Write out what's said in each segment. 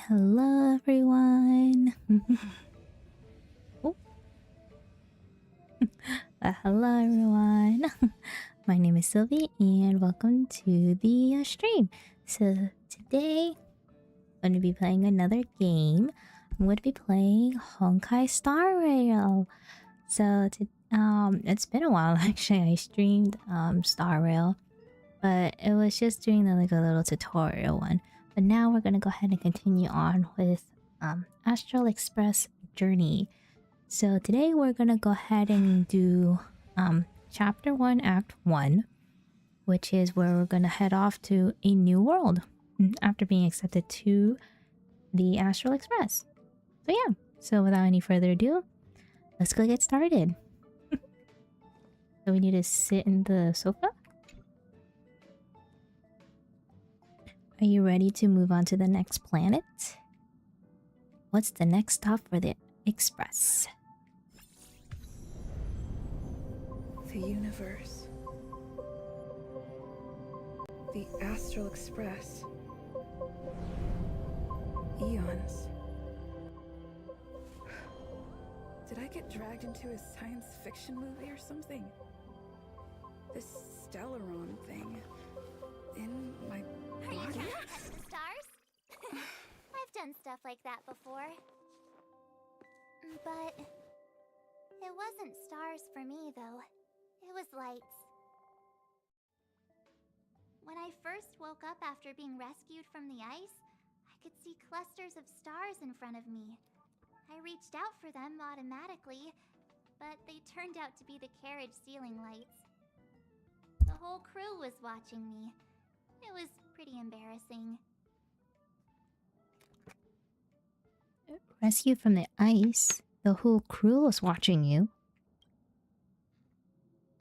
Hello everyone. Oh, hello everyone. My name is Sylvie and welcome to the stream. So today I'm going to be playing another game. I'm going to be playing Honkai Star Rail. So it's been a while actually. I streamed Star Rail, but it was just doing a little tutorial one. But now we're gonna go ahead and continue on with Astral Express Journey. So today we're gonna go ahead and do chapter 1 act 1, which is where we're gonna head off to a new world after being accepted to the Astral Express. So yeah, so without any further ado, let's go get started. So we need to sit in the sofa. Are you ready to move on to the next planet? What's the next stop for the Express? The universe. The Astral Express. Eons. Did I get dragged into a science fiction movie or something? This Stellaron thing in my Are you body? trying to touch the stars? I've done stuff like that before. But it wasn't stars for me, though. It was lights. When I first woke up after being rescued from the ice, I could see clusters of stars in front of me. I reached out for them automatically, but they turned out to be the carriage ceiling lights. The whole crew was watching me. It was pretty embarrassing. Rescued from the ice? The whole crew was watching you.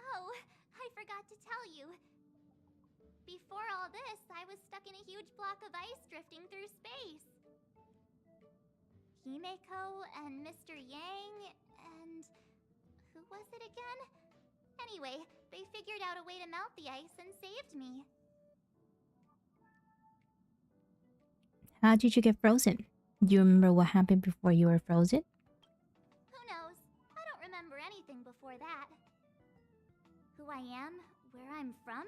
Oh, I forgot to tell you. Before all this, I was stuck in a huge block of ice drifting through space. Himeko and Mr. Yang and... who was it again? Anyway, they figured out a way to melt the ice and saved me. How did you get frozen? Do you remember what happened before you were frozen? Who knows? I don't remember anything before that. Who I am, where I'm from,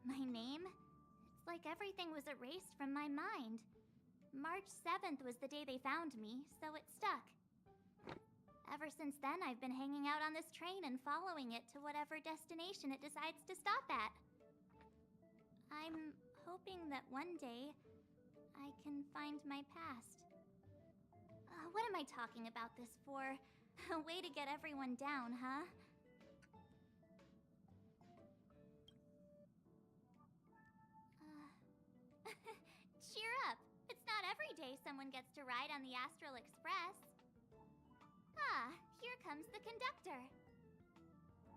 my name. It's like everything was erased from my mind. March 7th was the day they found me, so it stuck. Ever since then, I've been hanging out on this train and following it to whatever destination it decides to stop at. I'm hoping that one day I can find my past. What am I talking about this for? A way to get everyone down, huh? Cheer up! It's not every day someone gets to ride on the Astral Express. Ah, here comes the conductor.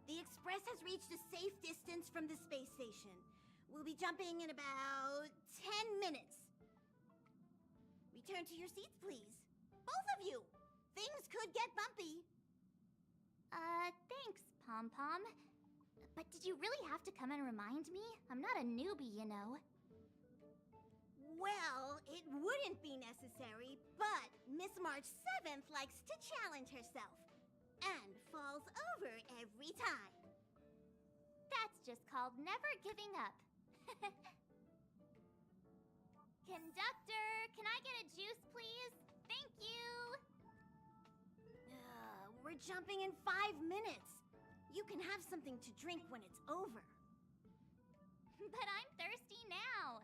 The Express has reached a safe distance from the space station. We'll be jumping in about 10 minutes. Return to your seats, please. Both of you! Things could get bumpy. Thanks, Pom-Pom. But did you really have to come and remind me? I'm not a newbie, you know. Well, it wouldn't be necessary, but Miss March 7th likes to challenge herself. And falls over every time. That's just called never giving up. Conductor, can I get a juice, please? Thank you! We're jumping in 5 minutes. You can have something to drink when it's over. But I'm thirsty now.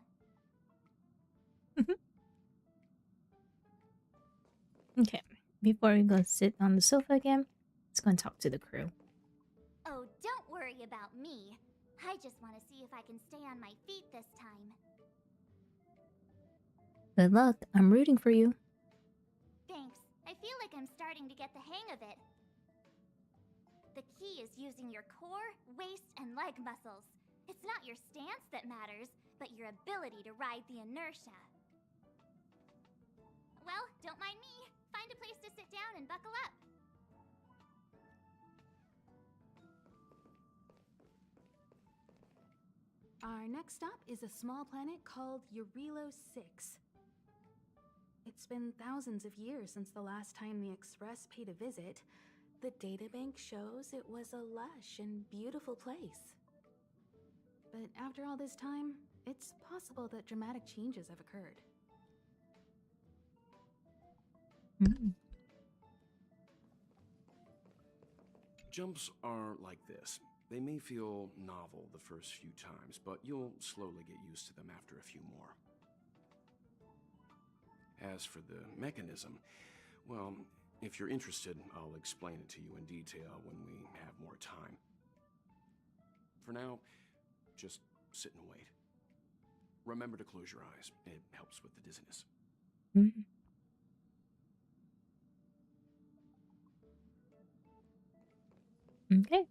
Okay, before we go sit on the sofa again, let's go and talk to the crew. Oh, don't worry about me. I just want to see if I can stay on my feet this time. Good luck, I'm rooting for you. Thanks. I feel like I'm starting to get the hang of it. The key is using your core, waist, and leg muscles. It's not your stance that matters, but your ability to ride the inertia. Well, don't mind me. Find a place to sit down and buckle up. Our next stop is a small planet called Eurilo 6. It's been thousands of years since the last time the Express paid a visit. The databank shows it was a lush and beautiful place. But after all this time, it's possible that dramatic changes have occurred. Mm. Jumps are like this. They may feel novel the first few times, but you'll slowly get used to them after a few more. As for the mechanism, well, if you're interested, I'll explain it to you in detail when we have more time. For now, just sit and wait. Remember to close your eyes. It helps with the dizziness. Mm. Okay.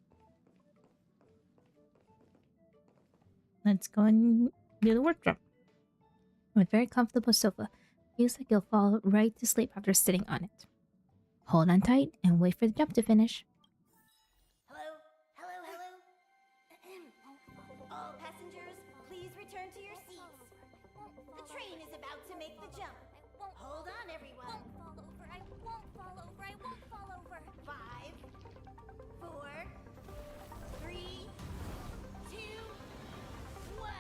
Let's go and do the workshop. On a very comfortable sofa. Feels like you'll fall right to sleep after sitting on it. Hold on tight and wait for the jump to finish. Hello? Hello, hello? All passengers, please return to your seats. The train is about to make the jump. Hold on, everyone. I won't fall over. I won't fall over. 5, 4, 3, 2, 1.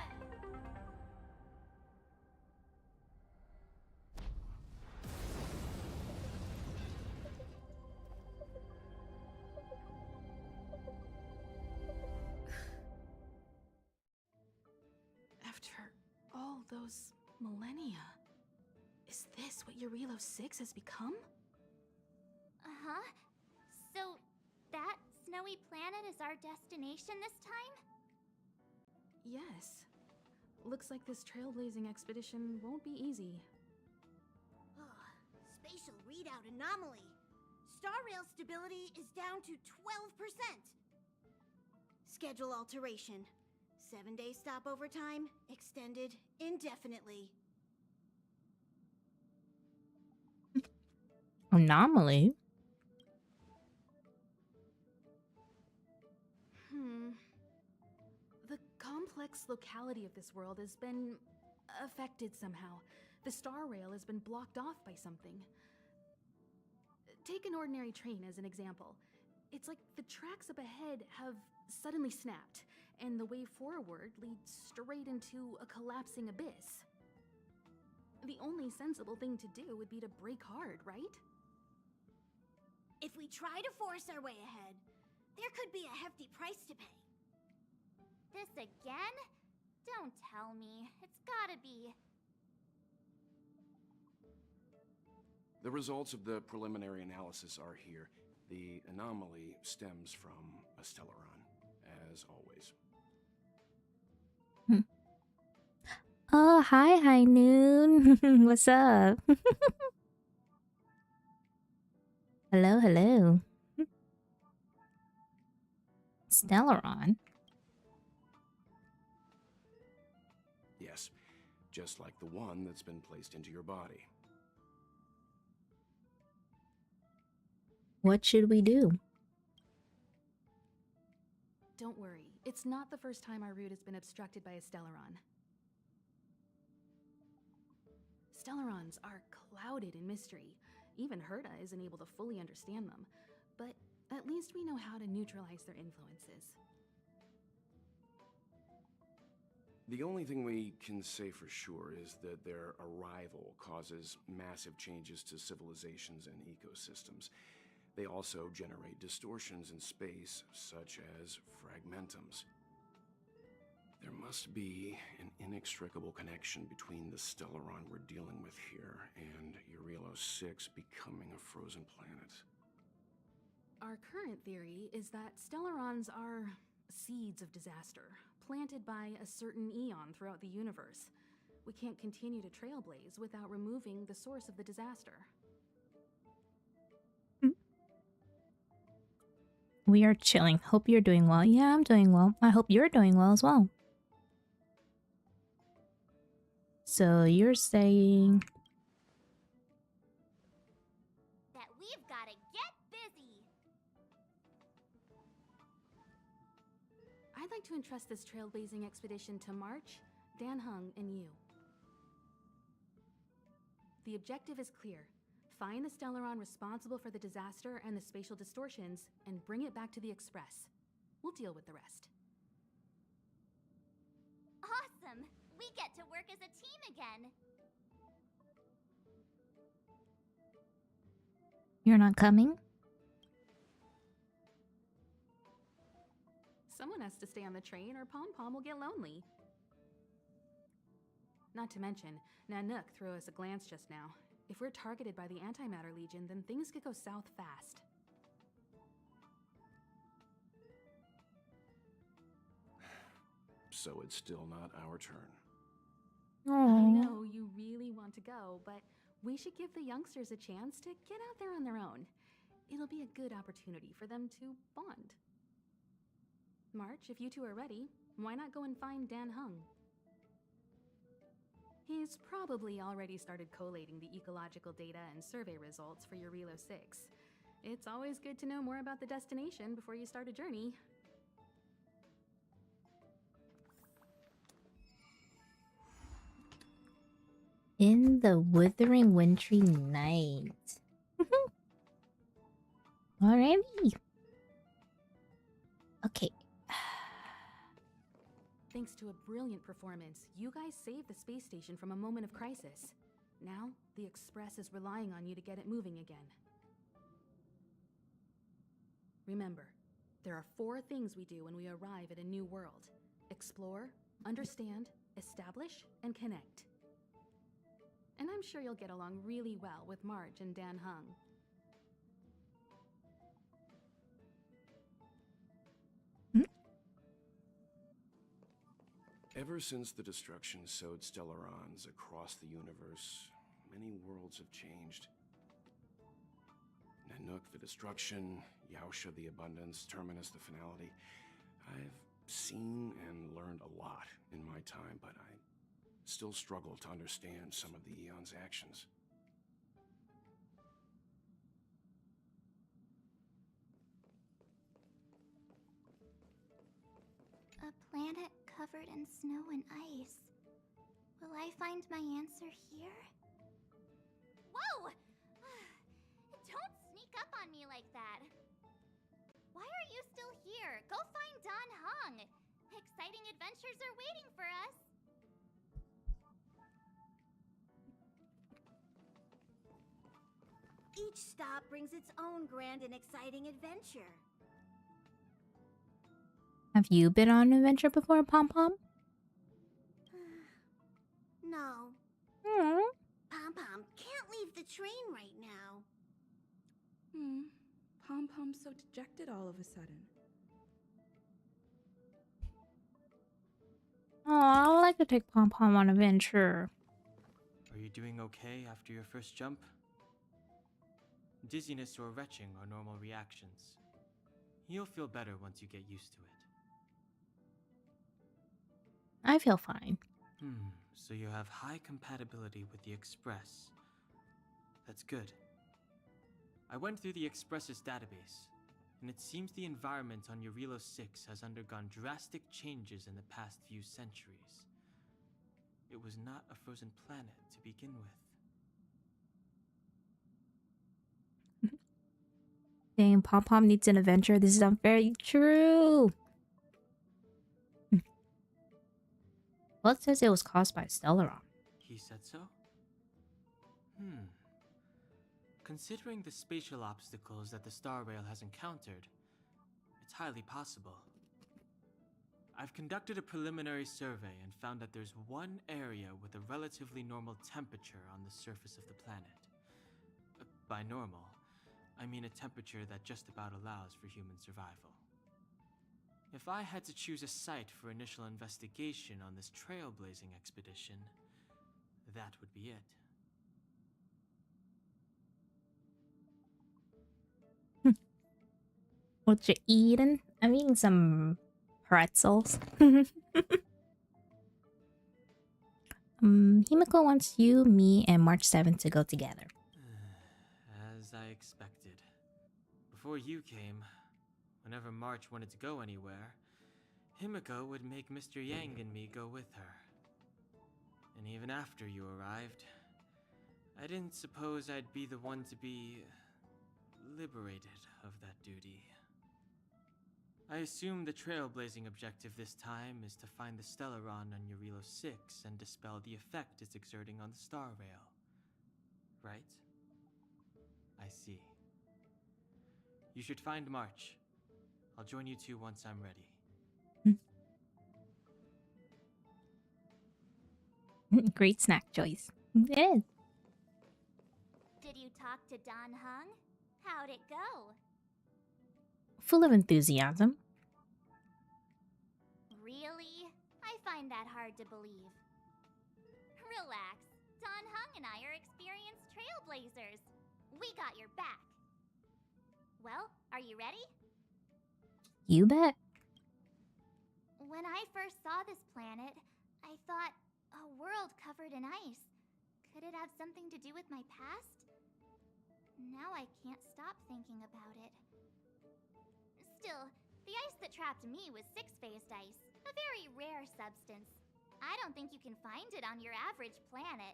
After all those millennia, is this what Eurilo 6 has become? Uh-huh. So, that snowy planet is our destination this time? Yes. Looks like this trailblazing expedition won't be easy. Spatial readout anomaly. Star rail stability is down to 12%. Schedule alteration. 7-day stopover time extended indefinitely. Anomaly? The complex locality of this world has been affected somehow. The star rail has been blocked off by something. Take an ordinary train as an example. It's like the tracks up ahead have suddenly snapped, and the way forward leads straight into a collapsing abyss. The only sensible thing to do would be to brake hard, right? If we try to force our way ahead, there could be a hefty price to pay. This again? Don't tell me. It's gotta be. The results of the preliminary analysis are here. The anomaly stems from a Stellaron, as always. Oh, hi, High Noon. What's up? Hello, hello. Stellaron? Yes, just like the one that's been placed into your body. What should we do? Don't worry, it's not the first time our route has been obstructed by a Stellaron. Stellarons are clouded in mystery. Even Herta isn't able to fully understand them, but at least we know how to neutralize their influences. The only thing we can say for sure is that their arrival causes massive changes to civilizations and ecosystems. They also generate distortions in space, such as fragmentums. There must be an inextricable connection between the Stellaron we're dealing with here and Eurilo 6 becoming a frozen planet. Our current theory is that Stellarons are seeds of disaster, planted by a certain eon throughout the universe. We can't continue to trailblaze without removing the source of the disaster. We are chilling. Hope you're doing well. Yeah, I'm doing well. I hope you're doing well as well. So you're saying... That we've gotta get busy. I'd like to entrust this trailblazing expedition to March, Dan Hung, and you. The objective is clear. Find the Stellaron responsible for the disaster and the spatial distortions, and bring it back to the Express. We'll deal with the rest. Awesome! We get to work as a team again. You're not coming? Someone has to stay on the train or Pom Pom will get lonely. Not to mention, Nanook threw us a glance just now. If we're targeted by the Antimatter Legion, then things could go south fast. So it's still not our turn. I Oh. know you really want to go, but we should give the youngsters a chance to get out there on their own. It'll be a good opportunity for them to bond. March, if you two are ready, why not go and find Dan Hung? He's probably already started collating the ecological data and survey results for your Relo 6. It's always good to know more about the destination before you start a journey. In the withering wintry night. Alrighty. Okay. Thanks to a brilliant performance, you guys saved the space station from a moment of crisis. Now, the Express is relying on you to get it moving again. Remember, there are 4 things we do when we arrive at a new world: explore, understand, establish, and connect. And I'm sure you'll get along really well with March and Dan Hung. Ever since the destruction sowed Stellarons across the universe, many worlds have changed. Nanook, the destruction, Yaosha, the abundance, Terminus, the finality. I've seen and learned a lot in my time, but I still struggle to understand some of the Eon's actions. A planet covered in snow and ice. Will I find my answer here? Whoa! Don't sneak up on me like that. Why are you still here? Go find Don Hung. Exciting adventures are waiting for us. Each stop brings its own grand and exciting adventure. Have you been on an adventure before, Pom Pom? No, Hmm. Pom Pom can't leave the train right now. Pom Pom's so dejected all of a sudden. Oh, I would like to take Pom Pom on an adventure. Are you doing okay after your first jump? Dizziness or retching are normal reactions. You'll feel better once you get used to it. I feel fine. So you have high compatibility with the Express. That's good. I went through the Express's database, and it seems the environment on Eurilo 6 has undergone drastic changes in the past few centuries. It was not a frozen planet to begin with. Dang, Pom Pom needs an adventure. This is not very true. Well, it says it was caused by Stellaron. He said so? Considering the spatial obstacles that the Star Rail has encountered, it's highly possible. I've conducted a preliminary survey and found that there's one area with a relatively normal temperature on the surface of the planet. By normal, I mean a temperature that just about allows for human survival. If I had to choose a site for initial investigation on this trailblazing expedition, that would be it. What you eating? I'm eating some pretzels. Himiko wants you, me, and March 7th to go together. As I expected. Before you came, whenever March wanted to go anywhere, Himiko would make Mr. Yang and me go with her. And even after you arrived, I didn't suppose I'd be the one to be liberated of that duty. I assume the trailblazing objective this time is to find the Stellaron on Eurilo 6 and dispel the effect it's exerting on the Star Rail. Right? I see. You should find March. I'll join you two once I'm ready. Great snack choice. It is. Did you talk to Don Hung? How'd it go? Full of enthusiasm. Really? I find that hard to believe. Relax. Don Hung and I are experienced trailblazers. We got your back. Well, are you ready? You bet. When I first saw this planet, I thought, a world covered in ice. Could it have something to do with my past? Now I can't stop thinking about it. Still, the ice that trapped me was six-phased ice, a very rare substance. I don't think you can find it on your average planet.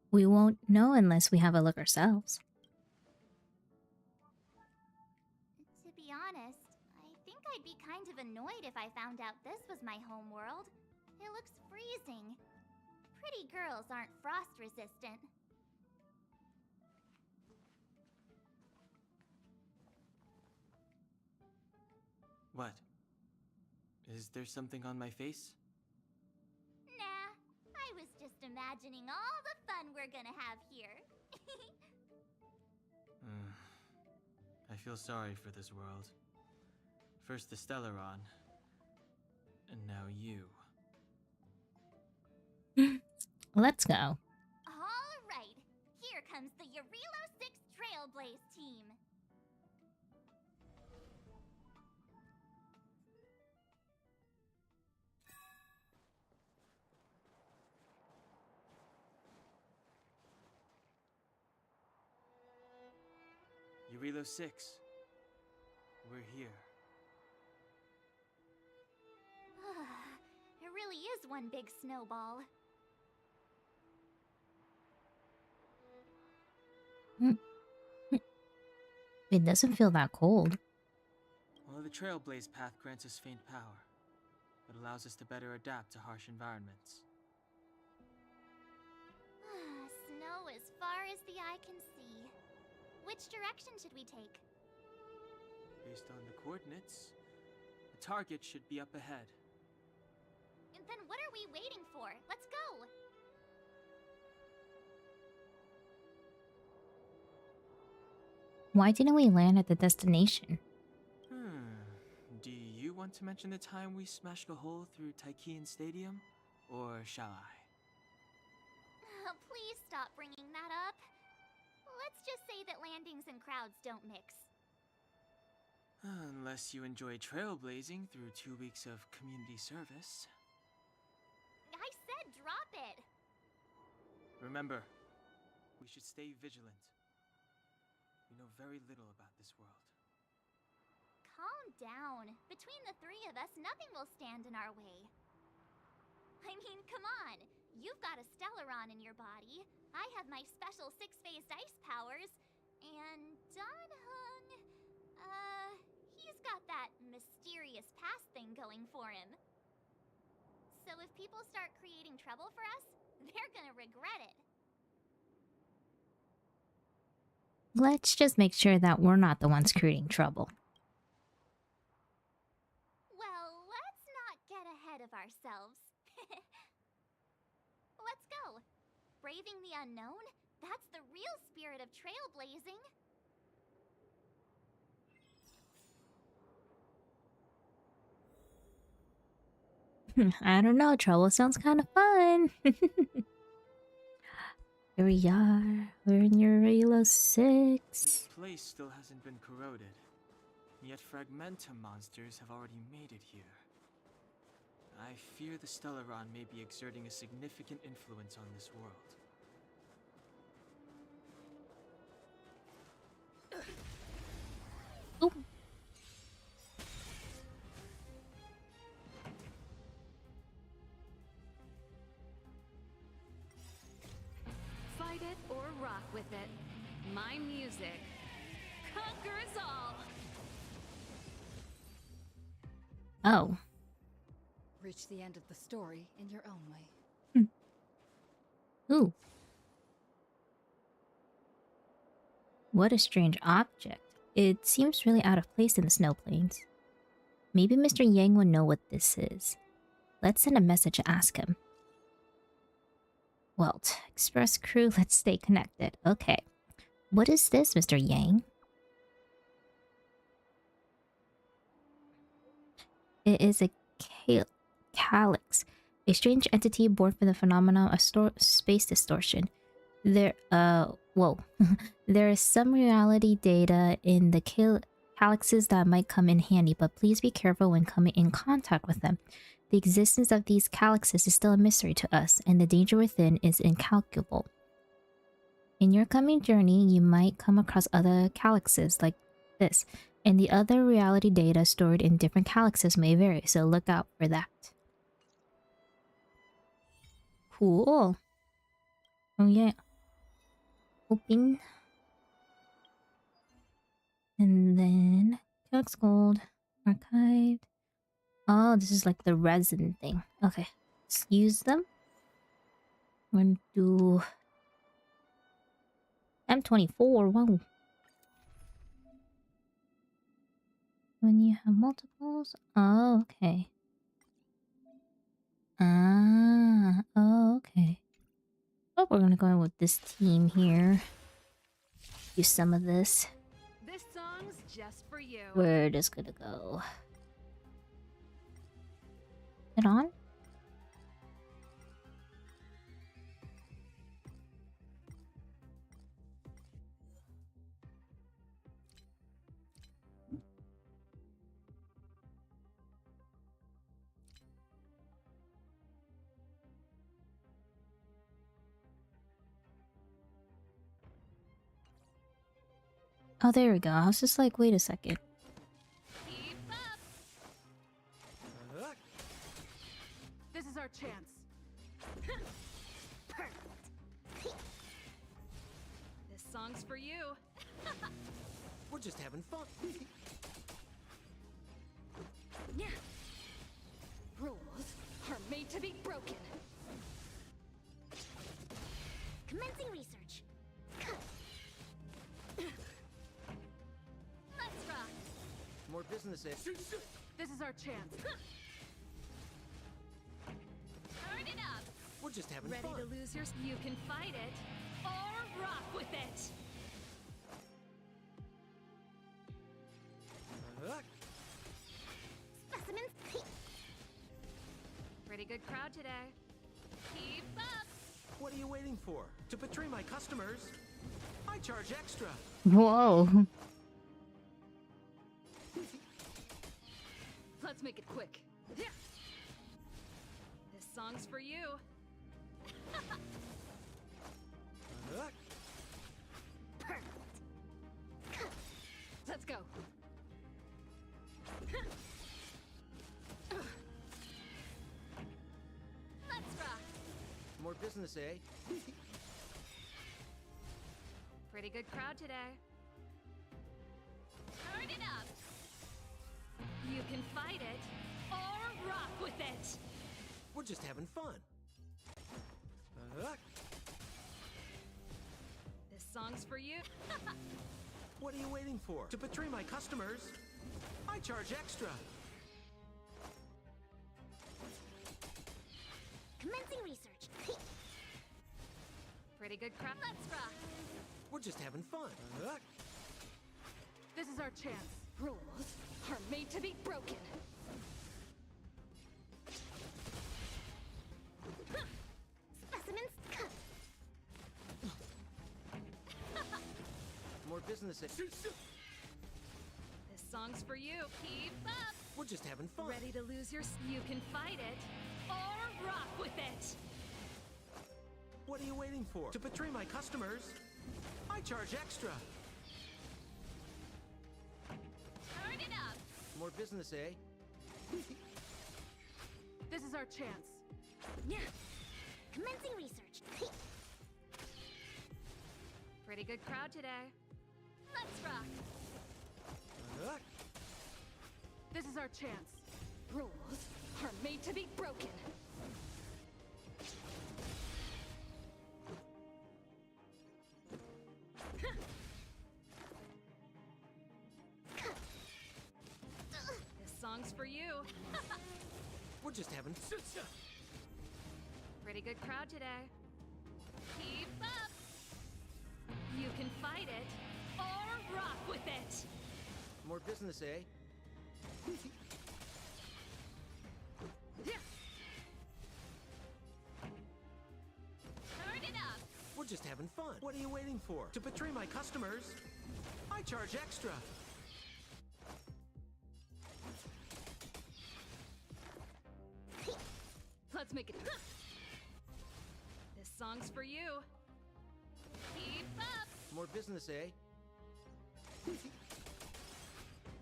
We won't know unless we have a look ourselves. To be honest, I think I'd be kind of annoyed if I found out this was my home world. It looks freezing. Pretty girls aren't frost resistant. What? Is there something on my face? Nah, I was just imagining all the fun we're gonna have here. I feel sorry for this world. First the Stellaron, and now you. Let's go. All right, here comes the Eurilo 6 Trailblaze team. Eurilo 6. We're here. It really is one big snowball. It doesn't feel that cold. Well, the Trailblaze path grants us faint power. It allows us to better adapt to harsh environments. Snow as far as the eye can see. Which direction should we take? Based on the coordinates, the target should be up ahead. And then what are we waiting for? Let's go! Why didn't we land at the destination? Do you want to mention the time we smashed a hole through Taikian Stadium? Or shall I? Please stop bringing that up. Let's just say that landings and crowds don't mix. Unless you enjoy trailblazing through 2 weeks of community service. I said drop it! Remember, we should stay vigilant. We know very little about this world. Calm down. Between the three of us, nothing will stand in our way. I mean, come on. You've got a Stellaron in your body. I have my special six-phased ice powers. And Don Hung... he's got that mysterious past thing going for him. So if people start creating trouble for us, they're gonna regret it. Let's just make sure that we're not the ones creating trouble. Well, let's not get ahead of ourselves. Let's go. Braving the unknown? That's the real spirit of trailblazing. I don't know, trouble sounds kind of fun. Here we are. We're in Eurilo 6. This place still hasn't been corroded, yet Fragmentum monsters have already made it here. I fear the Stellaron may be exerting a significant influence on this world. Oh. with it. My music conquers all. Oh. Reach the end of the story in your own way. Ooh. What a strange object. It seems really out of place in the snow plains. Maybe Mr. Yang will know what this is. Let's send a message and ask him. Well, Express crew, let's stay connected. Okay. What is this, Mr. Yang? It is a calyx, a strange entity born from the phenomenon of space distortion. There is some reality data in the calyxes that might come in handy, but please be careful when coming in contact with them. The existence of these calyxes is still a mystery to us, and the danger within is incalculable. In your coming journey, you might come across other calyxes like this, and the other reality data stored in different calyxes may vary, so look out for that. Cool. Oh yeah. Open. And then Calyx Gold. Archived. Oh, this is like the resin thing. Okay. Let's use them. We're gonna do M24. Whoa. When you have multiples. Oh, okay. Ah, oh, okay. Oh, we're gonna go in with this team here. Use some of this. This song's just for you. We're just gonna go. It on? Oh, there we go. I was just like, wait a second. Keep up. This is our chance. This song's for you. We're just having fun. Rules are made to be broken. Commencing research. Let's rock. More business. This is our chance. Turn it up. We're just having Ready fun. to lose your... You can fight it or rock with it. Specimens. Pretty good crowd today. Keep up. What are you waiting for? To betray my customers? I charge extra. Whoa. Let's make it quick. This song's for you. Let's go. Let's rock. More business, eh? Pretty good crowd today. Turn it up. You can fight it or rock with it. We're just having fun. This song's for you. What are you waiting for? To betray my customers? I charge extra. Commencing research. Pretty good crowd. Let's rock. We're just having fun. This is our chance. Rules are made to be broken. Specimens. More business. This song's for you. Keep up. We're just having fun. Ready to lose your... You can fight it or rock with it. What are you waiting for? To betray my customers? I charge extra. Turn it up. More business, eh? This is our chance. Commencing research. Pretty good crowd today. Let's rock! This is our chance. Rules are made to be broken. This song's for you. We're just having. Pretty good crowd today. Keep up! You can fight it or rock with it. More business, eh? Turn it up! We're just having fun. What are you waiting for? To betray my customers? I charge extra. Let's make it. This song's for you. Keep up! More business, eh?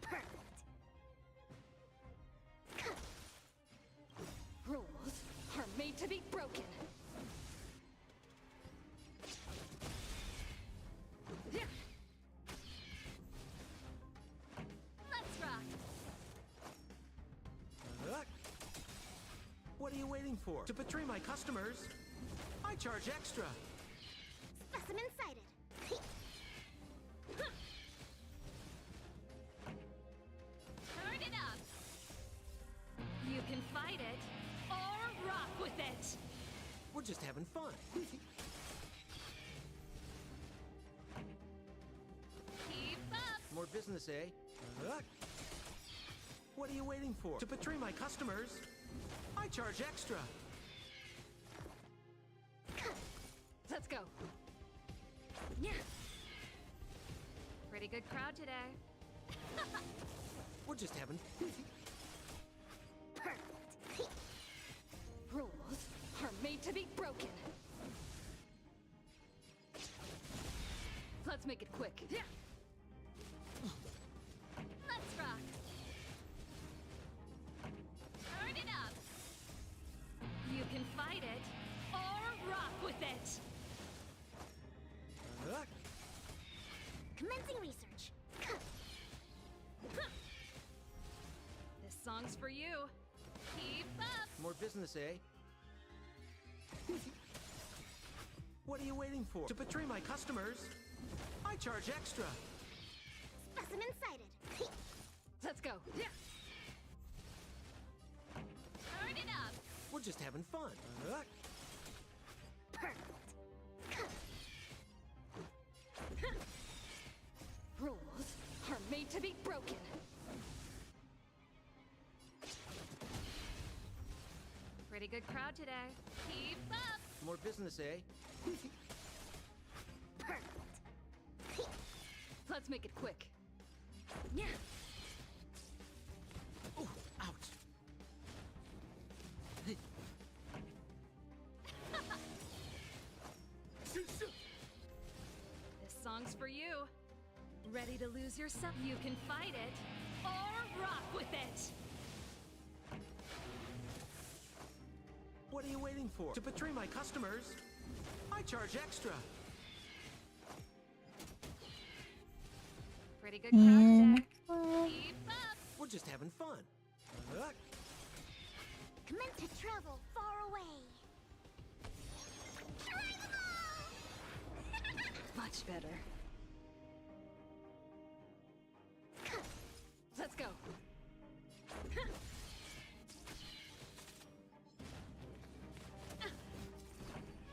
Perfect! Rules are made to be broken. Let's rock! What are you waiting for? To betray my customers? I charge extra. Specimen sighted. Turn it up! You can fight it or rock with it. We're just having fun. Keep up! More business, eh? What are you waiting for? To betray my customers? I charge extra. Let's go. Yeah. Pretty good crowd today. We're just having. Perfect! Rules are made to be broken. Let's make it quick. Yeah. Let's rock! Turn it up! You can fight it or rock with it. Commencing research. This song's for you. Keep up! More business, eh? What are you waiting for? To betray my customers? I charge extra. Specimen sighted. Let's go. Yeah. Turn it up! We're just having fun. Perfect! Rules are made to be broken. Pretty good crowd today. Keep up! More business, eh? Perfect! Let's make it quick. Yeah. Ooh, ouch. This song's for you. Ready to lose yourself? You can fight it or rock with it. What are you waiting for? To betray my customers? I charge extra. Pretty good crowd And today. Keep up! We're just having fun. Meant to travel far away. Try them all! Much better. Let's go.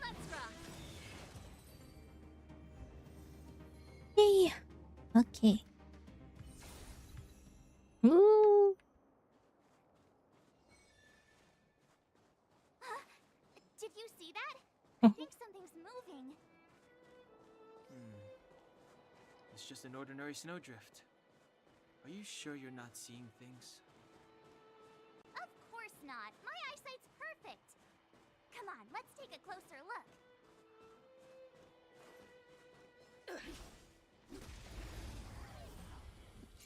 Let's rock! yay. Okay. Ooh. Did you see that? I think something's moving. It's just an ordinary snowdrift. Are you sure you're not seeing things? Of course not. My eyesight's perfect. Come on, let's take a closer look.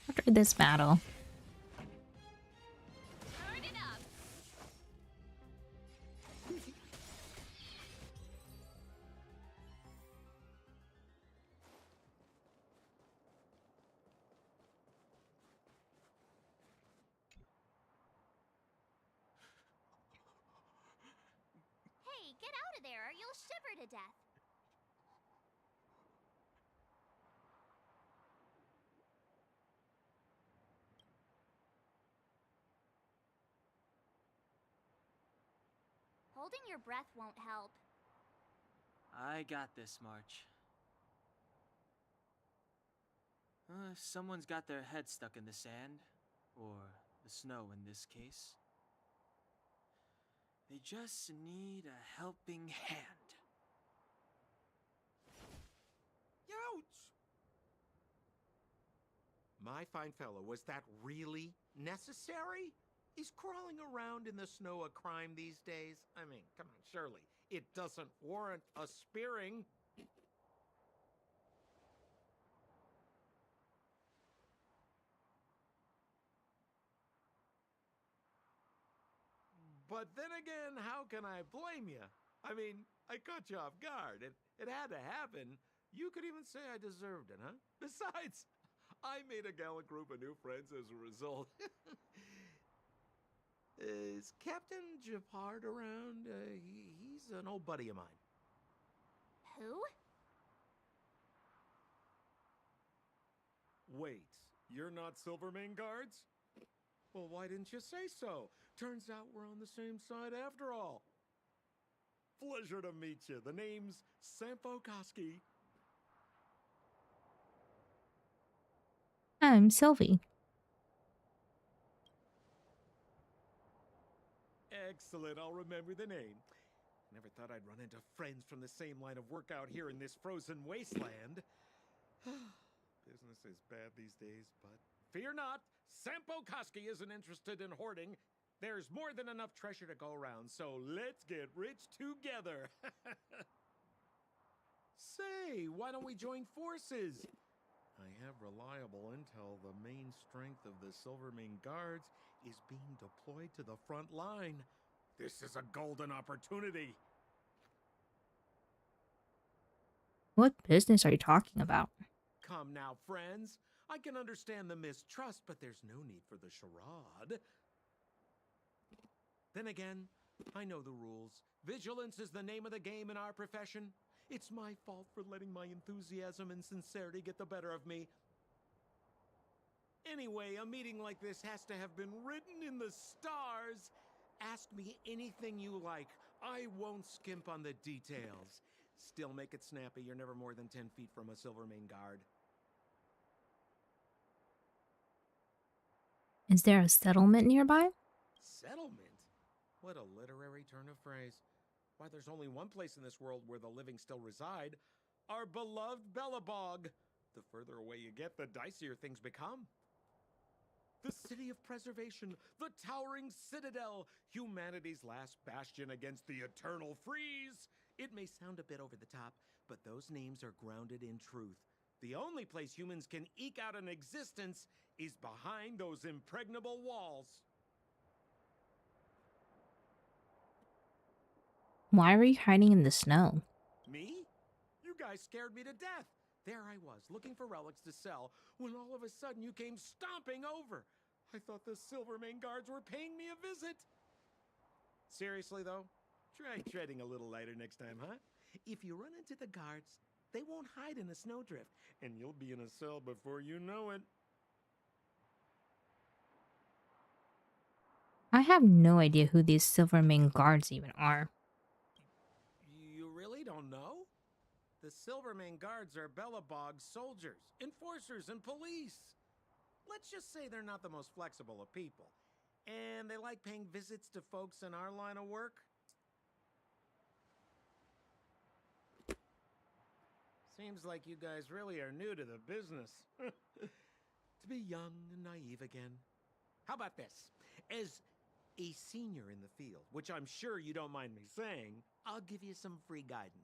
After this battle. Turn it up! there or you'll shiver to death. Holding your breath won't help. I got this, March. If someone's got their head stuck in the sand, or the snow in this case, they just need a helping hand. Ouch! My fine fellow, was that really necessary? Is crawling around in the snow a crime these days? I mean, come on, surely. It doesn't warrant a spearing. But then again, how can I blame you? I mean, I caught you off guard. It had to happen. You could even say I deserved it, huh? Besides, I made a gallant group of new friends as a result. Is Captain Japard around? He's an old buddy of mine. Who? Wait, you're not Silvermane Guards? Well, why didn't you say so? Turns out we're on the same side after all. Pleasure to meet you. The name's Sampo Koski. I'm Sylvie. Excellent, I'll remember the name. Never thought I'd run into friends from the same line of work out here in this frozen wasteland. Business is bad these days, but fear not, Sampo Koski isn't interested in hoarding. There's more than enough treasure to go around, so let's get rich together. Say, why don't we join forces? I have reliable intel the main strength of the Silvermane Guards is being deployed to the front line. This is a golden opportunity. What business are you talking about? Come now, friends. I can understand the mistrust, but there's no need for the charade. Then again, I know the rules. Vigilance is the name of the game in our profession. It's my fault for letting my enthusiasm and sincerity get the better of me. Anyway, a meeting like this has to have been written in the stars. Ask me anything you like. I won't skimp on the details. Still make it snappy. You're never more than 10 feet from a Silvermane Guard. Is there a settlement nearby? Settlement? What a literary turn of phrase. Why, there's only one place in this world where the living still reside. Our beloved Bellabog. The further away you get, the dicier things become. The city of preservation, the towering citadel, humanity's last bastion against the eternal freeze. It may sound a bit over the top, but those names are grounded in truth. The only place humans can eke out an existence is behind those impregnable walls. Why were you hiding in the snow? Me? You guys scared me to death. There I was, looking for relics to sell, when all of a sudden you came stomping over. I thought the Silvermane Guards were paying me a visit. Seriously, though, try treading a little lighter next time, huh? If you run into the guards, they won't hide in a snowdrift, and you'll be in a cell before you know it. I have no idea who these Silvermane Guards even are. You really don't know? The Silvermane Guards are Bellabog's soldiers, enforcers, and police. Let's just say they're not the most flexible of people. And they like paying visits to folks in our line of work. Seems like you guys really are new to the business. To be young and naive again. How about this? As a senior in the field, which I'm sure you don't mind me saying, I'll give you some free guidance.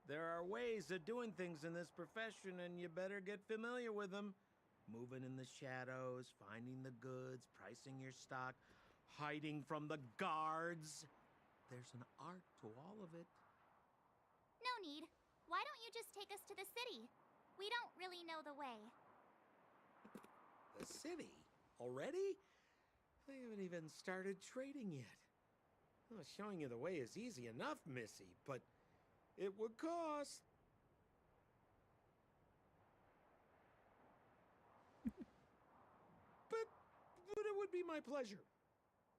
There are ways of doing things in this profession, and you better get familiar with them. Moving in the shadows, finding the goods, pricing your stock, hiding from the guards. There's an art to all of it. No need. Why don't you just take us to the city? We don't really know the way. The city? Already? They haven't even started trading yet. Well, showing you the way is easy enough, Missy, but it would cost. But it would be my pleasure.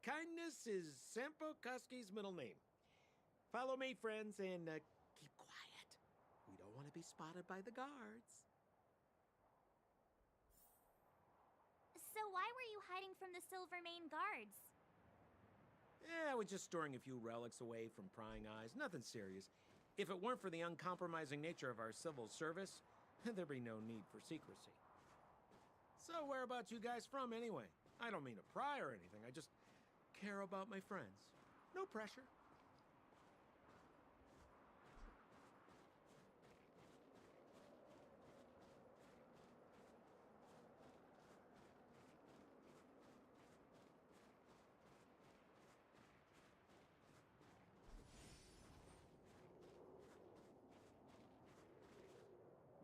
Kindness is Sampo Koski's middle name. Follow me, friends, and keep quiet. We don't want to be spotted by the guards. So why were you hiding from the Silvermane guards? Yeah, we're just storing a few relics away from prying eyes. Nothing serious. If it weren't for the uncompromising nature of our civil service, there'd be no need for secrecy. So whereabouts you guys from, anyway? I don't mean to pry or anything. I just care about my friends. No pressure.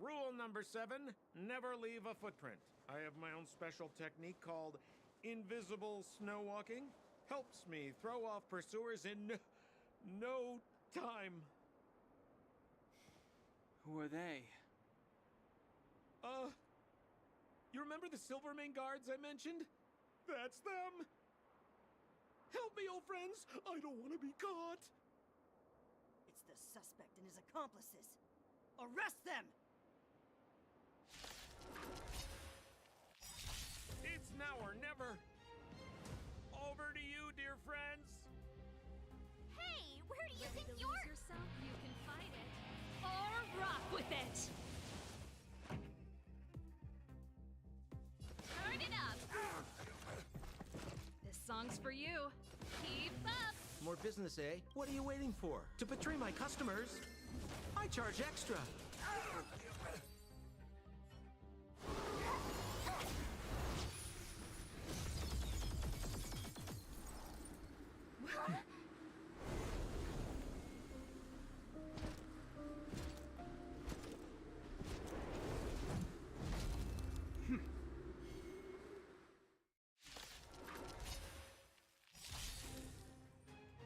Rule number 7, never leave a footprint. I have my own special technique called invisible snow walking. Helps me throw off pursuers in no time. Who are they? You remember the Silvermane guards I mentioned? That's them! Help me, old friends! I don't want to be caught! It's the suspect and his accomplices. Arrest them! It's now or never. Over to you, dear friends. Hey, where do you Ready think to you're... lose yourself? You can fight it. Or rock with it! Turn it up! This song's for you. Keep up! More business, eh? What are you waiting for? To betray my customers? I charge extra.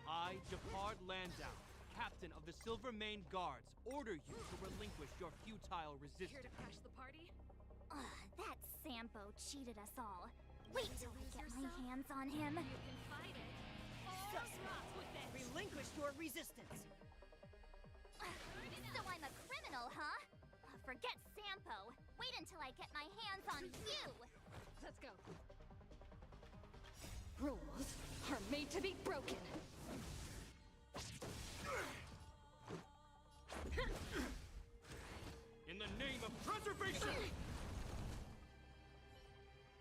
I, Japard Landau, captain of the Silvermane Guards, order you to relinquish your futile Here resistance. to crash the party? Ugh, that Sampo cheated us all. Wait till I get my yourself? hands on him. You can fight it. Or rock with it! Relinquish your resistance. So I'm a criminal, huh? Forget Sampo. Wait until I get my hands on you. Let's go. Rules are made to be broken. In the name of preservation!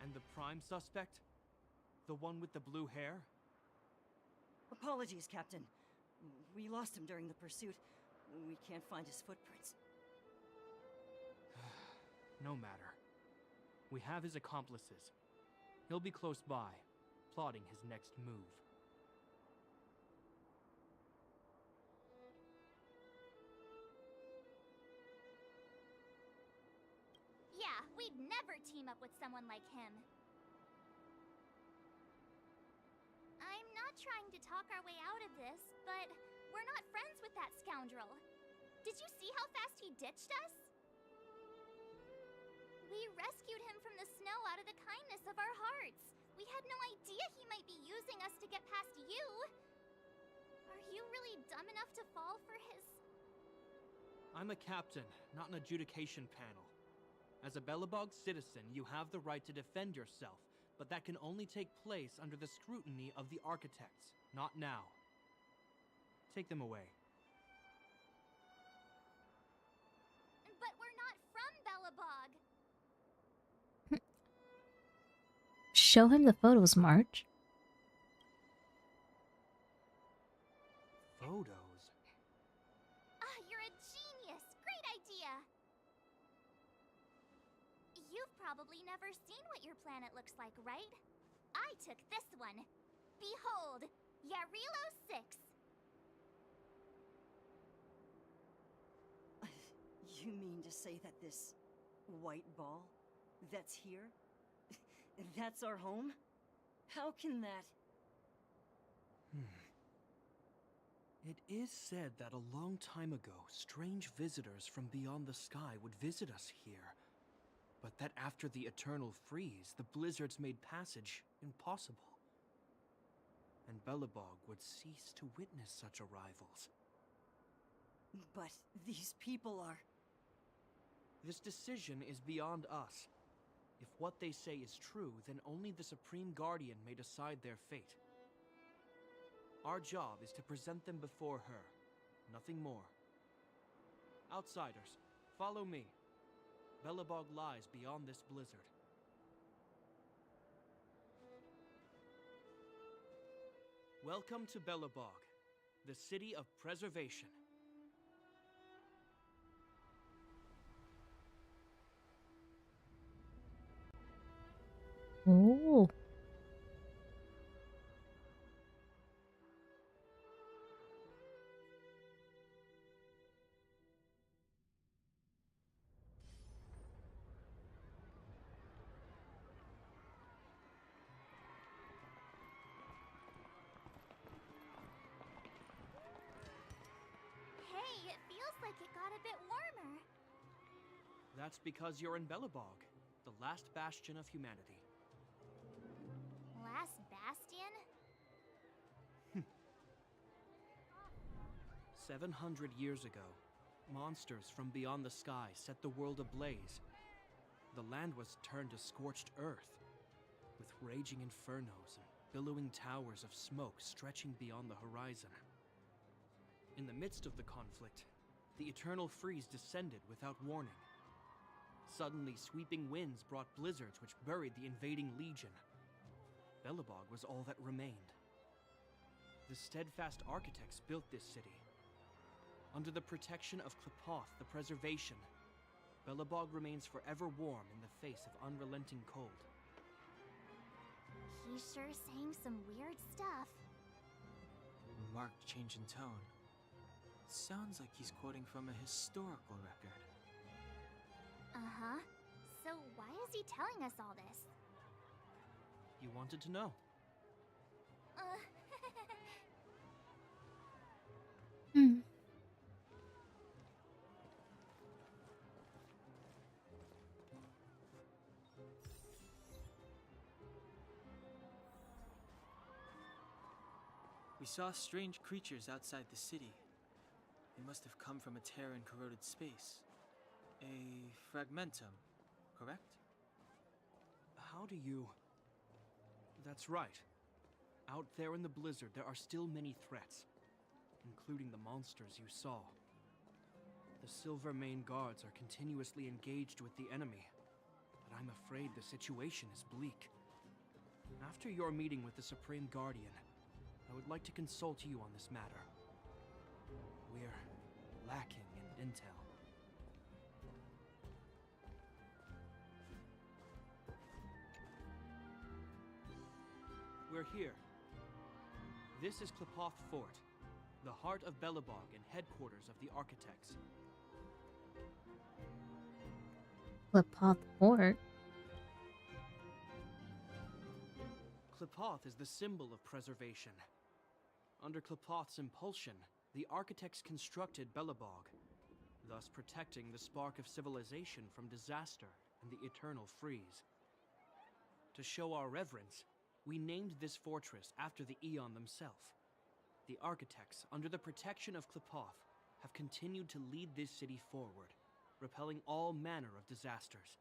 And the prime suspect? The one with the blue hair? Apologies, Captain. We lost him during the pursuit. We can't find his footprints. No matter. We have his accomplices. He'll be close by, plotting his next move. Yeah, we'd never team up with someone like him. I'm not trying to talk our way out of this, but we're not friends with that scoundrel. Did you see how fast he ditched us? We rescued him from the snow out of the kindness of our hearts. We had no idea he might be using us to get past you. Are you really dumb enough to fall for his... I'm a captain, not an adjudication panel. As a Belobog citizen, you have the right to defend yourself, but that can only take place under the scrutiny of the architects, not now. Take them away. But we're not from Belobog. Show him the photos, Marge. Photos? Ah, you're a genius! Great idea! You've probably never seen what your planet looks like, right? I took this one. Behold, Yarilo 6. You mean to say that this white ball that's here, that's our home? How can that... It is said that a long time ago, strange visitors from beyond the sky would visit us here. But that after the eternal freeze, the blizzards made passage impossible. And Belobog would cease to witness such arrivals. But these people are... This decision is beyond us. If what they say is true, then only the Supreme Guardian may decide their fate. Our job is to present them before her, nothing more. Outsiders, follow me. Belobog lies beyond this blizzard. Welcome to Belobog, the city of preservation. Oh. Hey, it feels like it got a bit warmer. That's because you're in Belobog, the last bastion of humanity. Last bastion? 700 years ago, monsters from beyond the sky set the world ablaze. The land was turned to scorched earth, with raging infernos and billowing towers of smoke stretching beyond the horizon. In the midst of the conflict, the eternal freeze descended without warning. Suddenly, sweeping winds brought blizzards which buried the invading legion. Belobog was all that remained. The steadfast architects built this city. Under the protection of Klepoth, the preservation, Belobog remains forever warm in the face of unrelenting cold. He's sure saying some weird stuff. Marked change in tone. Sounds like he's quoting from a historical record. Uh-huh. So why is he telling us all this? You wanted to know. Hmm. We saw strange creatures outside the city. They must have come from a tear in corroded space. A fragmentum, correct? How do you... That's right. Out there in the blizzard, there are still many threats, including the monsters you saw. The Silver Mane Guards are continuously engaged with the enemy, but I'm afraid the situation is bleak. After your meeting with the Supreme Guardian, I would like to consult you on this matter. We're lacking in intel. We're here. This is Klepoth Fort, the heart of Belobog and headquarters of the architects. Klepoth Fort. Klepoth is the symbol of preservation. Under Klepoth's impulsion, the architects constructed Belobog, thus protecting the spark of civilization from disaster and the eternal freeze. To show our reverence, we named this fortress after the Aeon themselves. The architects, under the protection of Klepoth, have continued to lead this city forward, repelling all manner of disasters.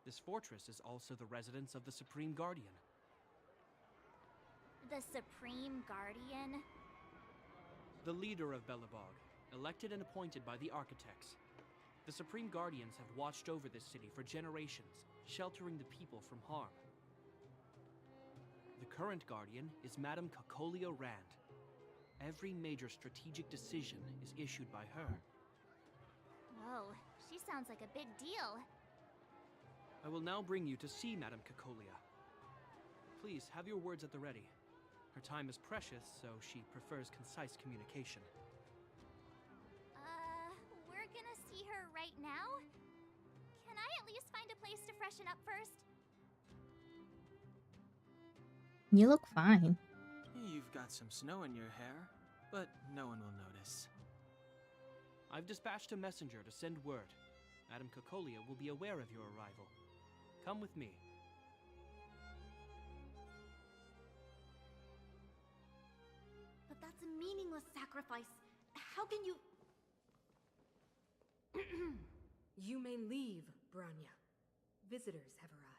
This fortress is also the residence of the Supreme Guardian. The Supreme Guardian? The leader of Belobog, elected and appointed by the architects. The Supreme Guardians have watched over this city for generations, sheltering the people from harm. The current Guardian is Madame Cacolia Rand. Every major strategic decision is issued by her. Whoa, she sounds like a big deal. I will now bring you to see Madame Cacolia. Please, have your words at the ready. Her time is precious, so she prefers concise communication. We're gonna see her right now? Can I at least find a place to freshen up first? You look fine. You've got some snow in your hair. but no one will notice. I've dispatched a messenger to send word. Madame Cocolia will be aware of your arrival. Come with me. But that's a meaningless sacrifice. How can you... You may leave, Branya. Visitors have arrived.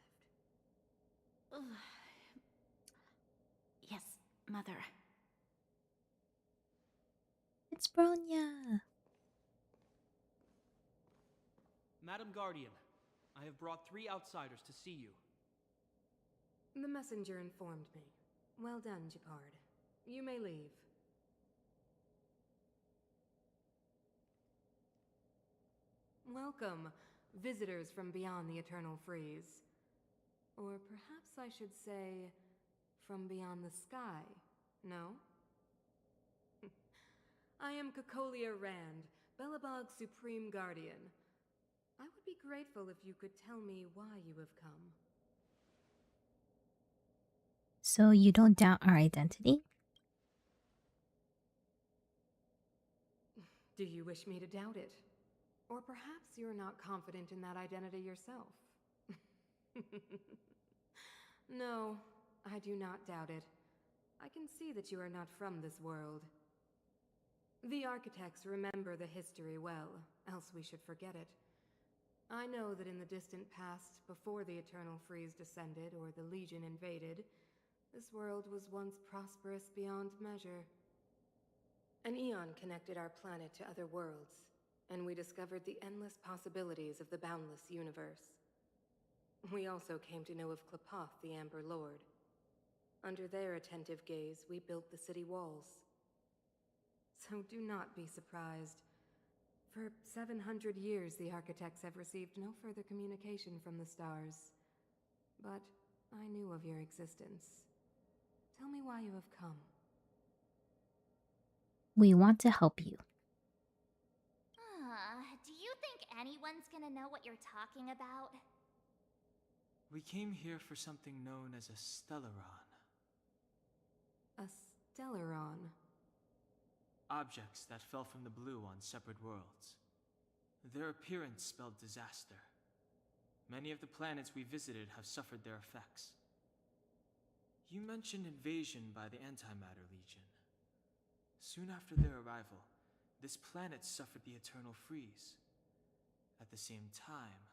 Yes, Mother. It's Bronya. Madam Guardian, I have brought 3 outsiders to see you. The messenger informed me. Well done, Gepard. You may leave. Welcome, visitors from beyond the Eternal Freeze. Or perhaps I should say, from beyond the sky, no? I am Cocolia Rand, Belobog's Supreme Guardian. I would be grateful if you could tell me why you have come. So you don't doubt our identity? Do you wish me to doubt it? Or perhaps you're not confident in that identity yourself? No, I do not doubt it. I can see that you are not from this world. The architects remember the history well, else we should forget it. I know that in the distant past, before the Eternal Freeze descended or the Legion invaded, this world was once prosperous beyond measure. An eon connected our planet to other worlds, and we discovered the endless possibilities of the boundless universe. We also came to know of Klapoth, the Amber Lord. Under their attentive gaze, we built the city walls. So do not be surprised. For 700 years, the architects have received no further communication from the stars. But I knew of your existence. Tell me why you have come. We want to help you. Do you think anyone's gonna know what you're talking about? We came here for something known as a Stellaron. A Stellaron. Objects that fell from the blue on separate worlds. Their appearance spelled disaster. Many of the planets we visited have suffered their effects. You mentioned invasion by the Antimatter Legion. Soon after their arrival, this planet suffered the Eternal Freeze. At the same time,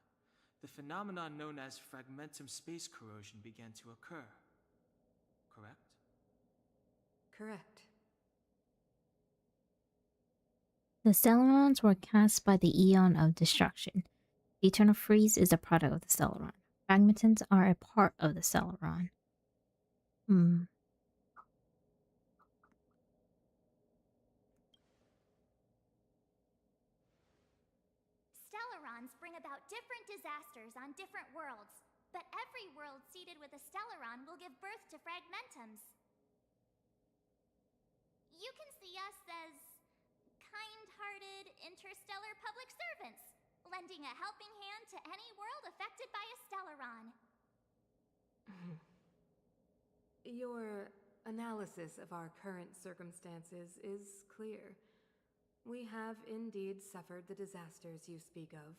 the phenomenon known as fragmentum space corrosion began to occur. Correct? Correct. The Stellarons were cast by the Eon of Destruction. The Eternal Freeze is a product of the Stellaron. Fragmentons are a part of the Stellaron. Stellarons bring about different disasters on different worlds, but every world seeded with a Stellaron will give birth to fragmentums. You can see us as kind-hearted interstellar public servants, lending a helping hand to any world affected by a Stellaron. Your analysis of our current circumstances is clear. We have indeed suffered the disasters you speak of,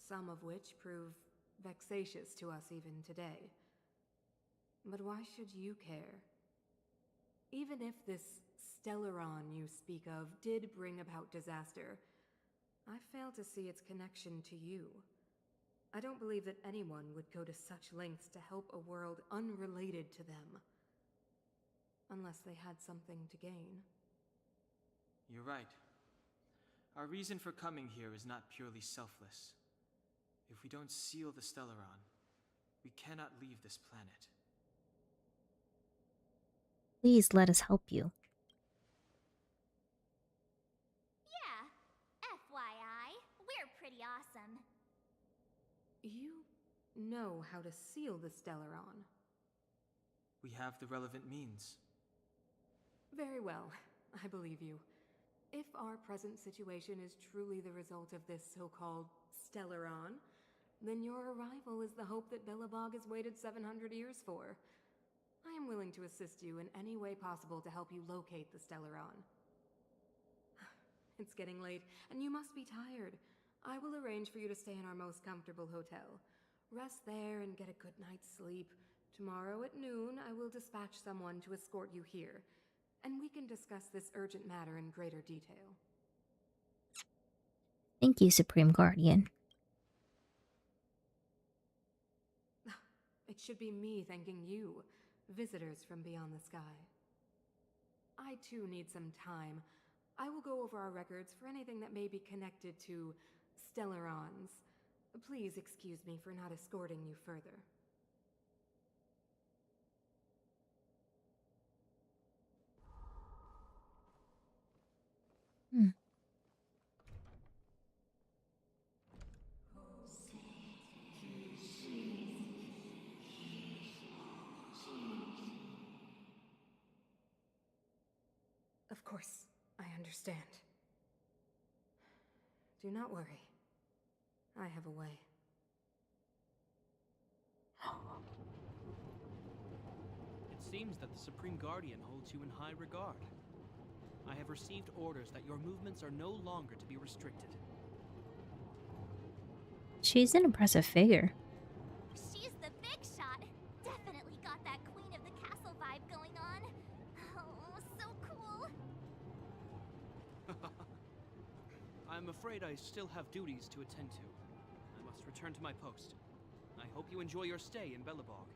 some of which prove vexatious to us even today. But why should you care? Even if this Stellaron you speak of did bring about disaster, I fail to see its connection to you. I don't believe that anyone would go to such lengths to help a world unrelated to them. Unless they had something to gain. You're right. Our reason for coming here is not purely selfless. If we don't seal the Stellaron, we cannot leave this planet. Please let us help you. Yeah, FYI, we're pretty awesome. You know how to seal the Stellaron. We have the relevant means. Very well, I believe you. If our present situation is truly the result of this so-called Stellaron, then your arrival is the hope that Belobog has waited 700 years for. I am willing to assist you in any way possible to help you locate the Stellaron. It's getting late, and you must be tired. I will arrange for you to stay in our most comfortable hotel. Rest there and get a good night's sleep. Tomorrow at noon, I will dispatch someone to escort you here, and we can discuss this urgent matter in greater detail. Thank you, Supreme Guardian. It should be me thanking you, visitors from beyond the sky. I too need some time. I will go over our records for anything that may be connected to Stellarons. Please excuse me for not escorting you further. Hmm. Of course, I understand. Do not worry. I have a way. It seems that the Supreme Guardian holds you in high regard. I have received orders that your movements are no longer to be restricted. She's an impressive figure. She's the big shot. Definitely got that Queen of the Castle vibe going on. Oh, so cool. I'm afraid I still have duties to attend to. I must return to my post. I hope you enjoy your stay in Belobog.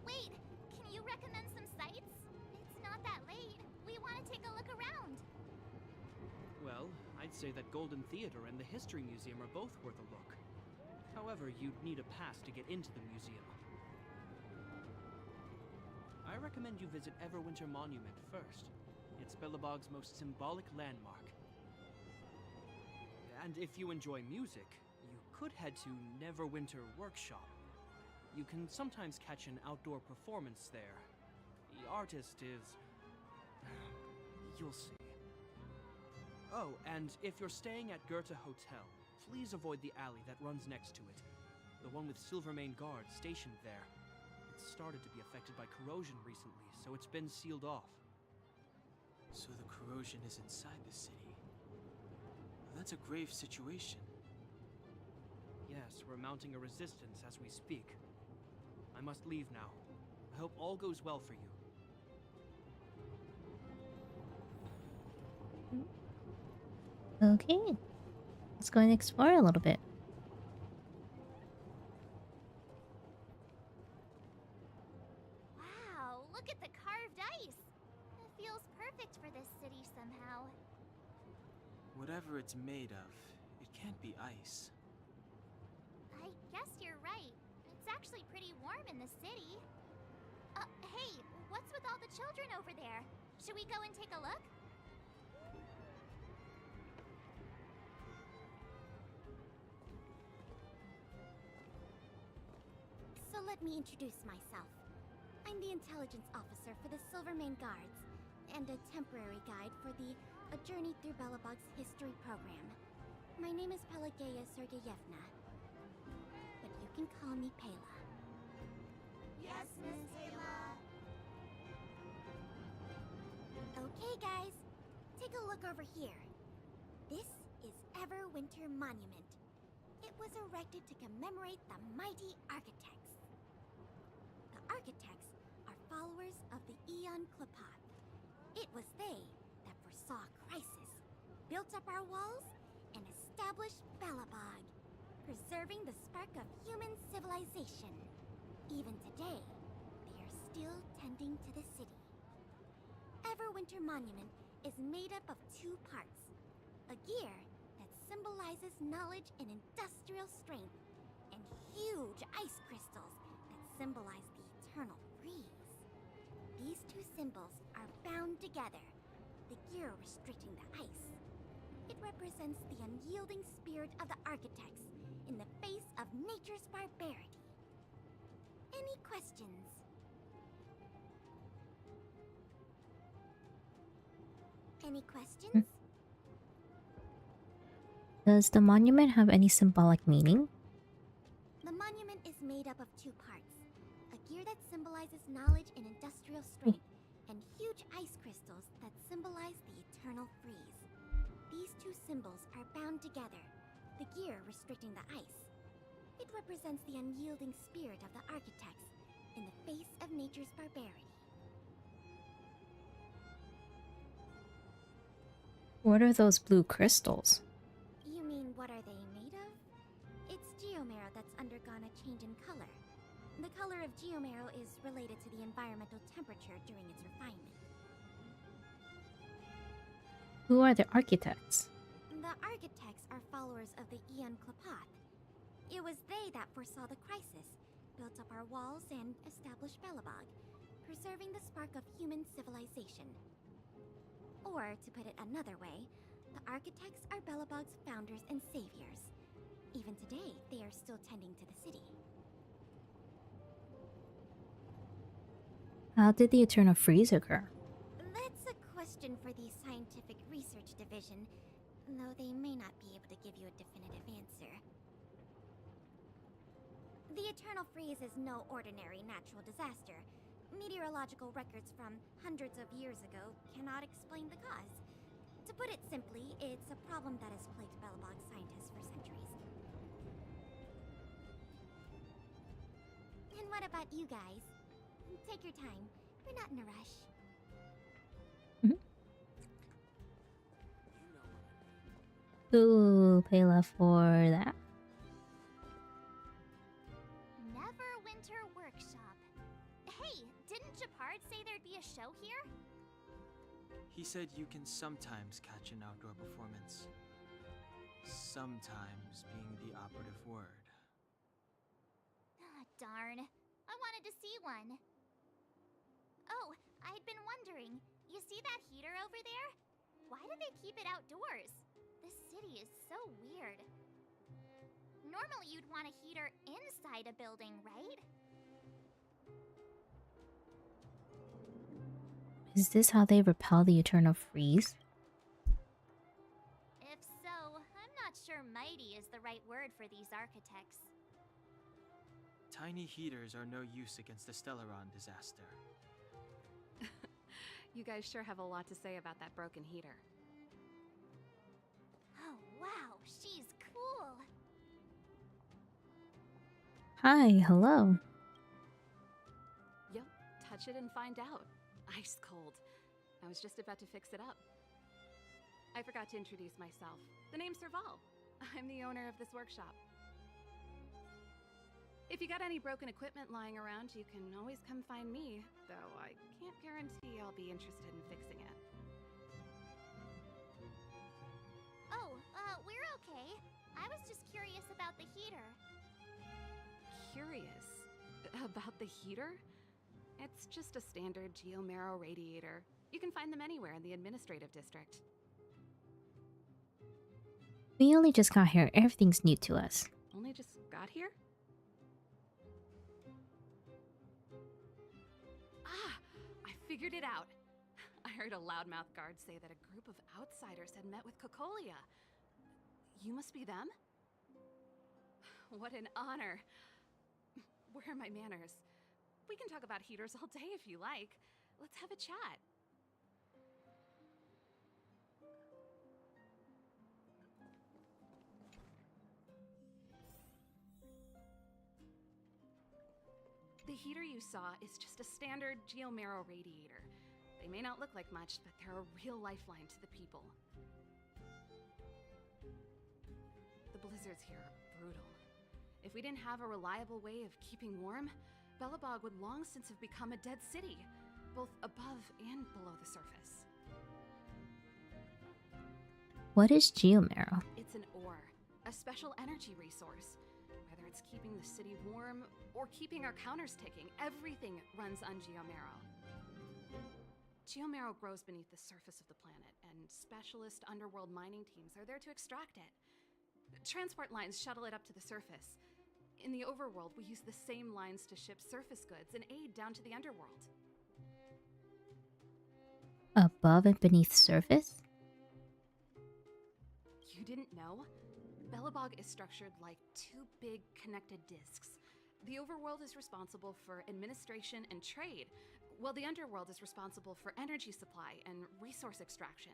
Wait, can you recommend some sites? It's not that late. We want to take a look around. Well, I'd say that Golden Theater and the History Museum are both worth a look. However, you'd need a pass to get into the museum. I recommend you visit Everwinter Monument first. It's Belobog's most symbolic landmark. And if you enjoy music, you could head to Neverwinter Workshop. You can sometimes catch an outdoor performance there. The artist is... you'll see. Oh, and if you're staying at Goethe Hotel, please avoid the alley that runs next to it. The one with Silvermane guards stationed there. It's started to be affected by corrosion recently, so it's been sealed off. So the corrosion is inside the city. That's a grave situation. Yes, we're mounting a resistance as we speak. I must leave now. I hope all goes well for you. Okay. Let's go and explore a little bit. Wow, look at the carved ice. It feels perfect for this city somehow. Whatever it's made of, it can't be ice. I guess you're right. It's actually pretty warm in the city. Hey, what's with all the children over there? Should we go and take a look? So let me introduce myself. I'm the intelligence officer for the Silvermane Guards, and a temporary guide for the A Journey Through Belobog's History program. My name is Pelageya Sergeyevna, but you can call me Pela. Yes, Miss Taylor. Okay, guys, take a look over here. This is Everwinter Monument. It was erected to commemorate the mighty architects. The architects are followers of the Aeon Klapat. It was they that foresaw crisis, built up our walls, and established Belobog, preserving the spark of human civilization. Even today, they are still tending to the city. Everwinter Monument is made up of two parts. A gear that symbolizes knowledge and industrial strength, and huge ice crystals that symbolize the eternal freeze. These two symbols are bound together, the gear restricting the ice. It represents the unyielding spirit of the architects in the face of nature's barbarity. Any questions? Any questions? Does the monument have any symbolic meaning? The monument is made up of two parts. A gear that symbolizes knowledge and industrial strength, and huge ice crystals that symbolize the eternal freeze. These two symbols are bound together, the gear restricting the ice. It represents the unyielding spirit of the architects in the face of nature's barbarity. What are those blue crystals? You mean, what are they made of? It's geomarrow that's undergone a change in color. The color of geomarrow is related to the environmental temperature during its refinement. Who are the architects? The architects are followers of the Aeon Klapoth. It was they that foresaw the crisis, built up our walls, and established Belobog, preserving the spark of human civilization. Or, to put it another way, the architects are Belobog's founders and saviors. Even today, they are still tending to the city. How did the Eternal Freeze occur? That's a question for the Scientific Research Division, though they may not be able to give you a definitive answer. The Eternal Freeze is no ordinary natural disaster. Meteorological records from hundreds of years ago cannot explain the cause. To put it simply, it's a problem that has plagued Belobog scientists for centuries. And what about you guys? Take your time. We're not in a rush. Ooh, Payla for that. Neverwinter Workshop. Hey, didn't Japard say there'd be a show here? He said you can sometimes catch an outdoor performance. Sometimes being the operative word. Ah, darn. I wanted to see one. Oh, I'd been wondering. You see that heater over there? Why do they keep it outdoors? This city is so weird. Normally you'd want a heater inside a building, right? Is this how they repel the Eternal Freeze? If so, I'm not sure mighty is the right word for these architects. Tiny heaters are no use against the Stellaron disaster. You guys sure have a lot to say about that broken heater. Oh, wow, she's cool. Hi, hello. Yep, touch it and find out. Ice cold. I was just about to fix it up. I forgot to introduce myself. The name's Serval. I'm the owner of this workshop. If you got any broken equipment lying around, you can always come find me, though I can't guarantee I'll be interested in fixing it. Oh, we're okay. I was just curious about the heater. Curious? About the heater? It's just a standard geomarrow radiator. You can find them anywhere in the administrative district. We only just got here. Everything's new to us. Only just got here? Ah! I figured it out! I heard a loudmouth guard say that a group of outsiders had met with Cocolia. You must be them? What an honor! Where are my manners? We can talk about heaters all day if you like. Let's have a chat. The heater you saw is just a standard geomarrow radiator. They may not look like much, but they're a real lifeline to the people. The blizzards here are brutal. If we didn't have a reliable way of keeping warm, Belobog would long since have become a dead city, both above and below the surface. What is geomarrow? It's an ore, a special energy resource. Whether it's keeping the city warm or keeping our counters ticking, everything runs on geomarrow. Geomarrow grows beneath the surface of the planet, and specialist underworld mining teams are there to extract it. Transport lines shuttle it up to the surface. In the overworld, we use the same lines to ship surface goods and aid down to the underworld. Above and beneath surface? You didn't know? Belobog is structured like two big connected discs. The overworld is responsible for administration and trade, while the underworld is responsible for energy supply and resource extraction.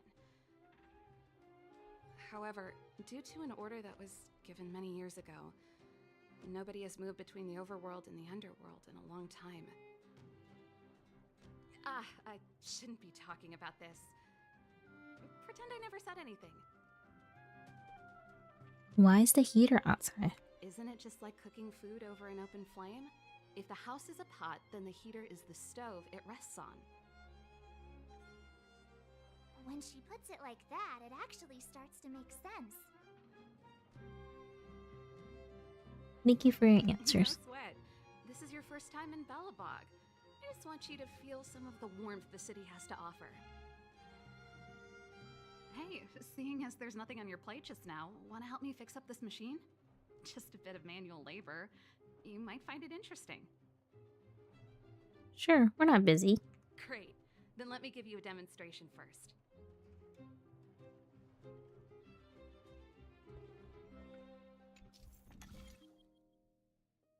However, due to an order that was given many years ago, nobody has moved between the overworld and the underworld in a long time. I shouldn't be talking about this. Pretend I never said anything. Why is the heater outside? Isn't it just like cooking food over an open flame? If the house is a pot, then the heater is the stove it rests on. When she puts it like that, it actually starts to make sense. Thank you for your answers. No sweat. This is your first time in Belobog. I just want you to feel some of the warmth the city has to offer. Hey, seeing as there's nothing on your plate just now, want to help me fix up this machine? Just a bit of manual labor. You might find it interesting. Sure, we're not busy. Great. Then let me give you a demonstration first.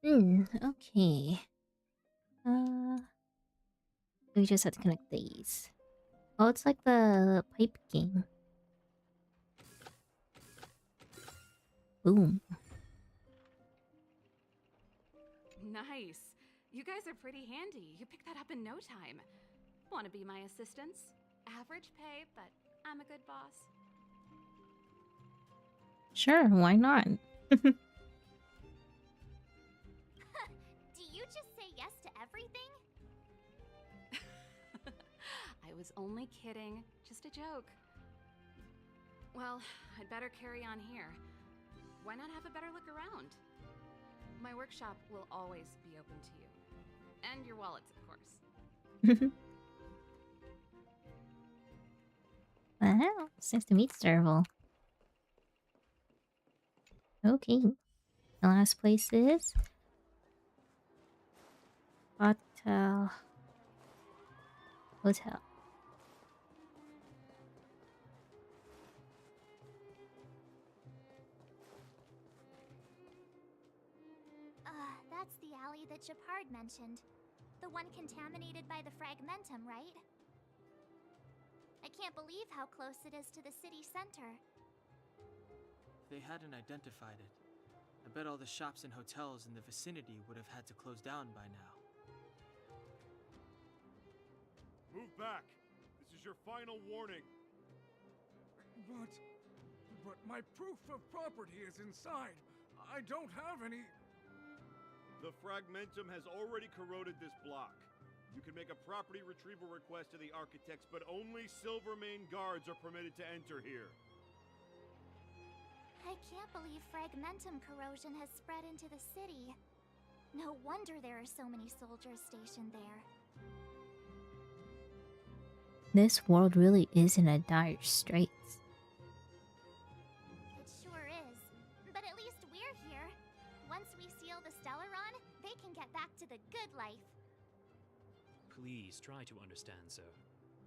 Okay. We just have to connect these. Oh, it's like the pipe game. Boom. Nice. You guys are pretty handy. You picked that up in no time. Want to be my assistants? Average pay, but I'm a good boss. Sure, why not? Do you just say yes to everything? I was only kidding. Just a joke. Well, I'd better carry on here. Why not have a better look around? My workshop will always be open to you. And your wallets, of course. Wow, it's nice to meet Serval. Okay. The last place is Hotel. That's the alley that Japard mentioned. The one contaminated by the fragmentum, right? I can't believe how close it is to the city center. They hadn't identified it. I bet all the shops and hotels in the vicinity would have had to close down by now. Move back! This is your final warning! But my proof of property is inside. I don't have any... The fragmentum has already corroded this block. You can make a property retrieval request to the architects, but only Silvermane guards are permitted to enter here. I can't believe fragmentum corrosion has spread into the city. No wonder there are so many soldiers stationed there. This world really is in a dire straits. It sure is. But at least we're here. Once we seal the Stellaron, they can get back to the good life. Please try to understand, sir.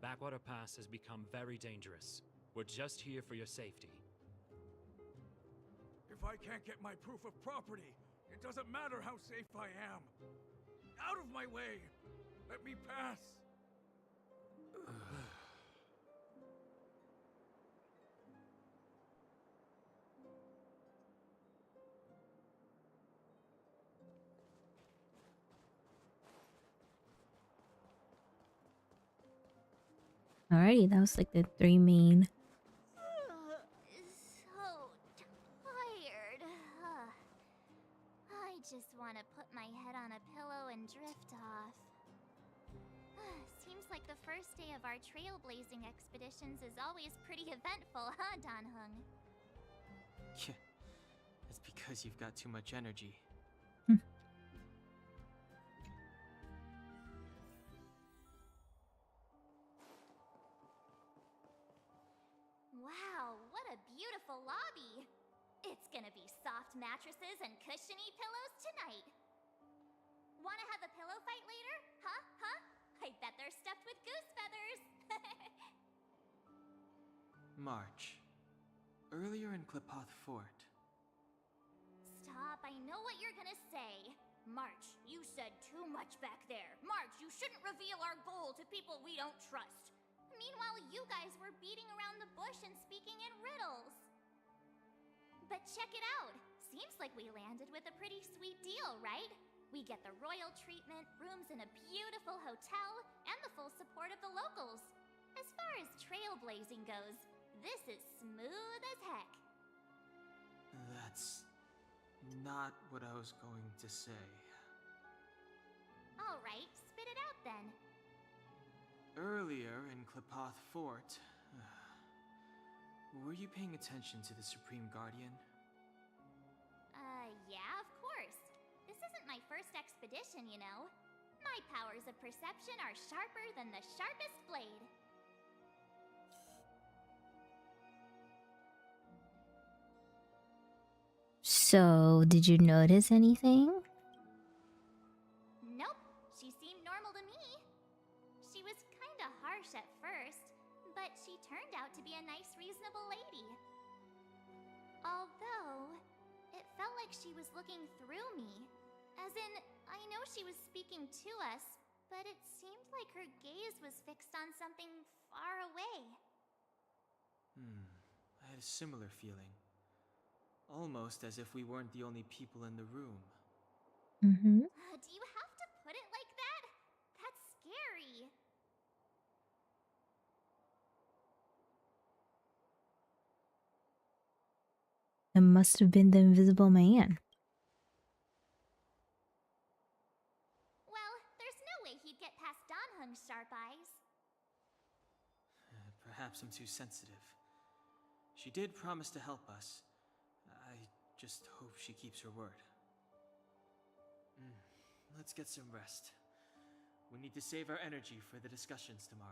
Backwater Pass has become very dangerous. We're just here for your safety. If I can't get my proof of property, it doesn't matter how safe I am. Out of my way! Let me pass! Alrighty, that was like the three main. So tired. I just want to put my head on a pillow and drift off. Seems like the first day of our trailblazing expeditions is always pretty eventful, huh, Danhung? Yeah, it's because you've got too much energy. Wow, what a beautiful lobby! It's gonna be soft mattresses and cushiony pillows tonight. Wanna have a pillow fight later? Huh? I bet they're stuffed with goose feathers! March. Earlier in Klipoth Fort. Stop, I know what you're gonna say. March, you said too much back there. March, you shouldn't reveal our goal to people we don't trust. Meanwhile, you guys were beating around the bush and speaking in riddles. But check it out! Seems like we landed with a pretty sweet deal, right? We get the royal treatment, rooms in a beautiful hotel, and the full support of the locals. As far as trailblazing goes, this is smooth as heck. That's not what I was going to say. Alright, spit it out then. Earlier in Klipoth Fort, were you paying attention to the Supreme Guardian? Yeah, of course. This isn't my first expedition, you know. My powers of perception are sharper than the sharpest blade. So, did you notice anything? Nope, she seemed normal to me. She was kinda harsh at first, but she turned out to be a nice, reasonable lady. Although, it felt like she was looking through me. As in, I know she was speaking to us, but it seemed like her gaze was fixed on something far away. I had a similar feeling. Almost as if we weren't the only people in the room. Mm-hmm. Do you have to put it like that? That's scary. It must have been the Invisible Man. Well, there's no way he'd get past Danhung's sharp eyes. Perhaps I'm too sensitive. She did promise to help us. I just hope she keeps her word. Let's get some rest. We need to save our energy for the discussions tomorrow.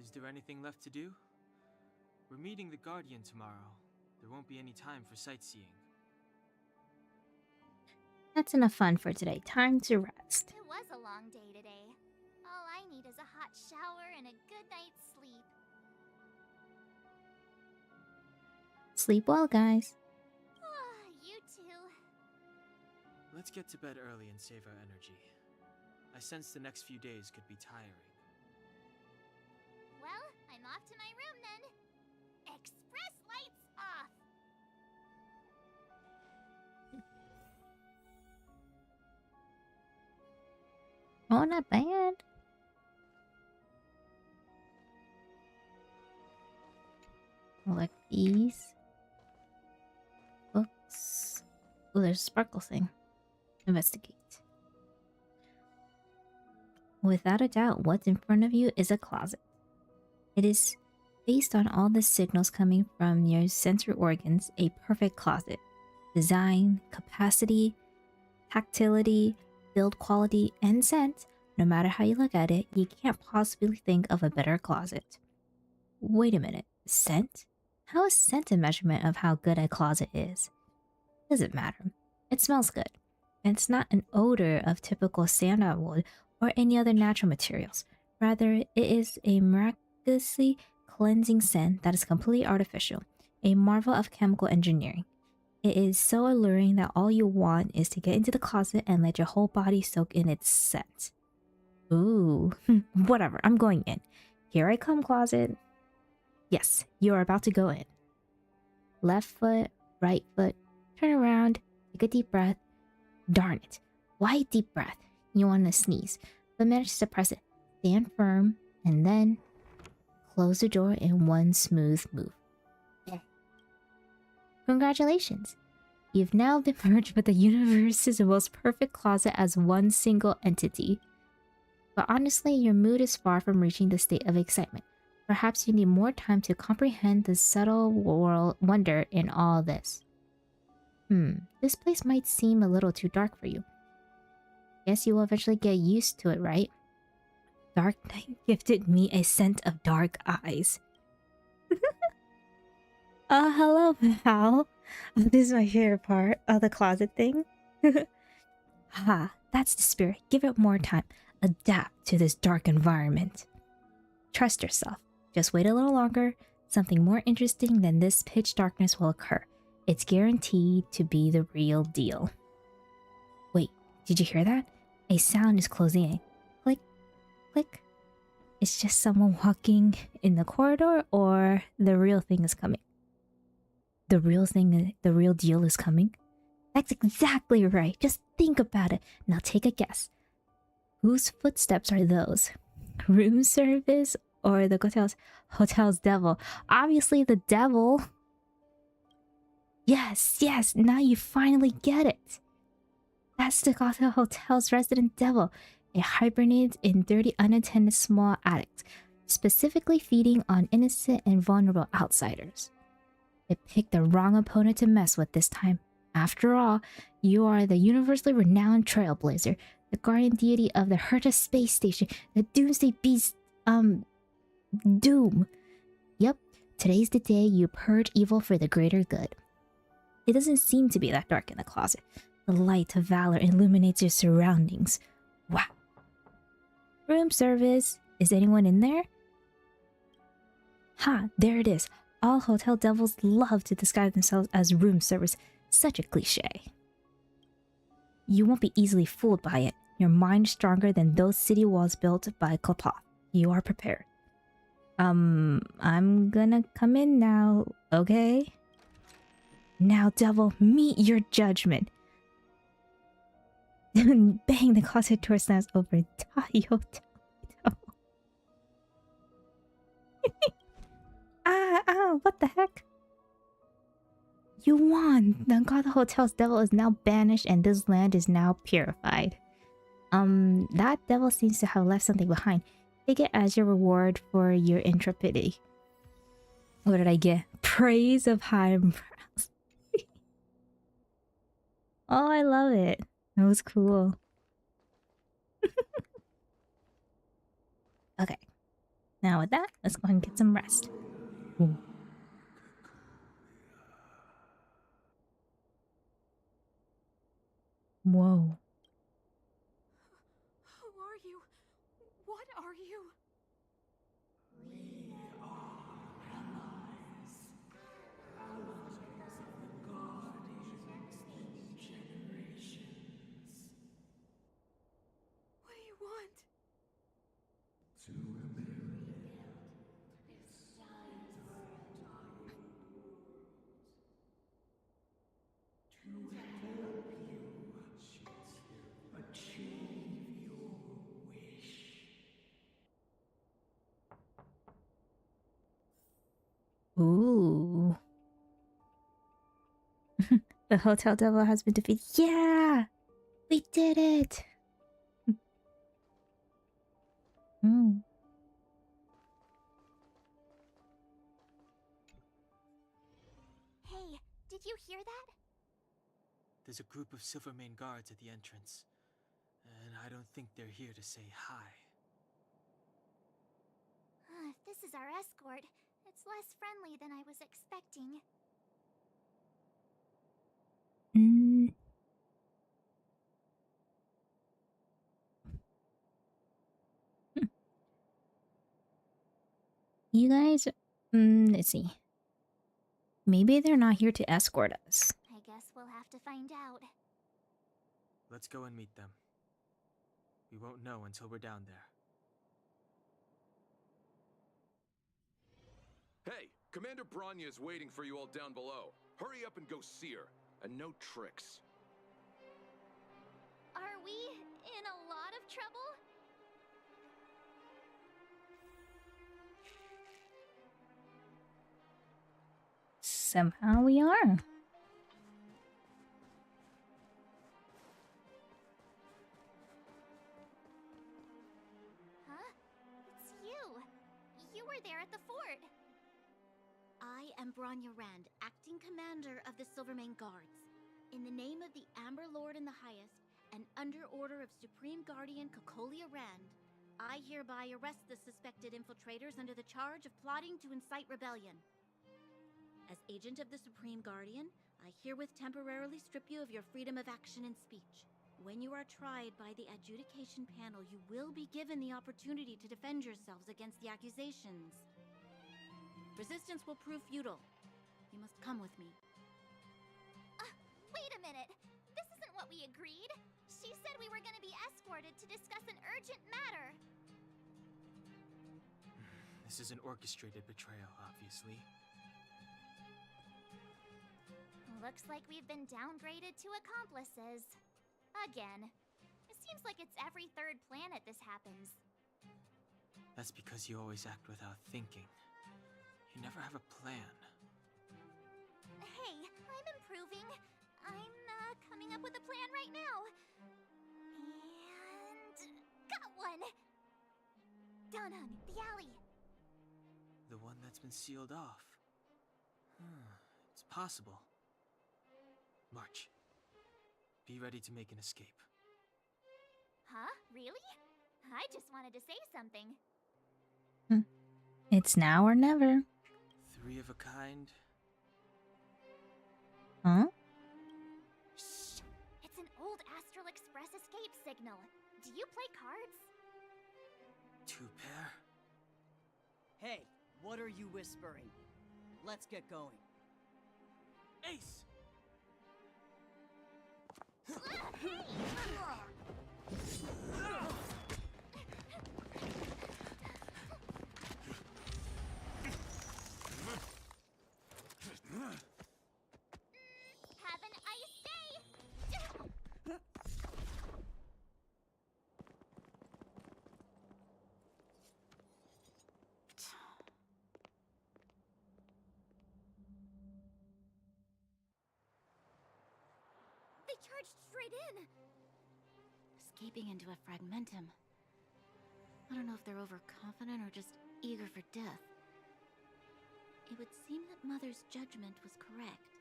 Is there anything left to do? We're meeting the Guardian tomorrow. There won't be any time for sightseeing. That's enough fun for today. Time to rest. It was a long day today. All I need is a hot shower and a good night's sleep. Sleep well, guys. You too. Let's get to bed early and save our energy. I sense the next few days could be tiring. Well, I'm off to my room then. Express lights off! Oh, not bad. Like these books. Oh, there's a sparkle thing. Investigate. Without a doubt, what's in front of you is a closet. It is, based on all the signals coming from your sensory organs, a perfect closet. Design, capacity, tactility, build quality, and scent. No matter how you look at it, you can't possibly think of a better closet. Wait a minute, scent? How is scent a measurement of how good a closet is? Doesn't matter. It smells good. And it's not an odor of typical sandalwood or any other natural materials. Rather, it is a miraculously cleansing scent that is completely artificial, a marvel of chemical engineering. It is so alluring that all you want is to get into the closet and let your whole body soak in its scent. Ooh, whatever, I'm going in. Here I come, closet. Yes, you are about to go in. Left foot, right foot, turn around, take a deep breath. Darn it, why deep breath? You want to sneeze, but manage to suppress it. Stand firm, and then close the door in one smooth move. Congratulations! You've now been merged with the universe's most perfect closet as one single entity. But honestly, your mood is far from reaching the state of excitement. Perhaps you need more time to comprehend the subtle wonder in all this. This place might seem a little too dark for you. Guess you will eventually get used to it, right? Dark Knight gifted me a scent of dark eyes. Hello, Val. This is my favorite part of the closet thing. Ha, that's the spirit. Give it more time. Adapt to this dark environment. Trust yourself. Just wait a little longer. Something more interesting than this pitch darkness will occur. It's guaranteed to be the real deal. Wait, did you hear that? A sound is closing in. Click, click. It's just someone walking in the corridor, or the real thing is coming? The real deal is coming? That's exactly right. Just think about it. Now take a guess. Whose footsteps are those? Room service or the hotel's devil? Obviously the devil. Yes, now you finally get it. That's the Gotham Hotel's resident devil. It hibernates in dirty, unattended small attics, specifically feeding on innocent and vulnerable outsiders. It picked the wrong opponent to mess with this time. After all, you are the universally renowned trailblazer, the guardian deity of the Herta space station, the doomsday beast, Doom. Yep, today's the day you purge evil for the greater good. It doesn't seem to be that dark in the closet. The light of valor illuminates your surroundings. Wow. Room service. Is anyone in there? Ha, there it is. All hotel devils love to describe themselves as room service. Such a cliche. You won't be easily fooled by it. Your mind is stronger than those city walls built by Klopoth. You are prepared. I'm gonna come in now, okay? Now, devil, meet your judgment. Bang, the closet door slams open. Tayo. What the heck? You won! The Gotham Hotel's devil is now banished and this land is now purified. That devil seems to have left something behind. Take it as your reward for your intrepidity. What did I get? Praise of high brows. Oh, I love it. That was cool. Okay. Now with that, let's go ahead and get some rest. Ooh. Whoa. Who are you? What are you? We are allies. Followers of the Guardians through generations. What do you want? To rebuild. It's time for a time. To help you achieve your wish. Ooh. The hotel devil has been defeated. Yeah! We did it! Hey, did you hear that? There's a group of Silvermane guards at the entrance, and I don't think they're here to say hi. If this is our escort, it's less friendly than I was expecting. You guys, let's see. Maybe they're not here to escort us. I guess we'll have to find out. Let's go and meet them. We won't know until we're down there. Hey, Commander Bronya is waiting for you all down below. Hurry up and go see her. And no tricks. Are we in a lot of trouble? Somehow we are. Huh? It's you. You were there at the fort. I am Bronya Rand, acting commander of the Silvermane Guards. In the name of the Amber Lord in the Highest, and under order of Supreme Guardian Cocolia Rand, I hereby arrest the suspected infiltrators under the charge of plotting to incite rebellion. As agent of the Supreme Guardian, I herewith temporarily strip you of your freedom of action and speech. When you are tried by the adjudication panel, you will be given the opportunity to defend yourselves against the accusations. Resistance will prove futile. You must come with me. minute. This isn't what we agreed. She said we were gonna be escorted to discuss an urgent matter. This is an orchestrated betrayal, obviously. Looks like we've been downgraded to accomplices. Again. It seems like it's every third planet this happens. That's because you always act without thinking. You never have a plan. Hey, I'm improving. I'm coming up with a plan right now. And got one! Donung, the alley. The one that's been sealed off. It's possible. March. Be ready to make an escape. Huh? Really? I just wanted to say something. It's now or never. 3 of a kind. Huh? Shh! It's an old Astral Express escape signal. Do you play cards? 2 pair? Hey, what are you whispering? Let's get going. Ace! Have an ice day! They charged straight in! Escaping into a fragmentum. I don't know if they're overconfident or just eager for death. It would seem that Mother's judgment was correct.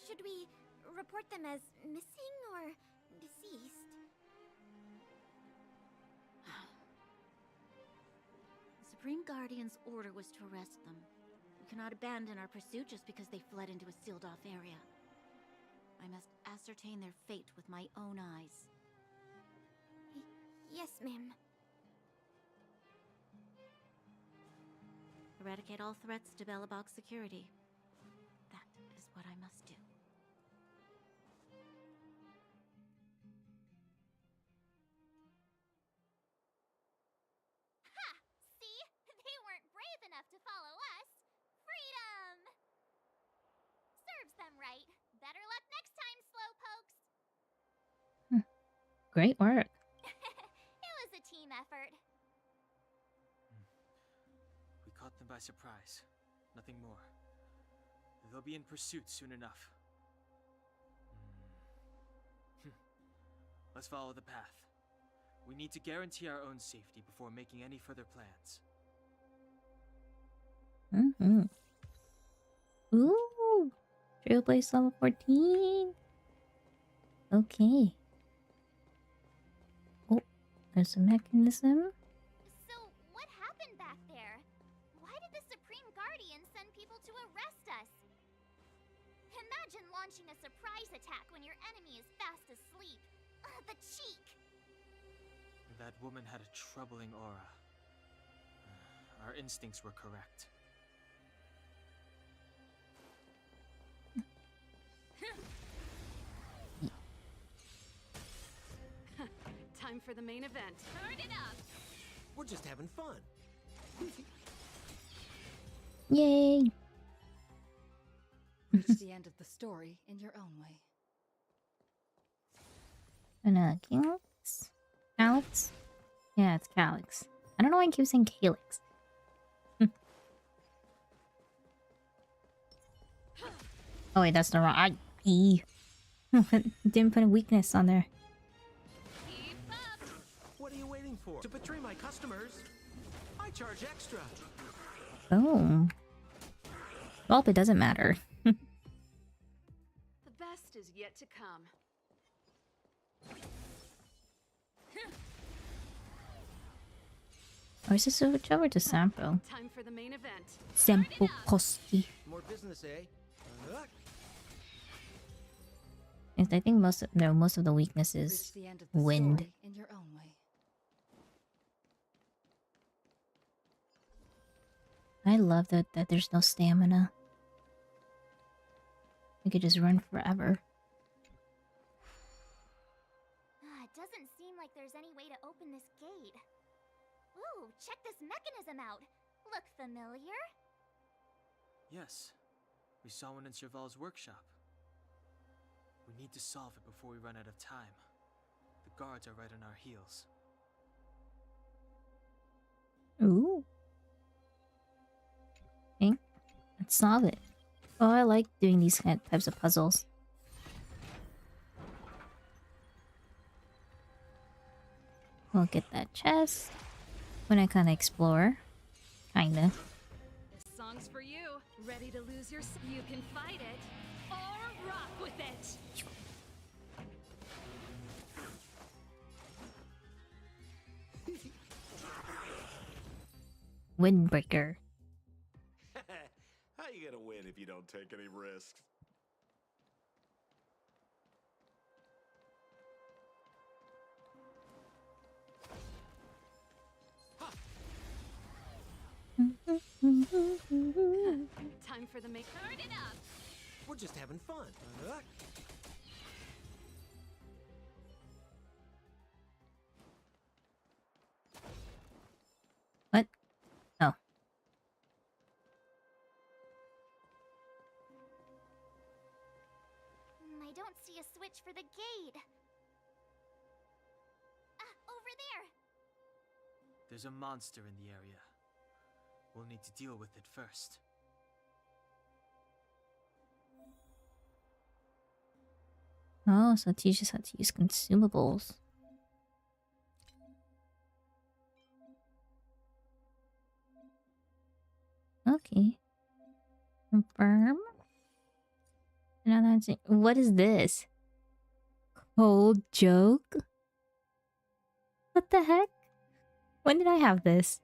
Should we report them as missing or deceased? The Supreme Guardian's order was to arrest them. We cannot abandon our pursuit just because they fled into a sealed-off area. I must ascertain their fate with my own eyes. Yes, ma'am. Eradicate all threats to Belobog's security. That is what I must do. Ha! See? They weren't brave enough to follow us. Freedom! Serves them right. Better luck next time, slowpokes. Great work. It was a team effort. We caught them by surprise. Nothing more. They'll be in pursuit soon enough. Let's follow the path. We need to guarantee our own safety before making any further plans. Ooh! Trailblaze level 14. Okay. Oh, there's a mechanism. So, what happened back there? Why did the Supreme Guardian send people to arrest us? Imagine launching a surprise attack when your enemy is fast asleep. The cheek! That woman had a troubling aura. Our instincts were correct. Time for the main event. Turn it up! We're just having fun. Yay! Reach the end of the story in your own way. Calyx? Calyx? Yeah, it's Calyx. I don't know why I keep saying Calyx. Oh wait, that's the wrong. Didn't put a weakness on there. What are you waiting for? To betray my customers? I charge extra. Boom. Well, it doesn't matter. The best is yet to come. Or is this switch over to Sampo? Time for the main event. Sampo Koski. More business, eh? I think most of the weakness is Reach the end of the wind. story in your own way. I love that there's no stamina. We could just run forever. doesn't seem like there's any way to open this gate. Ooh, check this mechanism out. Look familiar? Yes, we saw one in Serval's workshop. We need to solve it before we run out of time. The guards are right on our heels. Ooh. Okay, let's solve it. Oh, I like doing these types of puzzles. We'll get that chest when I kind of explore. Kinda. This song's for you. Ready to lose your... You can fight it, or rock with it! Windbreaker. How you gonna win if you don't take any risks? Time for the make. Turn it up! We're just having fun. What? Oh. I don't see a switch for the gate. Ah, over there! There's a monster in the area. We'll need to deal with it first. Oh, so it teaches how to use consumables. Okay. Confirm. Now that's it. What is this? Cold joke? What the heck? When did I have this?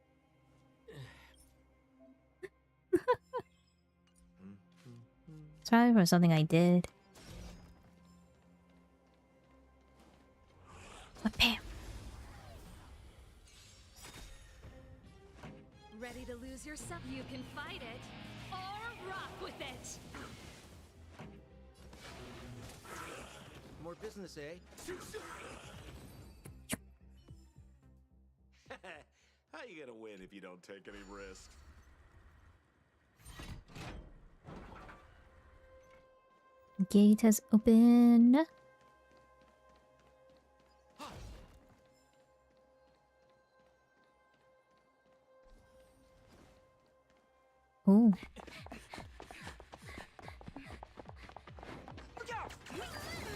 It's probably for something I did. Oh, bam. Ready to lose yourself? You can fight it, or rock with it! More business, eh? How you gonna win if you don't take any risks? Gate has opened. Oh.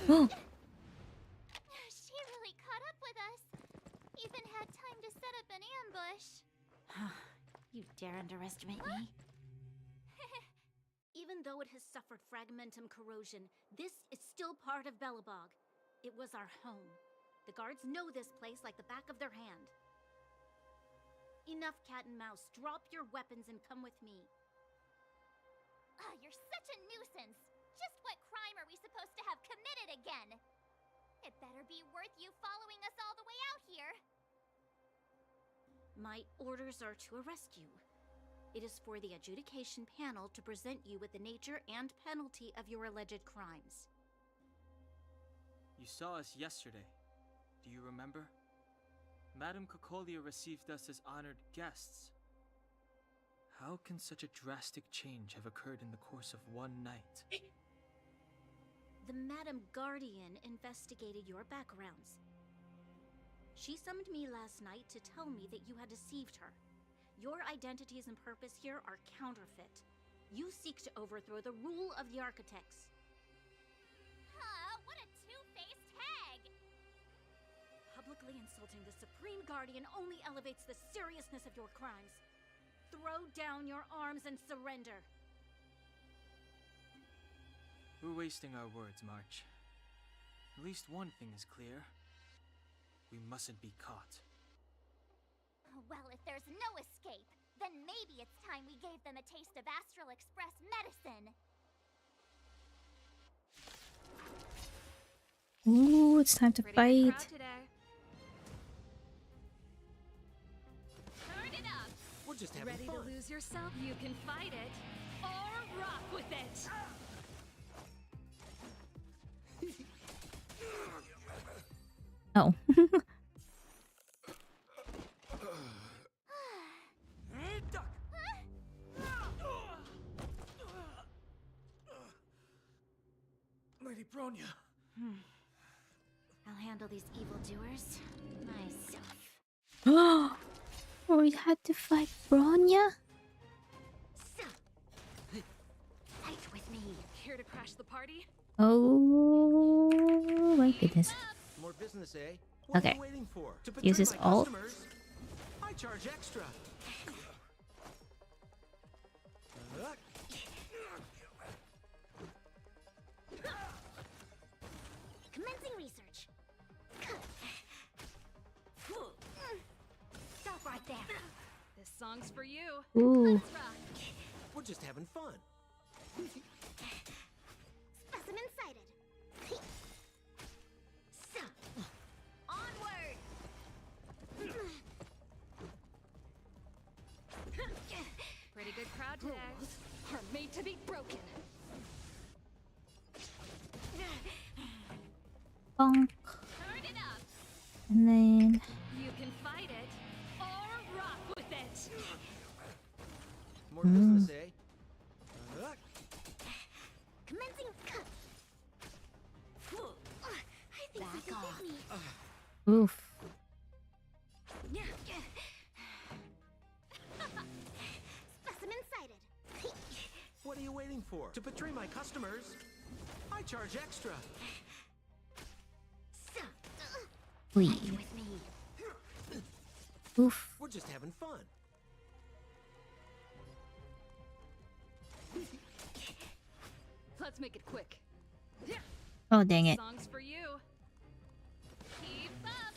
Oh. She really caught up with us. Even had time to set up an ambush. You dare underestimate me? Even though it has suffered fragmentum corrosion, this is still part of Belobog. It was our home. The guards know this place like the back of their hand. Enough cat and mouse. Drop your weapons and come with me. Ah, you're such a nuisance. Just what crime are we supposed to have committed again? It better be worth you following us all the way out here. My orders are to arrest you. It is for the adjudication panel to present you with the nature and penalty of your alleged crimes. You saw us yesterday. Do you remember? Madame Cocolia received us as honored guests. How can such a drastic change have occurred in the course of one night? The Madame Guardian investigated your backgrounds. She summoned me last night to tell me that you had deceived her. Your identities and purpose here are counterfeit. You seek to overthrow the rule of the Architects. Huh, what a two-faced hag! Publicly insulting the Supreme Guardian only elevates the seriousness of your crimes. Throw down your arms and surrender. We're wasting our words, March. At least one thing is clear. We mustn't be caught. Well, if there's no escape, then maybe it's time we gave them a taste of Astral Express medicine. Ooh, it's time to fight. Turn it up. We're just having Ready fun. to lose yourself? You can fight it, or rock with it! Oh. Lady Bronya. I'll handle these evildoers myself. Oh, we had to fight Bronya? Fight with me. Here to crash the party? Oh my goodness. More business, eh? What Okay. are you waiting for? To Use betray his my ult. customers, I charge extra. Commencing research. Stop right there. This song's for you. Ooh. Let's rock. We're just having fun. Specimen sighted. So, onward. Pretty good crowd today. Are made to be broken. Bonk. Turn it up. And then... You can fight it or rock with it. More business, eh? Commencing. I think you can hit me. Oof. Specimen sighted. What are you waiting for? To betray my customers, I charge extra. Please. With me. Oof. We're just having fun. Let's make it quick. Oh, dang it. Song's for you. Keep up.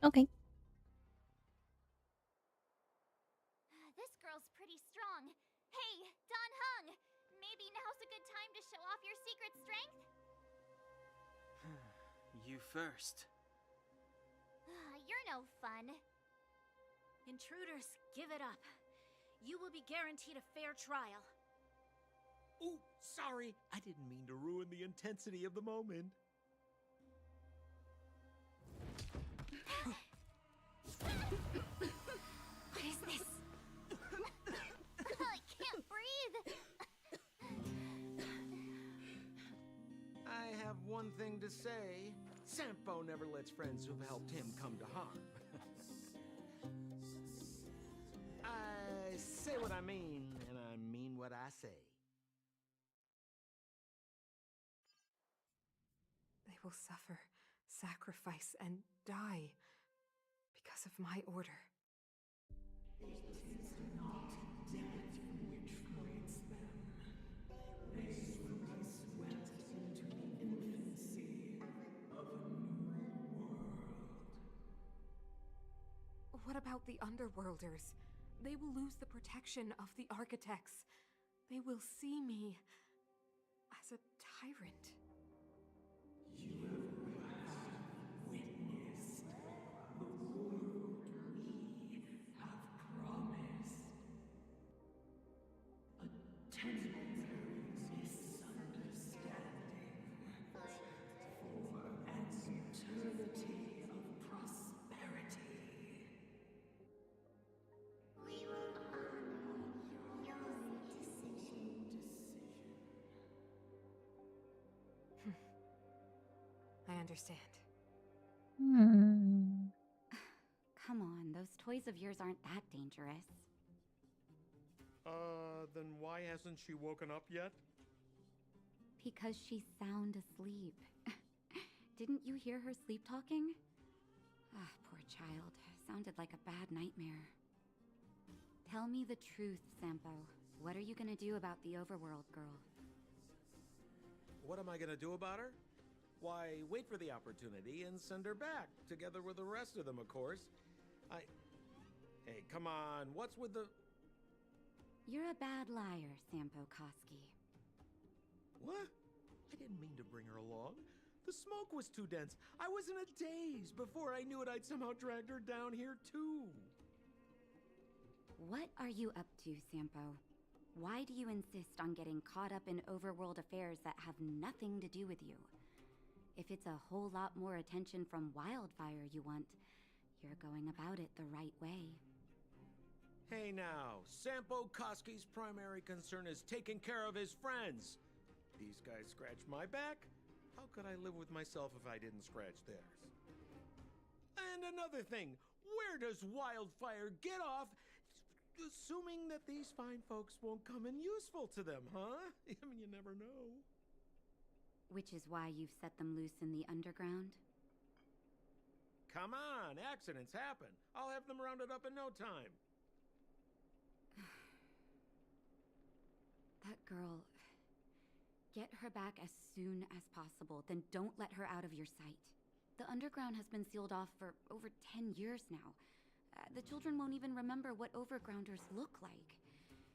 Okay. This girl's pretty strong. Hey, Don Hung! Maybe now's a good time to show off your secret strength? You first. You're no fun. Intruders, give it up. You will be guaranteed a fair trial. Oh, sorry. I didn't mean to ruin the intensity of the moment. What is this? I can't breathe. I have one thing to say. Sampo never lets friends who've helped him come to harm. I say what I mean, and I mean what I say. They will suffer, sacrifice, and die because of my order. What about the Underworlders? They will lose the protection of the Architects. They will see me as a tyrant. I understand. Come on, those toys of yours aren't that dangerous. Then why hasn't she woken up yet? Because she's sound asleep. Didn't you hear her sleep talking? Ah, poor child. Sounded like a bad nightmare. Tell me the truth, Sampo. What are you gonna do about the Overworld girl? What am I gonna do about her? Why, wait for the opportunity and send her back, together with the rest of them, of course. Hey, come on, what's with the... You're a bad liar, Sampo Koski. What? I didn't mean to bring her along. The smoke was too dense. I was in a daze. Before I knew it, I'd somehow dragged her down here, too. What are you up to, Sampo? Why do you insist on getting caught up in overworld affairs that have nothing to do with you? If it's a whole lot more attention from Wildfire you want, you're going about it the right way. Hey now, Sampo Koski's primary concern is taking care of his friends. These guys scratch my back. How could I live with myself if I didn't scratch theirs? And another thing, where does Wildfire get off assuming that these fine folks won't come in useful to them, huh? I mean, you never know. Which is why you've set them loose in the underground? Come on, accidents happen. I'll have them rounded up in no time. That girl... Get her back as soon as possible, then don't let her out of your sight. The underground has been sealed off for over 10 years now. The children won't even remember what overgrounders look like.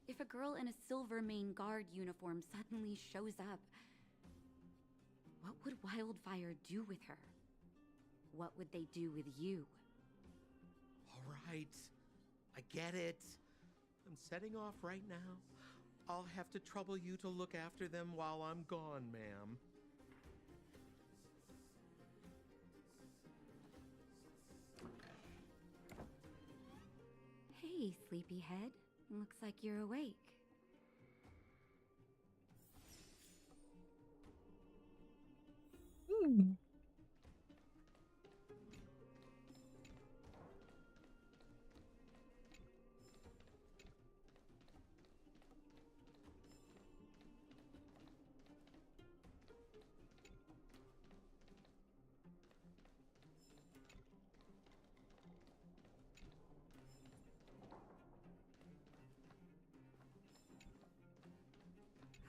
If a girl in a Silvermane Guard uniform suddenly shows up, what would Wildfire do with her? What would they do with you? All right, I get it. I'm setting off right now. I'll have to trouble you to look after them while I'm gone, ma'am. Hey, sleepyhead. Looks like you're awake.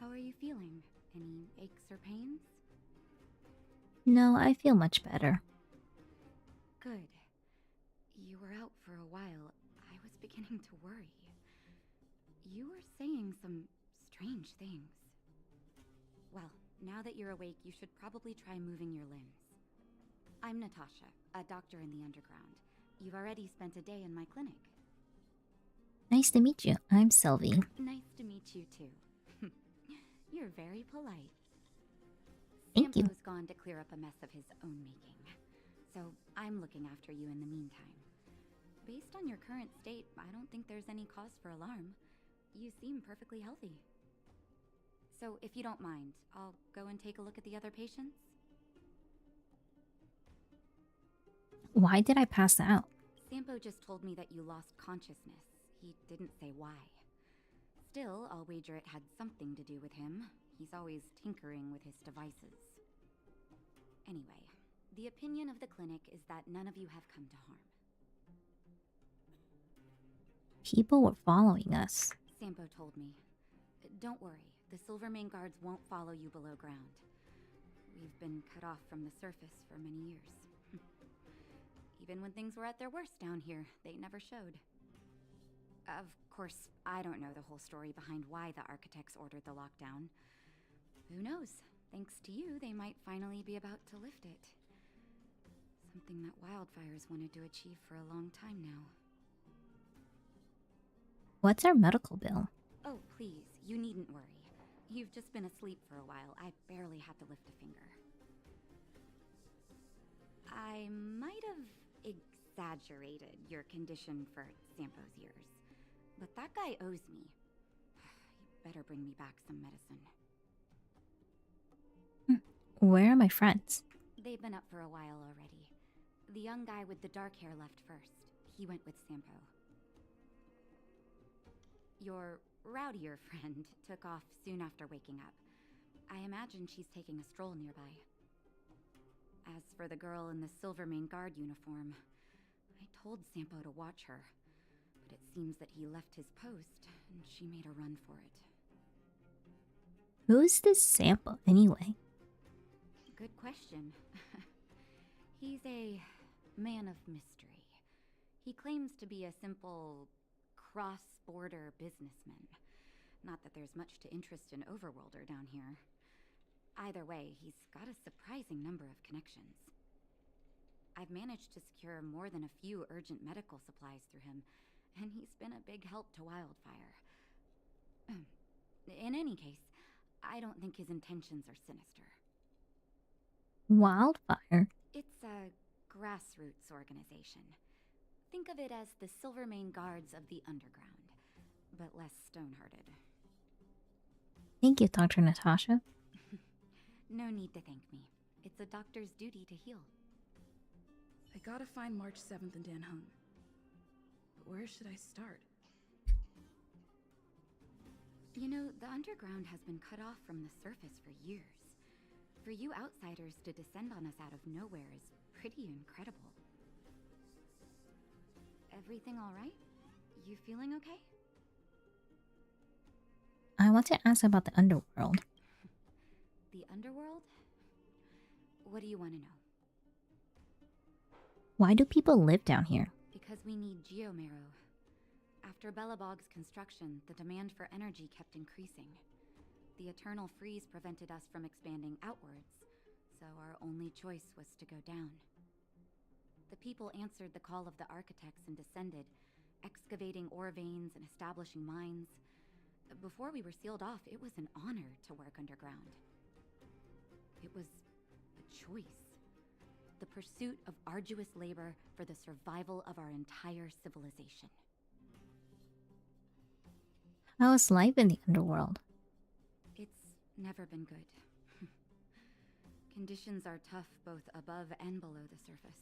How are you feeling? Any aches or pains? No, I feel much better. Good. You were out for a while. I was beginning to worry. You were saying some strange things. Well, now that you're awake, you should probably try moving your limbs. I'm Natasha, a doctor in the underground. You've already spent a day in my clinic. Nice to meet you. I'm Sylvie. Nice to meet you too. You're very polite. Thank you. Sampo's gone to clear up a mess of his own making. So I'm looking after you in the meantime. Based on your current state, I don't think there's any cause for alarm. You seem perfectly healthy. So if you don't mind, I'll go and take a look at the other patients. Why did I pass out? Sampo just told me that you lost consciousness. He didn't say why. Still, I'll wager it had something to do with him. He's always tinkering with his devices. Anyway, the opinion of the clinic is that none of you have come to harm. People were following us. Sampo told me. Don't worry, the Silvermane Guards won't follow you below ground. We've been cut off from the surface for many years. Even when things were at their worst down here, they never showed. Of course, I don't know the whole story behind why the architects ordered the lockdown. Who knows? Thanks to you, they might finally be about to lift it. Something that Wildfire's wanted to achieve for a long time now. What's our medical bill? Oh, please, you needn't worry. You've just been asleep for a while. I barely had to lift a finger. I might have exaggerated your condition for Sampo's years. But that guy owes me. You better bring me back some medicine. Where are my friends? They've been up for a while already. The young guy with the dark hair left first. He went with Sampo. Your rowdier friend took off soon after waking up. I imagine she's taking a stroll nearby. As for the girl in the Silvermane Guard uniform, I told Sampo to watch her. But it seems that he left his post, and she made a run for it. Who's this Sampo, anyway? Good question. He's a man of mystery. He claims to be a simple cross-border businessman. Not that there's much to interest an overworlder down here. Either way, he's got a surprising number of connections. I've managed to secure more than a few urgent medical supplies through him, and he's been a big help to Wildfire. In any case, I don't think his intentions are sinister. Wildfire? It's a grassroots organization. Think of it as the Silvermane Guards of the Underground, but less stone-hearted. Thank you, Dr. Natasha. No need to thank me. It's a doctor's duty to heal. I gotta find March 7th and Dan Hung. But where should I start? You know, the underground has been cut off from the surface for years. For you outsiders to descend on us out of nowhere is pretty incredible. Everything all right? You feeling okay? I want to ask about the underworld. The underworld? What do you want to know? Why do people live down here? Because we need geomarrow. After Belobog's construction, the demand for energy kept increasing. The eternal freeze prevented us from expanding outwards, so our only choice was to go down. The people answered the call of the architects and descended, excavating ore veins and establishing mines. Before we were sealed off, it was an honor to work underground. It was a choice. The pursuit of arduous labor for the survival of our entire civilization. How is life in the underworld? It's never been good. Conditions are tough both above and below the surface.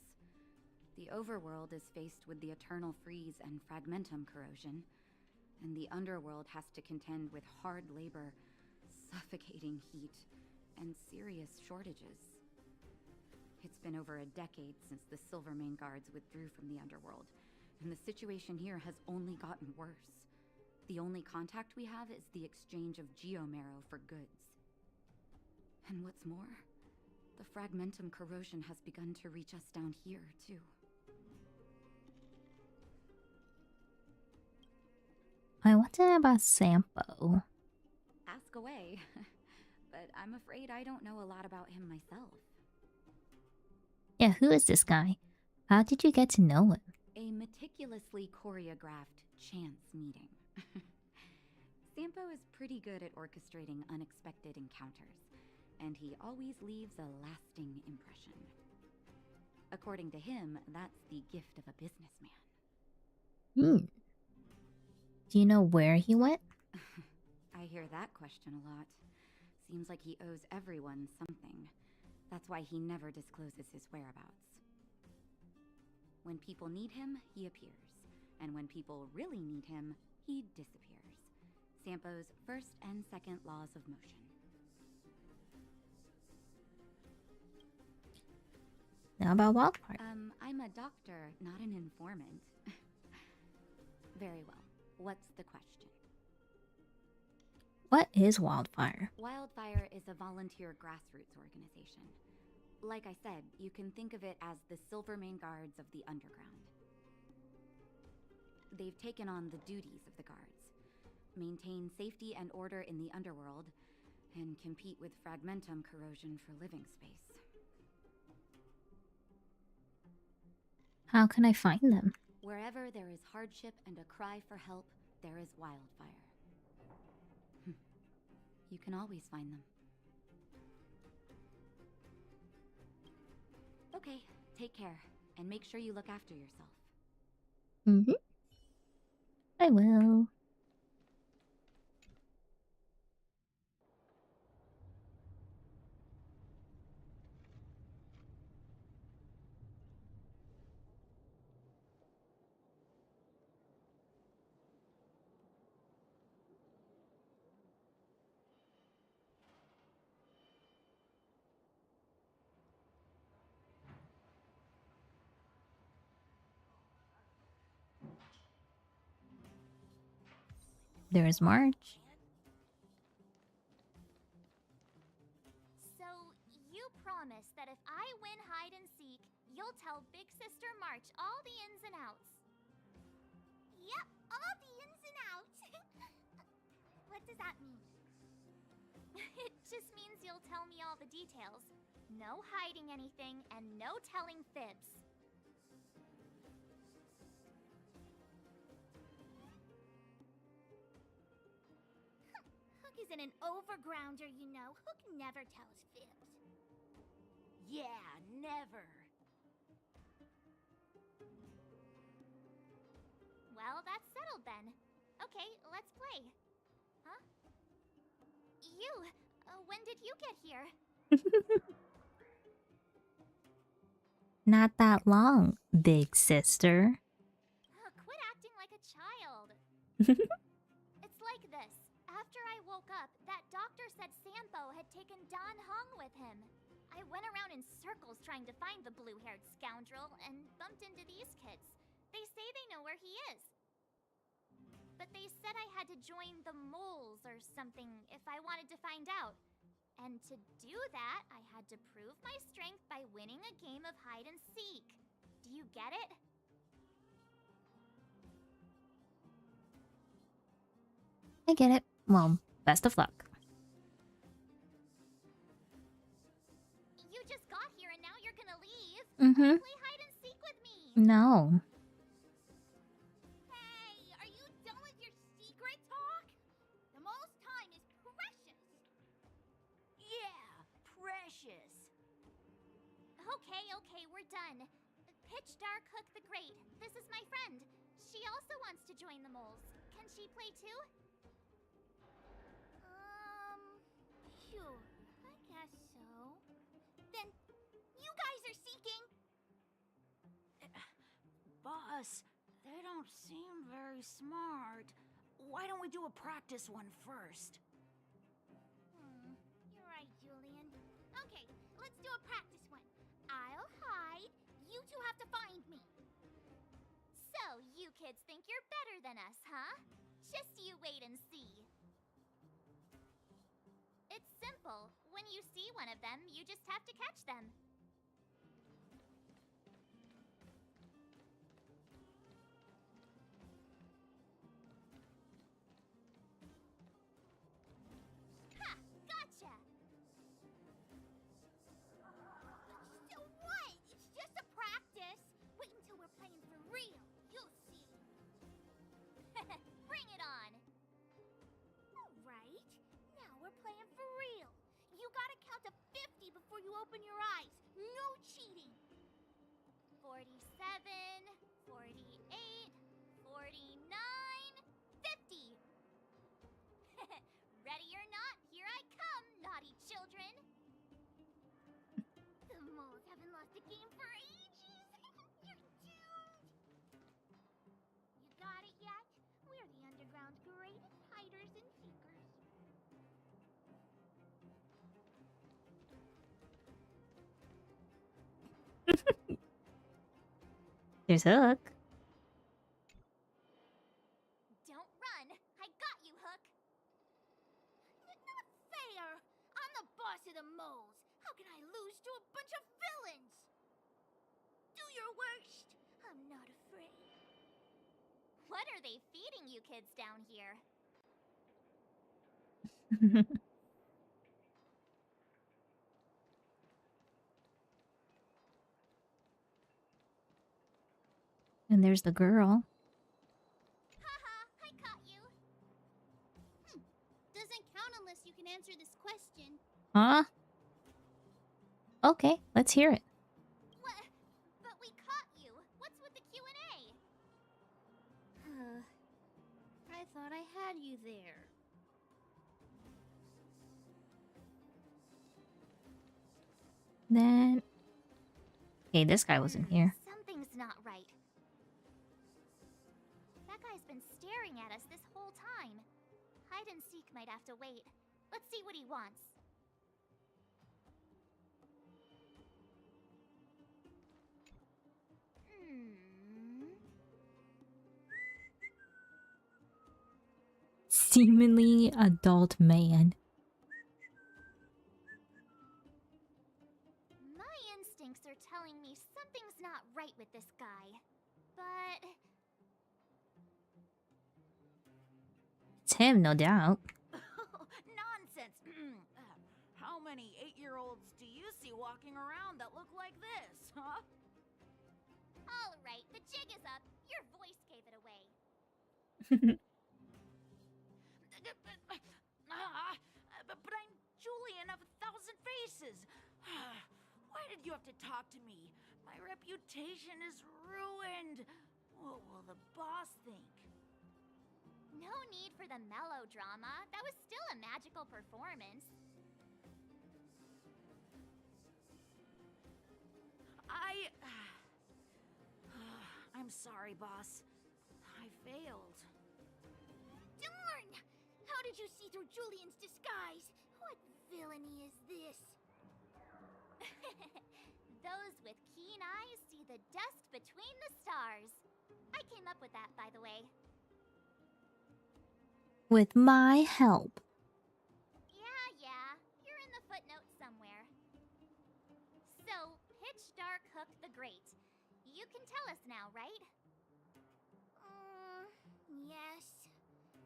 The overworld is faced with the eternal freeze and fragmentum corrosion, and the underworld has to contend with hard labor, suffocating heat, and serious shortages. It's been over a decade since the Silvermane Guards withdrew from the underworld, and the situation here has only gotten worse. The only contact we have is the exchange of geomarrow for goods. And what's more, the fragmentum corrosion has begun to reach us down here, too. I want to know about Sampo. Ask away. But I'm afraid I don't know a lot about him myself. Yeah, who is this guy? How did you get to know him? A meticulously choreographed chance meeting. Sampo is pretty good at orchestrating unexpected encounters, and he always leaves a lasting impression. According to him, that's the gift of a businessman. Do you know where he went? I hear that question a lot. Seems like he owes everyone something. That's why he never discloses his whereabouts. When people need him, he appears. And when people really need him, he disappears. Sampo's first and second laws of motion. Now about Wildfire. I'm a doctor, not an informant. Very well. What's the question? What is Wildfire? Wildfire is a volunteer grassroots organization. Like I said, you can think of it as the Silvermane Guards of the Underground. They've taken on the duties of the guards. Maintain safety and order in the underworld, and compete with fragmentum corrosion for living space. How can I find them? Wherever there is hardship and a cry for help, there is wildfire. You can always find them. Okay, take care, and make sure you look after yourself. I will. There's March. So, you promise that if I win hide and seek, you'll tell Big Sister March all the ins and outs. Yep, all the ins and outs. What does that mean? It just means you'll tell me all the details. No hiding anything, and no telling fibs. Hook isn't an overgrounder, you know. Hook never tells fibs. Yeah, never. Well, that's settled then. Okay, let's play. Huh? You, when did you get here? Not that long, big sister. Quit acting like a child. It's like this. After I woke up, that doctor said Sampo had taken Don Hung with him. I went around in circles trying to find the blue-haired scoundrel and bumped into these kids. They say they know where he is. But they said I had to join the moles or something if I wanted to find out. And to do that, I had to prove my strength by winning a game of hide and seek. Do you get it? I get it. Well, best of luck. You just got here and now you're gonna leave? Mm-hmm. Play hide and seek with me. No. Hey, are you done with your secret talk? The most time is precious. Yeah, precious. Okay, we're done. Pitch Dark Hook the Great. This is my friend. She also wants to join the moles. Can she play too? Sure. I guess so. Then, you guys are seeking. Boss, they don't seem very smart. Why don't we do a practice one first? You're right, Julian. Okay, let's do a practice one. I'll hide. You two have to find me. So, you kids think you're better than us, huh? Just you wait and see. It's simple. When you see one of them, you just have to catch them. Ha! Gotcha! So what? It's just a practice. Wait until we're playing for real. You'll see. Bring it on. All right. Now we're playing for real. You gotta count to 50 before you open your eyes. No cheating. 47, 48, 49, 50. Ready or not, here I come, naughty children. The moles haven't lost a game for ages. You're doomed. You got it yet? We're the underground's greatest hiders and seekers. There's Hook. Don't run. I got you, Hook. Not fair. I'm the boss of the moles. How can I lose to a bunch of villains? Do your worst. I'm not afraid. What are they feeding you kids down here? And there's the girl. Haha, I caught you. Doesn't count unless you can answer this question. Huh? Okay, let's hear it. What? But we caught you. What's with the Q&A? I thought I had you there. Then... Okay, this guy wasn't here. Something's not right. That guy's been staring at us this whole time. Hide and seek might have to wait. Let's see what he wants. Seemingly adult man. My instincts are telling me something's not right with this guy. But... It's him, no doubt. Nonsense! How many 8-year-olds do you see walking around that look like this, huh? Alright, the jig is up. Your voice gave it away. But I'm Julian of 1,000 Faces. Why did you have to talk to me? My reputation is ruined. What will the boss think? No need for the melodrama. That was still a magical performance. I'm sorry, boss. I failed. Darn! How did you see through Julian's disguise? What villainy is this? Those with keen eyes see the dust between the stars. I came up with that, by the way. With my help. Yeah. You're in the footnotes somewhere. So, Pitch Dark Hook the Great. You can tell us now, right? Yes.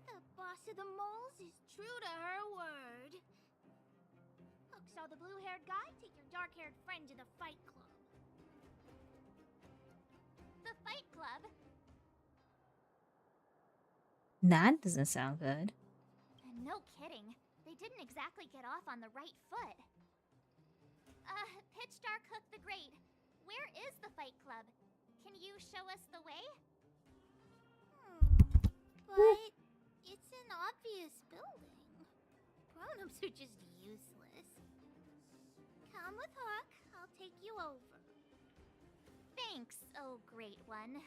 The boss of the moles is true to her word. Hook saw the blue-haired guy take your dark-haired friend to the fight club. The fight club? That doesn't sound good. No kidding. They didn't exactly get off on the right foot. Pitch Dark Hook the Great. Where is the fight club? Can you show us the way? But it's an obvious building. Grown-ups are just useless. Come with Hook. I'll take you over. Thanks, oh great one.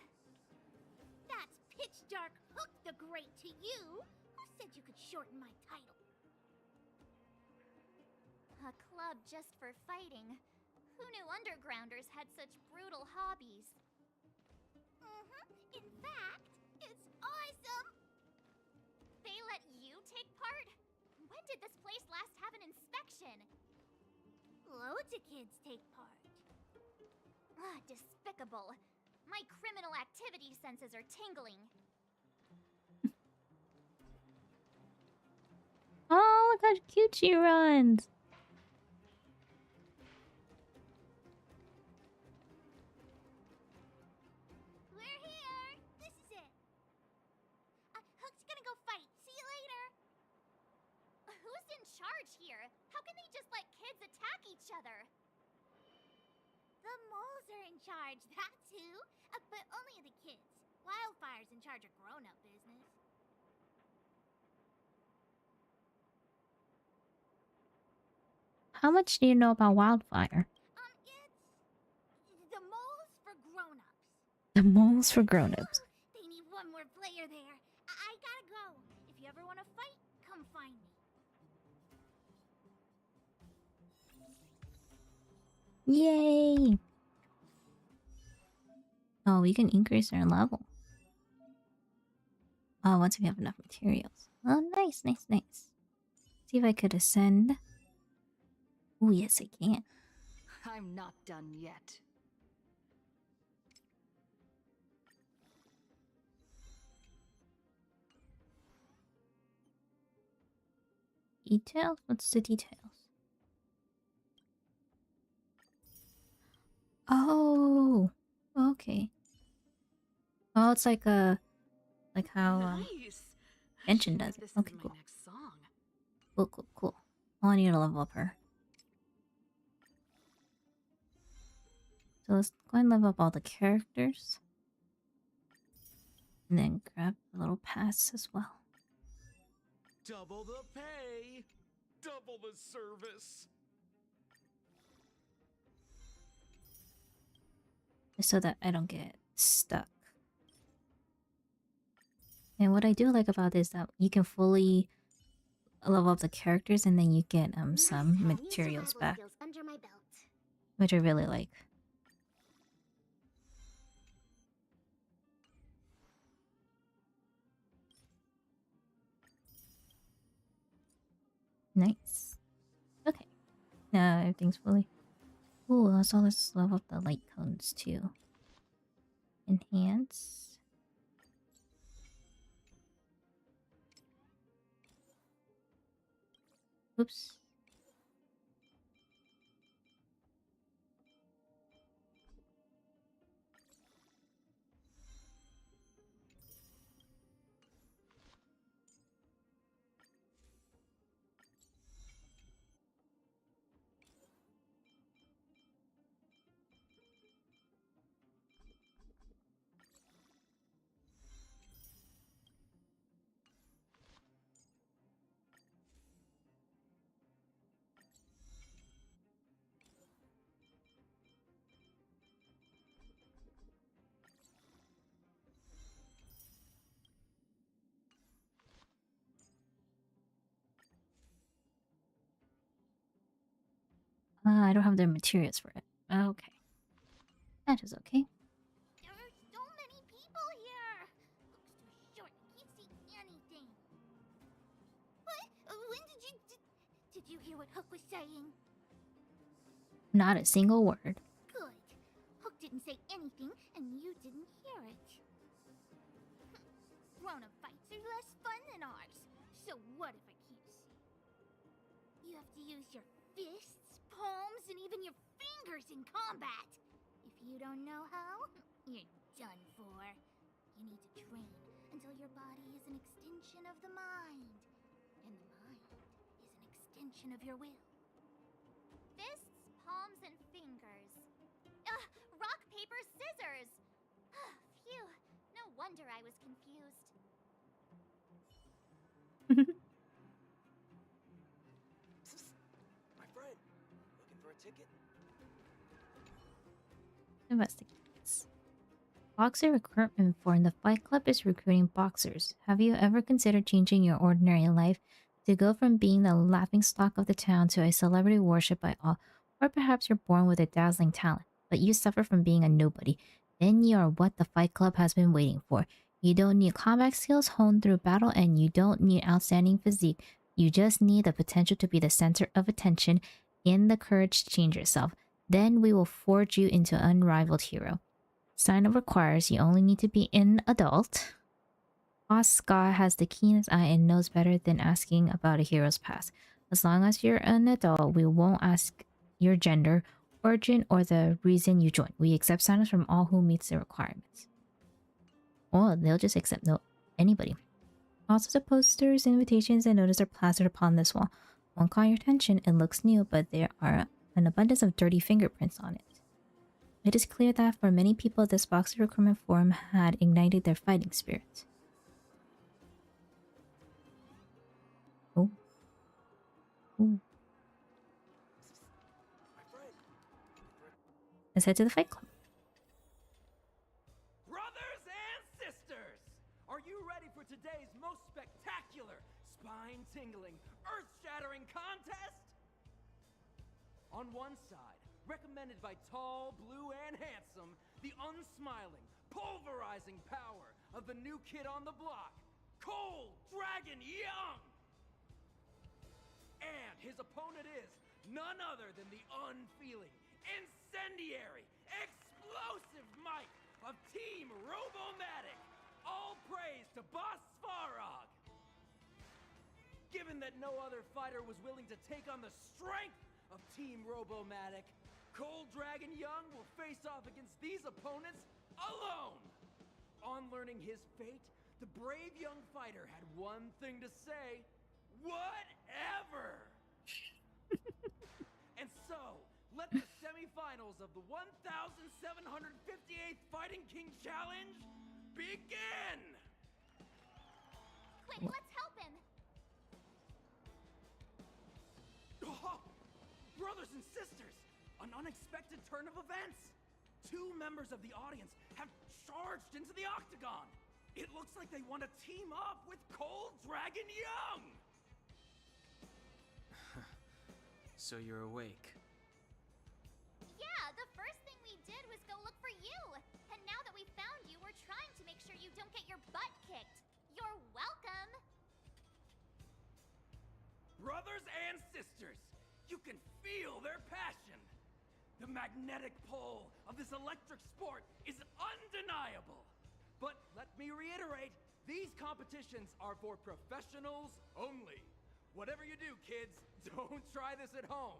That's Pitch Dark Hook the Great to you. Who said you could shorten my title? A club just for fighting. Who knew undergrounders had such brutal hobbies? In fact, it's awesome! They let you take part? When did this place last have an inspection? Loads of kids take part. Despicable. My criminal activity senses are tingling. Oh, look how cute she runs. We're here! This is it! Hook's gonna go fight. See you later! Who's in charge here? How can they just let kids attack each other? The moles are in charge, that's who! But only the kids. Wildfire's in charge of grown-up business. How much do you know about Wildfire? It's the moles for grown-ups. The moles for grown-ups. They need one more player there. I gotta go. If you ever want to fight, come find me. Yay! Oh, we can increase our level. Oh, once we have enough materials. Oh, nice. See if I could ascend. Oh, yes, I can. I'm not done yet. Details? What's the details? Oh, okay. Oh, it's like how Genshin does it. Okay, cool. Cool. Oh, I need to level up her. So let's go and level up all the characters. And then grab the little pass as well. Double the pay! Double the service! So that I don't get stuck. And what I do like about this is that you can fully level up the characters and then you get some materials back. Under my belt. Which I really like. Nice. Okay. Now everything's fully... Ooh, also let's level up the light cones too. Enhance. Oops. I don't have the materials for it. Okay. That is okay. There are so many people here. Hook's too short. I can't see anything. What? When did you hear what Hook was saying? Not a single word. Good. Hook didn't say anything, and you didn't hear it. Grown-up fights are less fun than ours. So what if I can't see? You have to use your fists, palms, and even your fingers in combat. If you don't know how, you're done for. You need to train until your body is an extension of the mind. And the mind is an extension of your will. Fists, palms, and fingers. Rock, paper, scissors! Phew, no wonder I was confused. My friend, looking for a ticket? Investigates. Boxer recruitment form. The Fight Club is recruiting boxers. Have you ever considered changing your ordinary life to go from being the laughingstock of the town to a celebrity worshipped by all? Or perhaps you're born with a dazzling talent, but you suffer from being a nobody. Then you are what the Fight Club has been waiting for. You don't need combat skills honed through battle, and you don't need outstanding physique. You just need the potential to be the center of attention and the courage to change yourself. Then we will forge you into an unrivaled hero. Sign up requires you only need to be an adult. Boss Scott has the keenest eye and knows better than asking about a hero's past. As long as you're an adult, we won't ask your gender, origin, or the reason you joined. We accept sign-ups from all who meets the requirements. Or they'll just accept anybody. All sorts of posters, invitations, and notices are plastered upon this wall. Won't call your attention, it looks new, but there are an abundance of dirty fingerprints on it. It is clear that for many people, this boxer recruitment forum had ignited their fighting spirit. Oh. Ooh. Let's head to the Fight Club. Brothers and sisters, are you ready for today's most spectacular, spine-tingling, earth-shattering contest? On one side, recommended by tall, blue, and handsome, the unsmiling, pulverizing power of the new kid on the block, Cold Dragon Young! And his opponent is none other than the unfeeling, incendiary, explosive might of Team Robomatic. All praise to Boss Svarog. Given that no other fighter was willing to take on the strength of Team Robomatic, Cold Dragon Young will face off against these opponents alone. On learning his fate, the brave young fighter had one thing to say: whatever! And so, let the semifinals of the 1,758th Fighting King Challenge begin! Quick, let's help him! Oh, brothers and sisters, an unexpected turn of events! Two members of the audience have charged into the octagon! It looks like they want to team up with Cold Dragon Young! So you're awake. Yeah, the first thing we did was go look for you! And now that we found you, we're trying to make sure you don't get your butt kicked. You're welcome! Brothers and sisters, you can feel their passion! The magnetic pull of this electric sport is undeniable! But let me reiterate, these competitions are for professionals only. Whatever you do, kids, don't try this at home.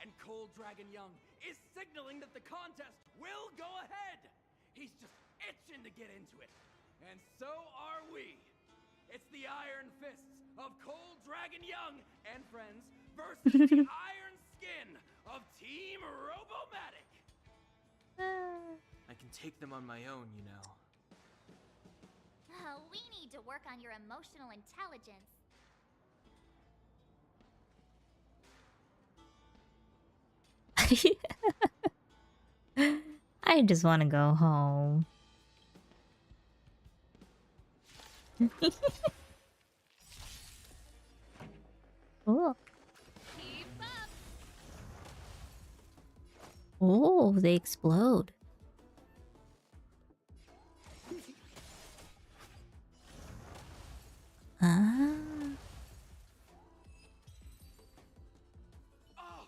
And Cold Dragon Young is signaling that the contest will go ahead. He's just itching to get into it. And so are we. It's the Iron Fists of Cold Dragon Young and friends versus the Iron Skin of Team Robomatic. I can take them on my own, you know. We need to work on your emotional intelligence. I just want to go home. Team Cool. Oh, they explode. Ah. Oh,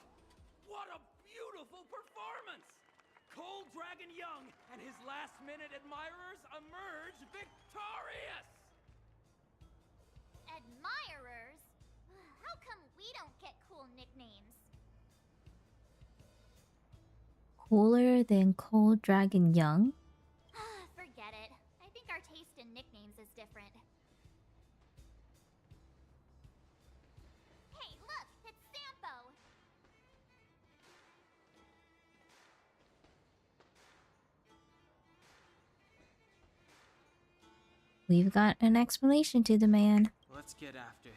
what a beautiful performance! Cold Dragon Young and his last-minute admirers emerge victorious! Admirers? How come we don't get cool nicknames? Cooler than Cold Dragon Young? Forget it. I think our taste in nicknames is different. Hey, look! It's Sampo! We've got an explanation to the man. Let's get after him.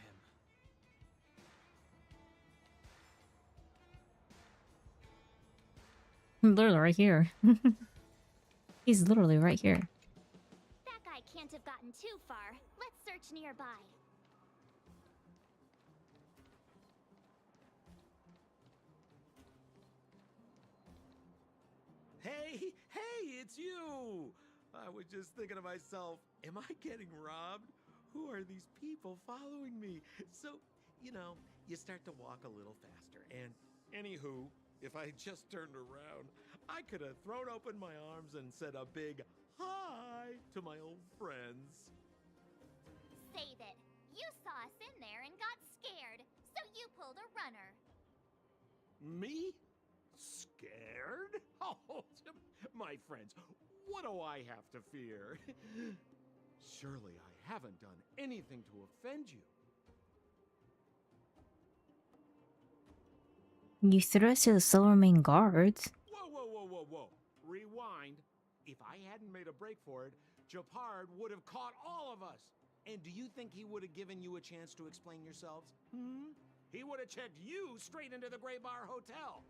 Literally right here. He's literally right here. That guy can't have gotten too far. Let's search nearby. Hey, it's you! I was just thinking to myself, am I getting robbed? Who are these people following me? So, you start to walk a little faster. And anywho, if I just turned around, I could have thrown open my arms and said a big hi to my old friends. Save it. You saw us in there and got scared, so you pulled a runner. Me? Scared? Oh, my friends, what do I have to fear? Surely I haven't done anything to offend you. You threw us to the Silvermane guards. Whoa. Rewind. If I hadn't made a break for it, Japard would have caught all of us. And do you think he would have given you a chance to explain yourselves? He would have checked you straight into the Gray Bar Hotel.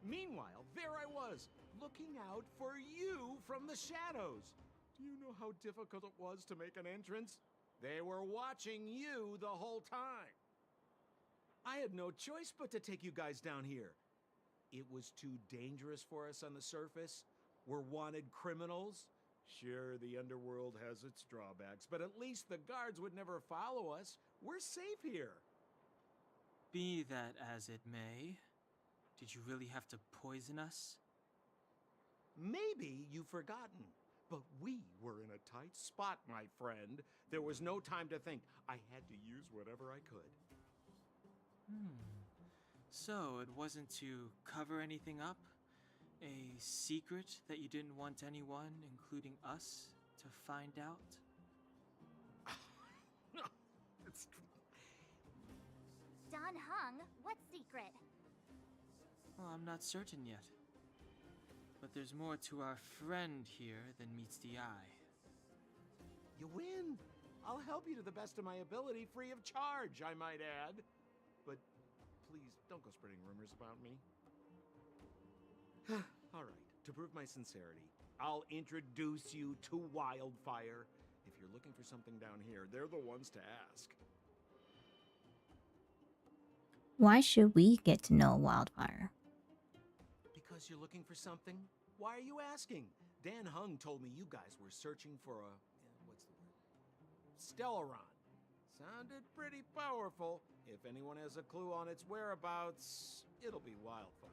Meanwhile, there I was, looking out for you from the shadows. Do you know how difficult it was to make an entrance? They were watching you the whole time. I had no choice but to take you guys down here. It was too dangerous for us on the surface. We're wanted criminals. Sure, the underworld has its drawbacks, but at least the guards would never follow us. We're safe here. Be that as it may, did you really have to poison us? Maybe you've forgotten, but we were in a tight spot, my friend. There was no time to think. I had to use whatever I could. So it wasn't to cover anything up? A secret that you didn't want anyone, including us, to find out? Don Hung, what secret? Well, I'm not certain yet. But there's more to our friend here than meets the eye. You win. I'll help you to the best of my ability, free of charge, I might add. But please, don't go spreading rumors about me. All right, to prove my sincerity, I'll introduce you to Wildfire. If you're looking for something down here, they're the ones to ask. Why should we get to know Wildfire? Because you're looking for something? Why are you asking? Dan Hung told me you guys were searching for a... what's the word? Stellaron. Sounded pretty powerful. If anyone has a clue on its whereabouts, it'll be Wildfire.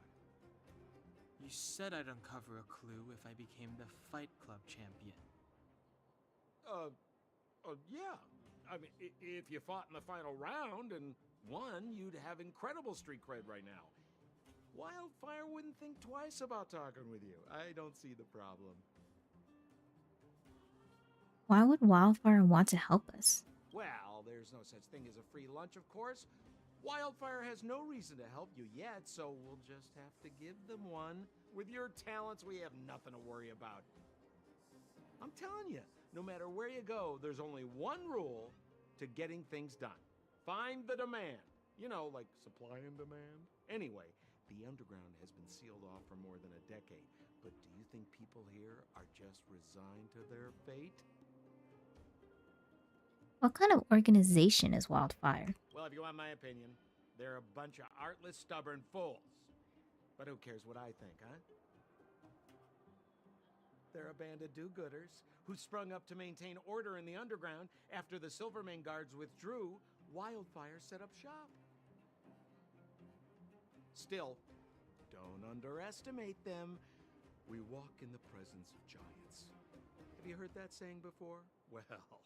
You said I'd uncover a clue if I became the Fight Club champion. Yeah. I mean, if you fought in the final round and won, you'd have incredible street cred right now. Wildfire wouldn't think twice about talking with you. I don't see the problem. Why would Wildfire want to help us? Well, there's no such thing as a free lunch, of course. Wildfire has no reason to help you yet, so we'll just have to give them one. With your talents, we have nothing to worry about. I'm telling you, no matter where you go, there's only one rule to getting things done. Find the demand. You know, like supply and demand. Anyway, the underground has been sealed off for more than a decade. But do you think people here are just resigned to their fate? What kind of organization is Wildfire? Well, if you want my opinion, they're a bunch of artless, stubborn fools. But who cares what I think, huh? They're a band of do-gooders who sprung up to maintain order in the underground after the Silvermane guards withdrew. Wildfire set up shop. Still, don't underestimate them. We walk in the presence of giants. Have you heard that saying before? Well,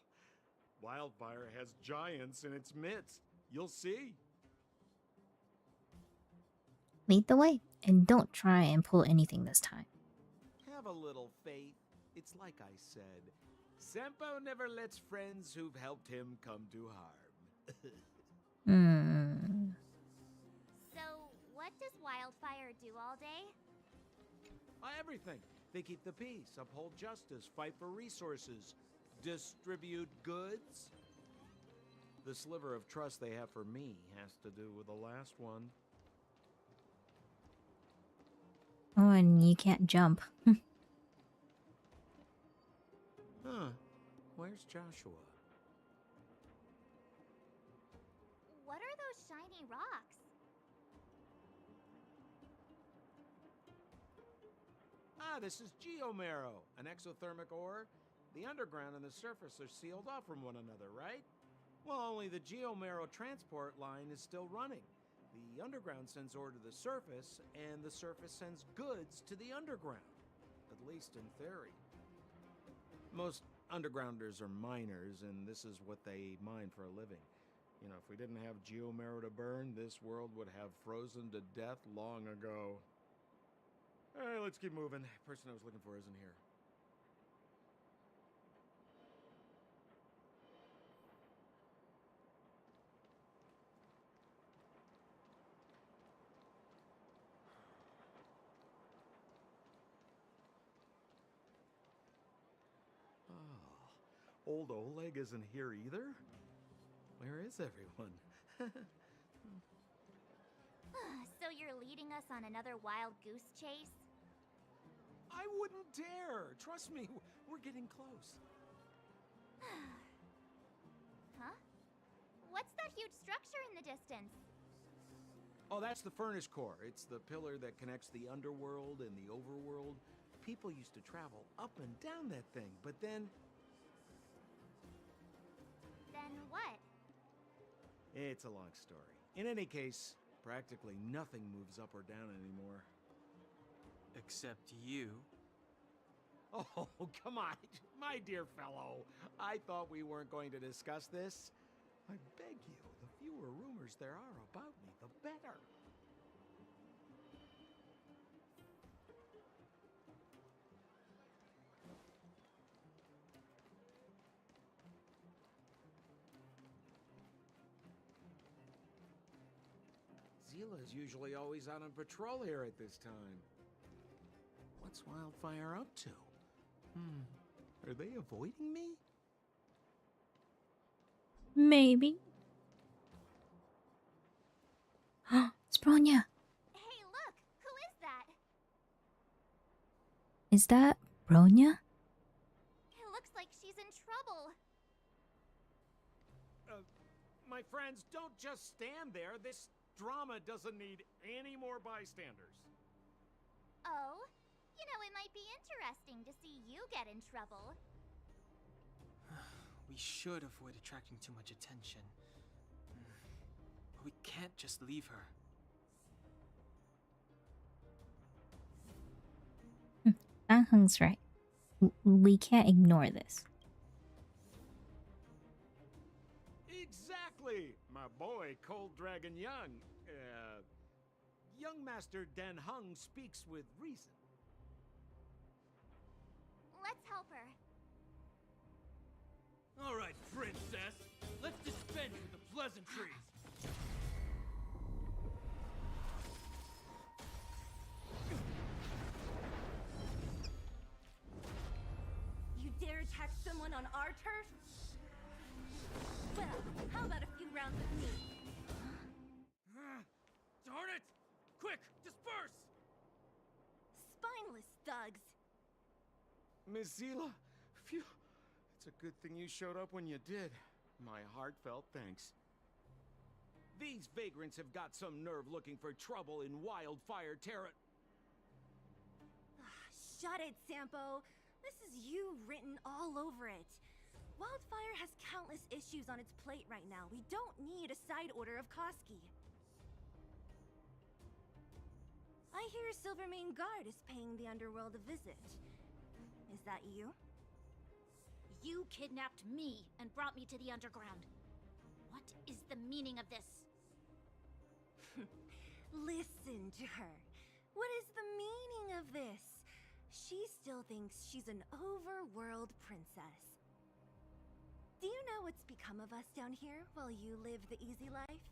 Wildfire has giants in its midst. You'll see. Lead the way, and don't try and pull anything this time. Have a little faith. It's like I said. Senpo never lets friends who've helped him come to harm. So, what does Wildfire do all day? Everything. They keep the peace, uphold justice, fight for resources, distribute goods. The sliver of trust they have for me has to do with the last one. Oh, and you can't jump. Huh. Where's Joshua? What are those shiny rocks? This is geomarrow, an exothermic ore. The underground and the surface are sealed off from one another, right? Well, only the geomarrow transport line is still running. The underground sends ore to the surface, and the surface sends goods to the underground. At least in theory. Most undergrounders are miners, and this is what they mine for a living. You know, if we didn't have geomarrow to burn, this world would have frozen to death long ago. Alright, let's keep moving. The person I was looking for isn't here. Oh, old Oleg isn't here either? Where is everyone? So you're leading us on another wild goose chase? I wouldn't dare! Trust me, we're getting close. Huh? What's that huge structure in the distance? Oh, that's the furnace core. It's the pillar that connects the underworld and the overworld. People used to travel up and down that thing, but then... Then what? It's a long story. In any case, practically nothing moves up or down anymore. Except you. Oh, come on, my dear fellow. I thought we weren't going to discuss this. I beg you, the fewer rumors there are about me, the better. Zila's usually always out on patrol here at this time. What's Wildfire up to? Are they avoiding me? Maybe. It's Bronya. Hey, look! Who is that? Is that Bronya? It looks like she's in trouble. My friends, don't just stand there. This drama doesn't need any more bystanders. Oh? You know, it might be interesting to see you get in trouble. We should avoid attracting too much attention. But we can't just leave her. Ahung's right. We can't ignore this. Exactly! My boy, Cold Dragon Young. Young Master Dan Hung speaks with reason. Let's help her. All right, princess. Let's dispense with the pleasantries. You dare attack someone on our turf? Well, how about a few rounds with me? Darn it! Quick, disperse! Spineless thugs. Miss Zila, phew. It's a good thing you showed up when you did. My heartfelt thanks. These vagrants have got some nerve looking for trouble in Wildfire Terra. Shut it, Sampo. This is you written all over it. Wildfire has countless issues on its plate right now. We don't need a side order of Koski. I hear Silvermane Guard is paying the underworld a visit. Is that you? You kidnapped me and brought me to the underground. What is the meaning of this? Listen to her. What is the meaning of this? She still thinks she's an overworld princess. Do you know what's become of us down here while you live the easy life?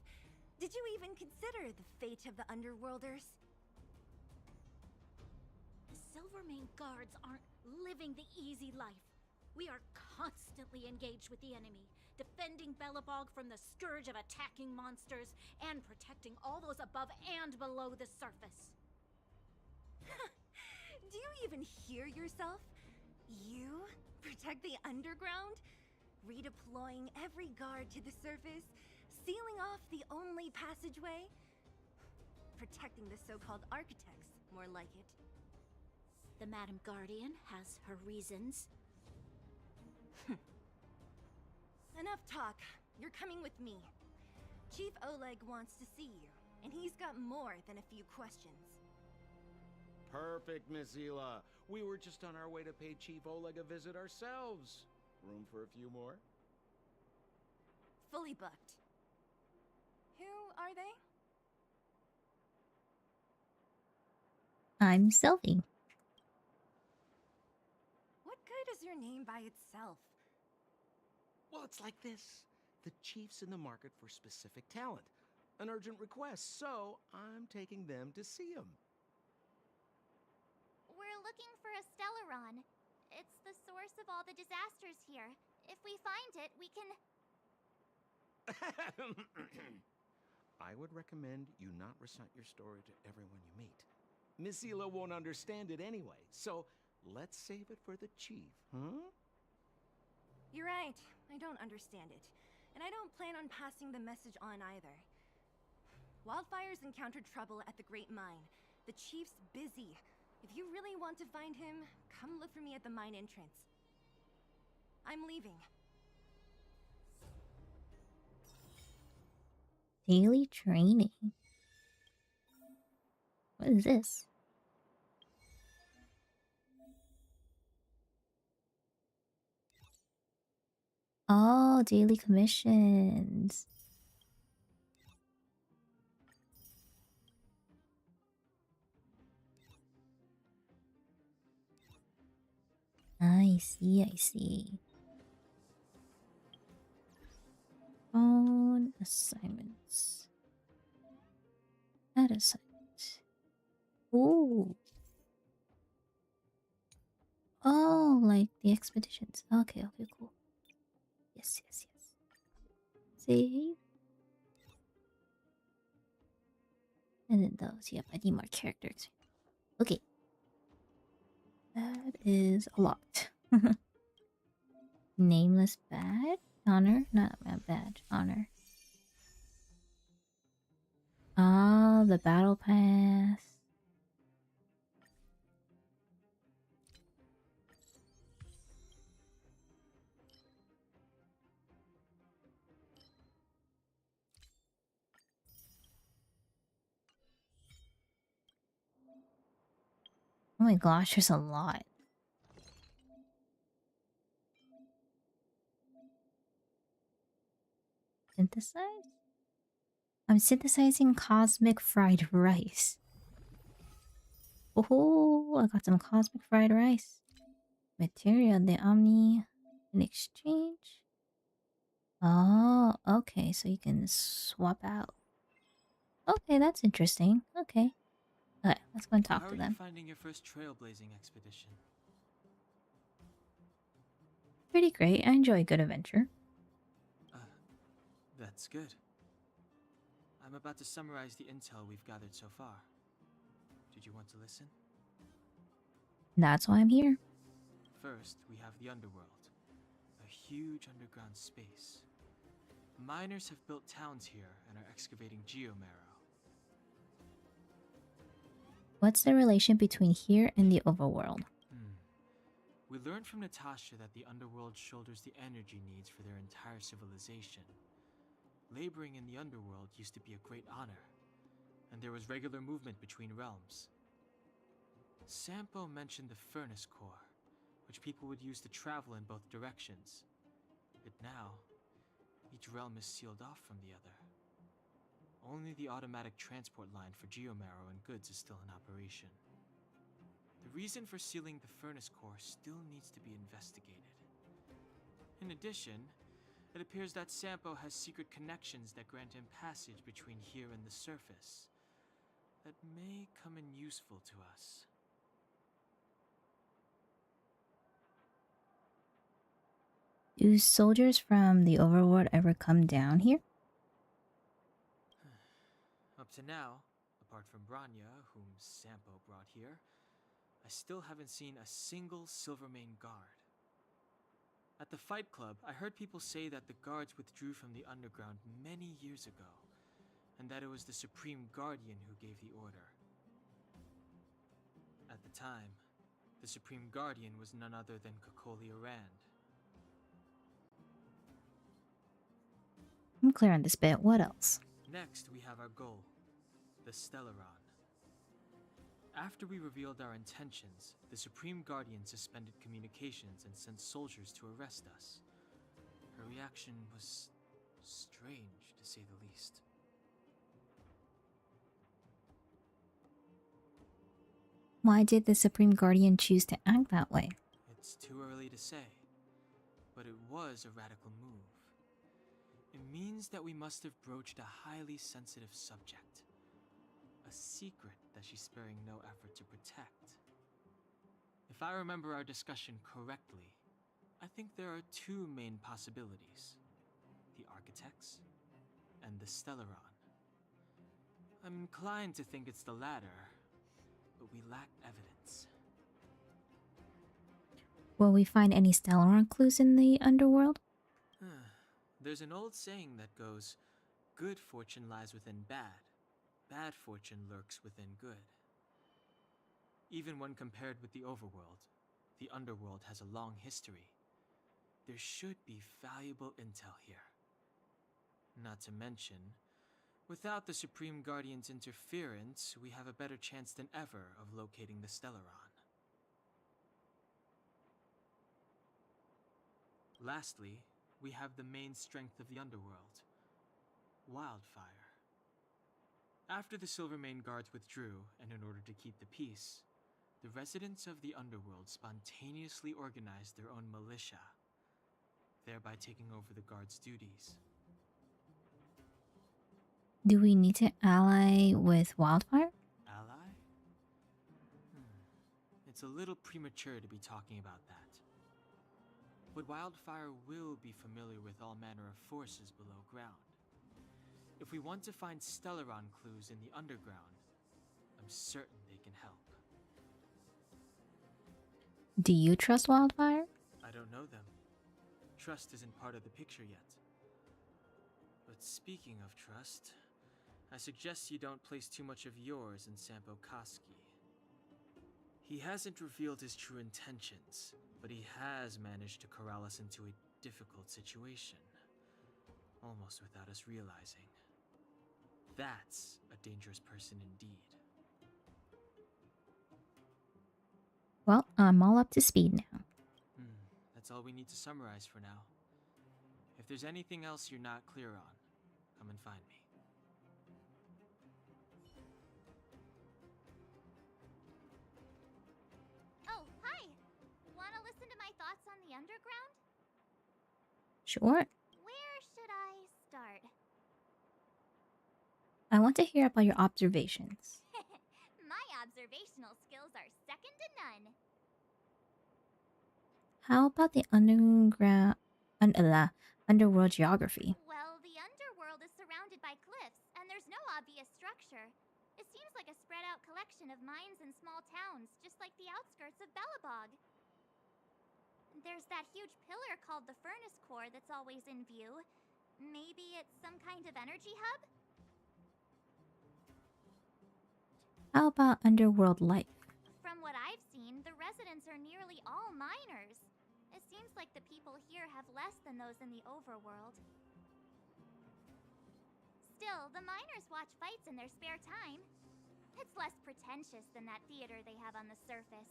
Did you even consider the fate of the underworlders? The Silvermane Guards aren't living the easy life. We are constantly engaged with the enemy, defending Belobog from the scourge of attacking monsters and protecting all those above and below the surface. Do you even hear yourself? You protect the underground? Redeploying every guard to the surface? Sealing off the only passageway? Protecting the so-called architects, more like it. The Madam Guardian has her reasons. Enough talk. You're coming with me. Chief Oleg wants to see you, and he's got more than a few questions. Perfect, Miss Hila. We were just on our way to pay Chief Oleg a visit ourselves. Room for a few more? Fully booked. Who are they? I'm Sylvie. What good is your name by itself? Well, it's like this. The chief's in the market for specific talent. An urgent request, so I'm taking them to see him. We're looking for a Stellaron. It's the source of all the disasters here. If we find it, we can... I would recommend you not recite your story to everyone you meet. Miss Hila won't understand it anyway, so let's save it for the chief, huh? You're right. I don't understand it. And I don't plan on passing the message on either. Wildfire's encountered trouble at the Great Mine. The chief's busy. If you really want to find him, come look for me at the mine entrance. I'm leaving. Daily training. What is this? Oh, daily commissions. I see, I see. Phone assignments. Add assignment. Ooh. Oh, like the expeditions. Okay, okay, cool. Yes, yes, yes. Save. And then those. Yep, I need more characters. Okay. That is a lot. Nameless badge? Honor? Not a badge. Honor. Ah, the battle pass. Oh my gosh, there's a lot. Synthesize? I'm synthesizing cosmic fried rice. Oh, I got some cosmic fried rice. Materia de Omni in exchange. Oh, okay, so you can swap out. Okay, that's interesting. Okay. Alright, let's go and talk How to are them. you finding your first trailblazing expedition? Pretty great. I enjoy a good adventure. That's good. I'm about to summarize the intel we've gathered so far. Did you want to listen? That's why I'm here. First, we have the underworld. A huge underground space. Miners have built towns here and are excavating geomarrow. What's the relation between here and the overworld? We learned from Natasha that the underworld shoulders the energy needs for their entire civilization. Laboring in the underworld used to be a great honor, and there was regular movement between realms. Sampo mentioned the furnace core, which people would use to travel in both directions. But now, each realm is sealed off from the other. Only the automatic transport line for geomarrow and goods is still in operation. The reason for sealing the furnace core still needs to be investigated. In addition, it appears that Sampo has secret connections that grant him passage between here and the surface that may come in useful to us. Do soldiers from the overworld ever come down here? Up to now, apart from Branya, whom Sampo brought here, I still haven't seen a single Silvermane guard. At the Fight Club, I heard people say that the guards withdrew from the underground many years ago, and that it was the Supreme Guardian who gave the order. At the time, the Supreme Guardian was none other than Kokolia Rand. I'm clear on this bit. What else? Next, we have our goal, the Stellaron. After we revealed our intentions, the Supreme Guardian suspended communications and sent soldiers to arrest us. Her reaction was strange, to say the least. Why did the Supreme Guardian choose to act that way? It's too early to say, but it was a radical move. It means that we must have broached a highly sensitive subject. A secret that she's sparing no effort to protect. If I remember our discussion correctly, I think there are two main possibilities. The Architects and the Stellaron. I'm inclined to think it's the latter, but we lack evidence. Will we find any Stellaron clues in the underworld? There's an old saying that goes, good fortune lies within bad. Bad fortune lurks within good. Even when compared with the overworld, the underworld has a long history. There should be valuable intel here. Not to mention, without the Supreme Guardian's interference, we have a better chance than ever of locating the Stellaron. Lastly, we have the main strength of the underworld, wildfire. After the Silvermane guards withdrew, and in order to keep the peace, the residents of the underworld spontaneously organized their own militia, thereby taking over the guards' duties. Do we need to ally with Wildfire? Ally? It's a little premature to be talking about that. But Wildfire will be familiar with all manner of forces below ground. If we want to find Stellaron clues in the underground, I'm certain they can help. Do you trust Wildfire? I don't know them. Trust isn't part of the picture yet. But speaking of trust, I suggest you don't place too much of yours in Sampo Koski. He hasn't revealed his true intentions, but he has managed to corral us into a difficult situation, almost without us realizing. That's a dangerous person indeed. Well, I'm all up to speed now. That's all we need to summarize for now. If there's anything else you're not clear on, come and find me. Oh, hi! Wanna listen to my thoughts on the underground? Sure. Where should I start? I want to hear about your observations. My observational skills are second to none. How about the underworld geography? Well, the underworld is surrounded by cliffs, and there's no obvious structure. It seems like a spread out collection of mines and small towns, just like the outskirts of Belobog. There's that huge pillar called the Furnace Core that's always in view. Maybe it's some kind of energy hub? How about underworld life? From what I've seen, the residents are nearly all miners. It seems like the people here have less than those in the overworld. Still, the miners watch fights in their spare time. It's less pretentious than that theater they have on the surface.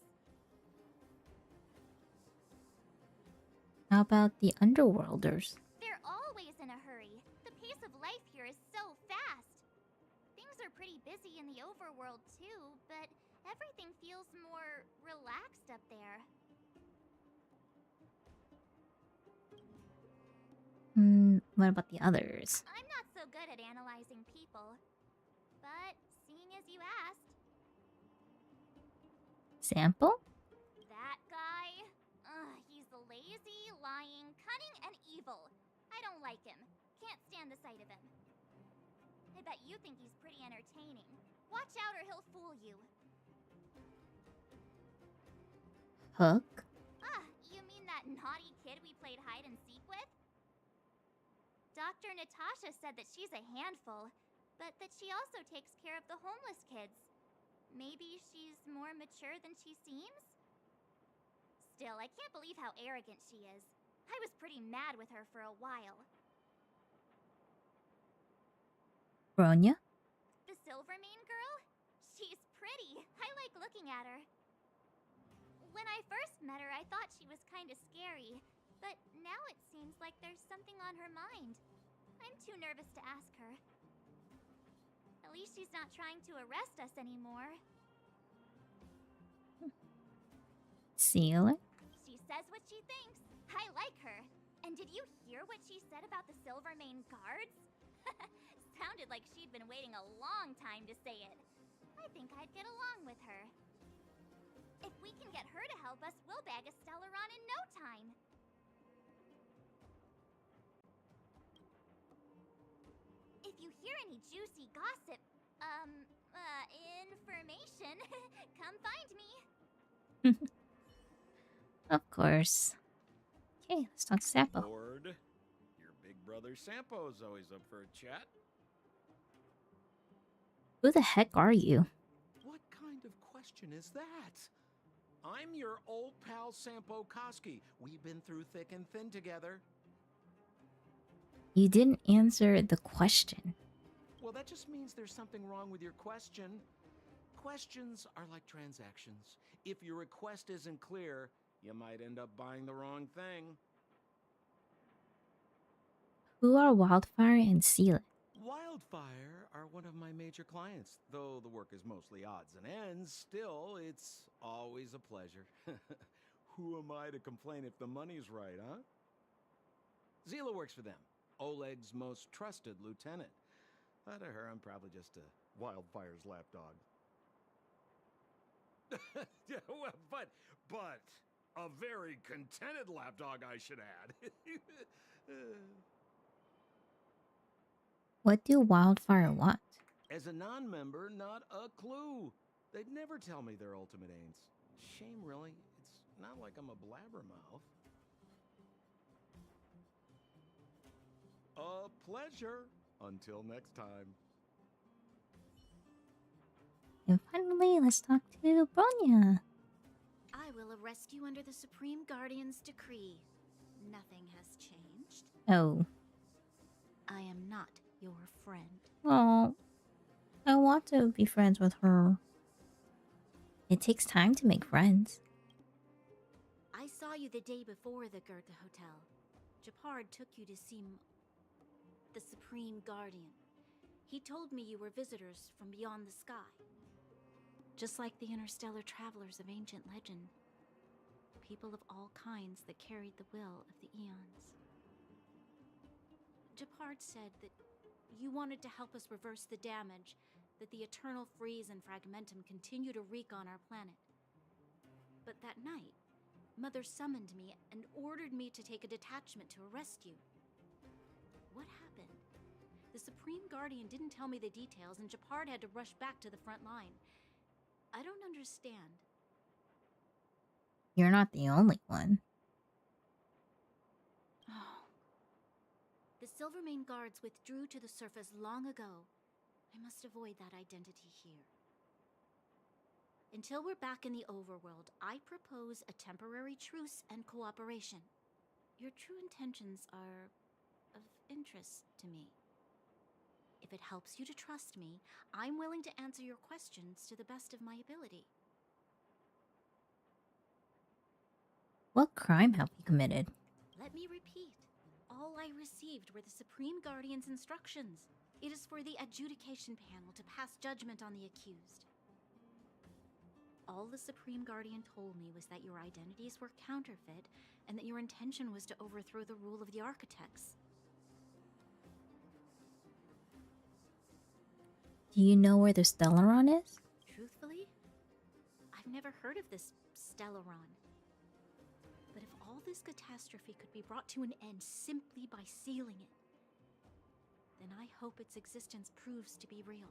How about the underworlders? They're always in a hurry. The pace of life here is so fast. Things are pretty busy in the overworld too, but everything feels more relaxed up there. What about the others? I'm not so good at analyzing people, but seeing as you asked. Sample? That guy? He's lazy, lying, cunning, and evil. I don't like him. Can't stand the sight of him. I bet you think he's pretty entertaining. Watch out or he'll fool you. Hook? You mean that naughty kid we played hide and seek with? Dr. Natasha said that she's a handful, but that she also takes care of the homeless kids. Maybe she's more mature than she seems? Still, I can't believe how arrogant she is. I was pretty mad with her for a while. Bronya? The Silvermane girl? She's pretty. I like looking at her. When I first met her, I thought she was kinda scary, but now it seems like there's something on her mind. I'm too nervous to ask her. At least she's not trying to arrest us anymore. Sealer? She says what she thinks. I like her. And did you hear what she said about the Silvermane guards? Sounded like she'd been waiting a long time to say it. I think I'd get along with her. If we can get her to help us, we'll bag a Stellaron in no time. If you hear any juicy gossip, information, come find me. Of course. Okay, let's talk Sampo. Lord, your big brother Sampo's always up for a chat. Who the heck are you? What kind of question is that? I'm your old pal Sampo Koski. We've been through thick and thin together. You didn't answer the question. Well, that just means there's something wrong with your question. Questions are like transactions. If your request isn't clear, you might end up buying the wrong thing. Who are Wildfire and Sealant? Wildfire are one of my major clients. Though the work is mostly odds and ends, still, it's always a pleasure. Who am I to complain if the money's right, huh? Zila works for them, Oleg's most trusted lieutenant. But to her, I'm probably just a Wildfire's lapdog. Yeah, well, but a very contented lapdog, I should add. What do Wildfire want? As a non-member, not a clue. They'd never tell me their ultimate aims. Shame, really. It's not like I'm a blabbermouth. A pleasure. Until next time. And finally, let's talk to Bronya. I will arrest you under the Supreme Guardian's decree. Nothing has changed. Oh. I am not your friend. Oh. I want to be friends with her. It takes time to make friends. I saw you the day before the Goethe Hotel. Japard took you to see the Supreme Guardian. He told me you were visitors from beyond the sky. Just like the interstellar travelers of ancient legend. People of all kinds that carried the will of the eons. Japard said that you wanted to help us reverse the damage that the eternal freeze and fragmentum continue to wreak on our planet. But that night, Mother summoned me and ordered me to take a detachment to arrest you. What happened? The Supreme Guardian didn't tell me the details, and Japard had to rush back to the front line. I don't understand. You're not the only one. Oh. The Silvermane guards withdrew to the surface long ago. I must avoid that identity here. Until we're back in the overworld, I propose a temporary truce and cooperation. Your true intentions are of interest to me. If it helps you to trust me, I'm willing to answer your questions to the best of my ability. What crime have we committed? Let me repeat. All I received were the Supreme Guardian's instructions. It is for the adjudication panel to pass judgment on the accused. All the Supreme Guardian told me was that your identities were counterfeit and that your intention was to overthrow the rule of the architects. Do you know where the Stellaron is? Truthfully, I've never heard of this Stellaron. But if all this catastrophe could be brought to an end simply by sealing it, then I hope its existence proves to be real.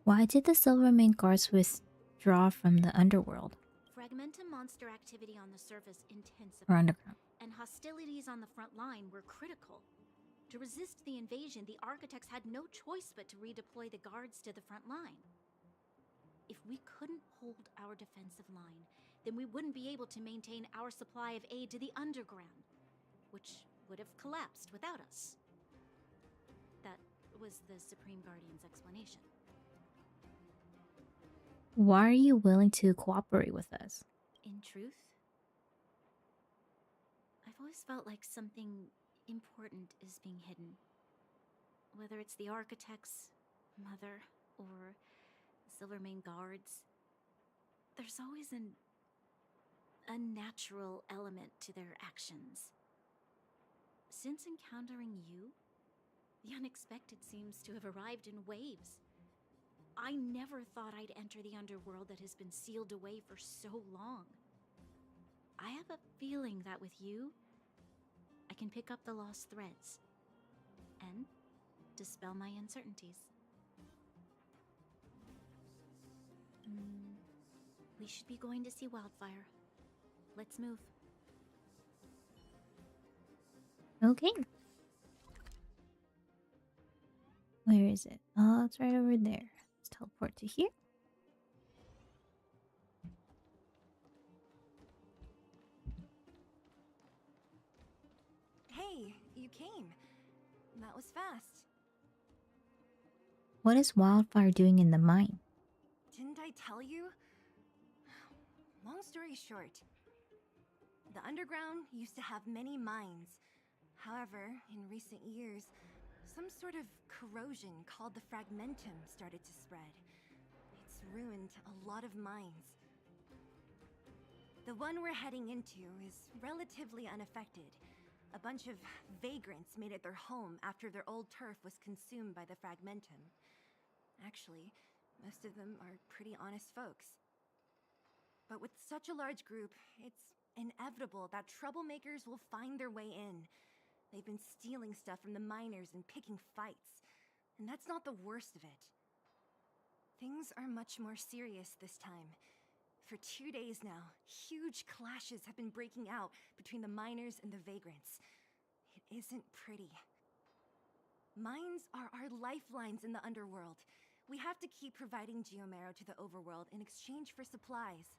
Why did the Silvermane guards withdraw from the underworld? Fragmentum monster activity on the surface intensified, Or underground? and hostilities on the front line were critical. To resist the invasion, the architects had no choice but to redeploy the guards to the front line. If we couldn't hold our defensive line, then we wouldn't be able to maintain our supply of aid to the underground, which would have collapsed without us. That was the Supreme Guardian's explanation. Why are you willing to cooperate with us? In truth, I've always felt like something important is being hidden. Whether it's the architects, Mother, or Silvermane guards, there's always an unnatural element to their actions. Since encountering you, the unexpected seems to have arrived in waves. I never thought I'd enter the underworld that has been sealed away for so long. I have a feeling that with you, I can pick up the lost threads and dispel my uncertainties. We should be going to see Wildfire. Let's move. Okay. Where is it? Oh, it's right over there. Let's teleport to here. Hey, you came. That was fast. What is Wildfire doing in the mine? Didn't I tell you? Long story short, the underground used to have many mines. However, in recent years, some sort of corrosion called the fragmentum started to spread. It's ruined a lot of mines. The one we're heading into is relatively unaffected. A bunch of vagrants made it their home after their old turf was consumed by the fragmentum. Actually, most of them are pretty honest folks. But with such a large group, it's inevitable that troublemakers will find their way in. They've been stealing stuff from the miners and picking fights. And that's not the worst of it. Things are much more serious this time. For 2 days now, huge clashes have been breaking out between the miners and the vagrants. It isn't pretty. Mines are our lifelines in the underworld. We have to keep providing Geomarrow to the overworld in exchange for supplies.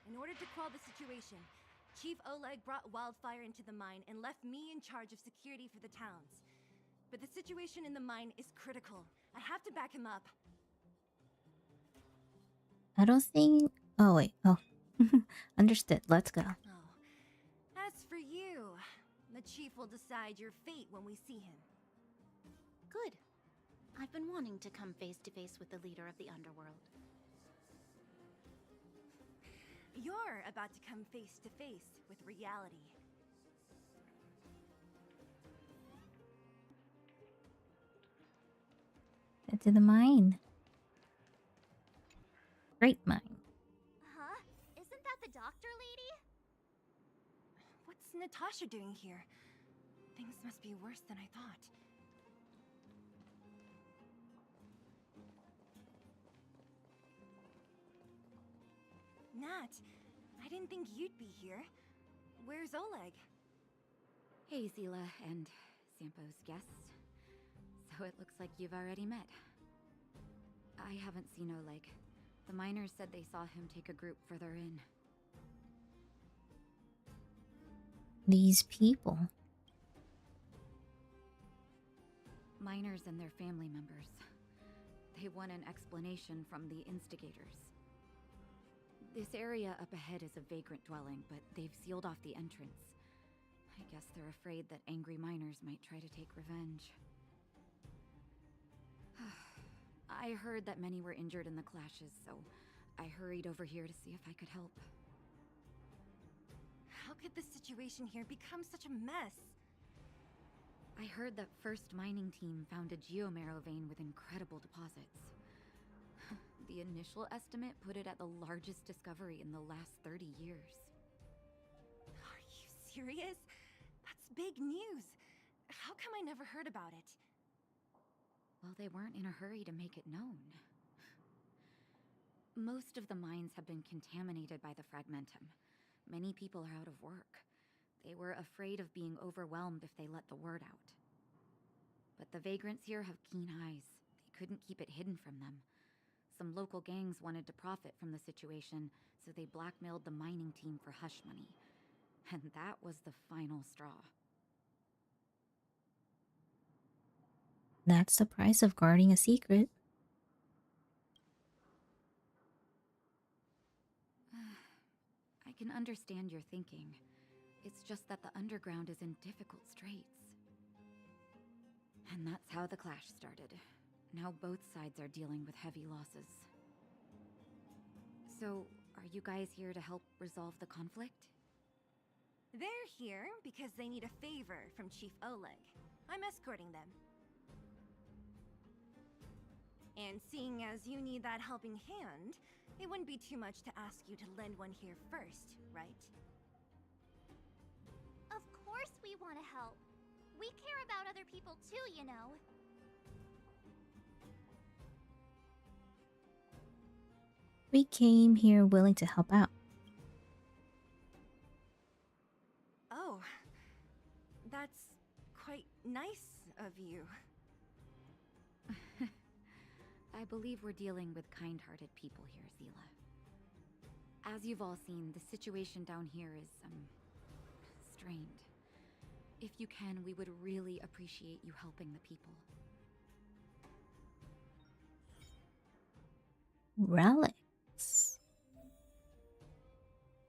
In order to quell the situation, Chief Oleg brought Wildfire into the mine and left me in charge of security for the towns. But the situation in the mine is critical. I have to back him up. I don't think... Oh, wait. Oh. Understood. Let's go. Oh. As for you, the Chief will decide your fate when we see him. Good. I've been wanting to come face to face with the leader of the underworld. You're about to come face to face with reality. Get to the mine. Great mine. Huh? Isn't that the doctor lady? What's Natasha doing here? Things must be worse than I thought. Nat, I didn't think you'd be here. Where's Oleg? Hey, Zila and Sampo's guests. So it looks like you've already met. I haven't seen Oleg. The miners said they saw him take a group further in. These people. Miners and their family members. They want an explanation from the instigators. This area up ahead is a vagrant dwelling, but they've sealed off the entrance. I guess they're afraid that angry miners might try to take revenge. I heard that many were injured in the clashes, so I hurried over here to see if I could help. How could the situation here become such a mess? I heard that First Mining Team found a geomarrow vein with incredible deposits. The initial estimate put it at the largest discovery in the last 30 years. Are you serious? That's big news. How come I never heard about it? Well, they weren't in a hurry to make it known. Most of the mines have been contaminated by the fragmentum. Many people are out of work. They were afraid of being overwhelmed if they let the word out. But the vagrants here have keen eyes. They couldn't keep it hidden from them. Some local gangs wanted to profit from the situation, so they blackmailed the mining team for hush money. And that was the final straw. That's the price of guarding a secret. I can understand your thinking. It's just that the underground is in difficult straits. And that's how the clash started. Now both sides are dealing with heavy losses. So, are you guys here to help resolve the conflict? They're here because they need a favor from Chief Oleg. I'm escorting them. And seeing as you need that helping hand, it wouldn't be too much to ask you to lend one here first, right? Of course we want to help. We care about other people too, you know. We came here willing to help out. Oh, that's quite nice of you. I believe we're dealing with kind-hearted people here, Zila. As you've all seen, the situation down here is, strained. If you can, we would really appreciate you helping the people. Relics.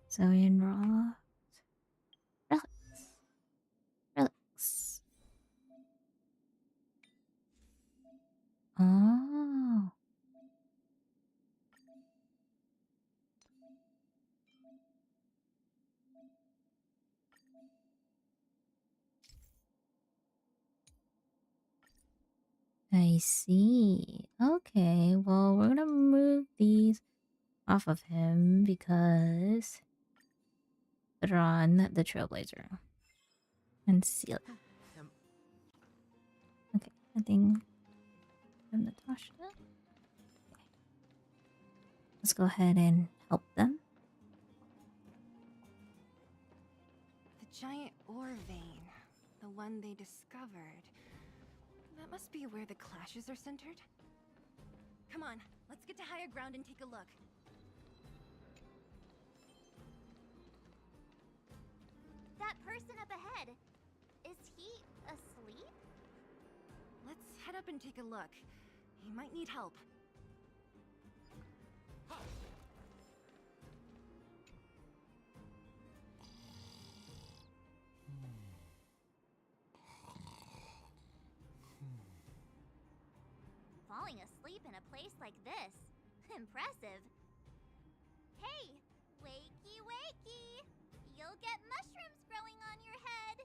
So in raw relics. Relics. Oh. I see. Okay, well, we're gonna move these off of him because put on the Trailblazer and seal it. Okay, I think Natasha. Okay. Let's go ahead and help them. The giant ore vein, the one they discovered. That must be where the clashes are centered. Come on, let's get to higher ground and take a look. That person up ahead, is he asleep? Let's head up and take a look. He might need help. Falling asleep in a place like this. Impressive. Hey, wakey wakey! You'll get mushrooms growing on your head.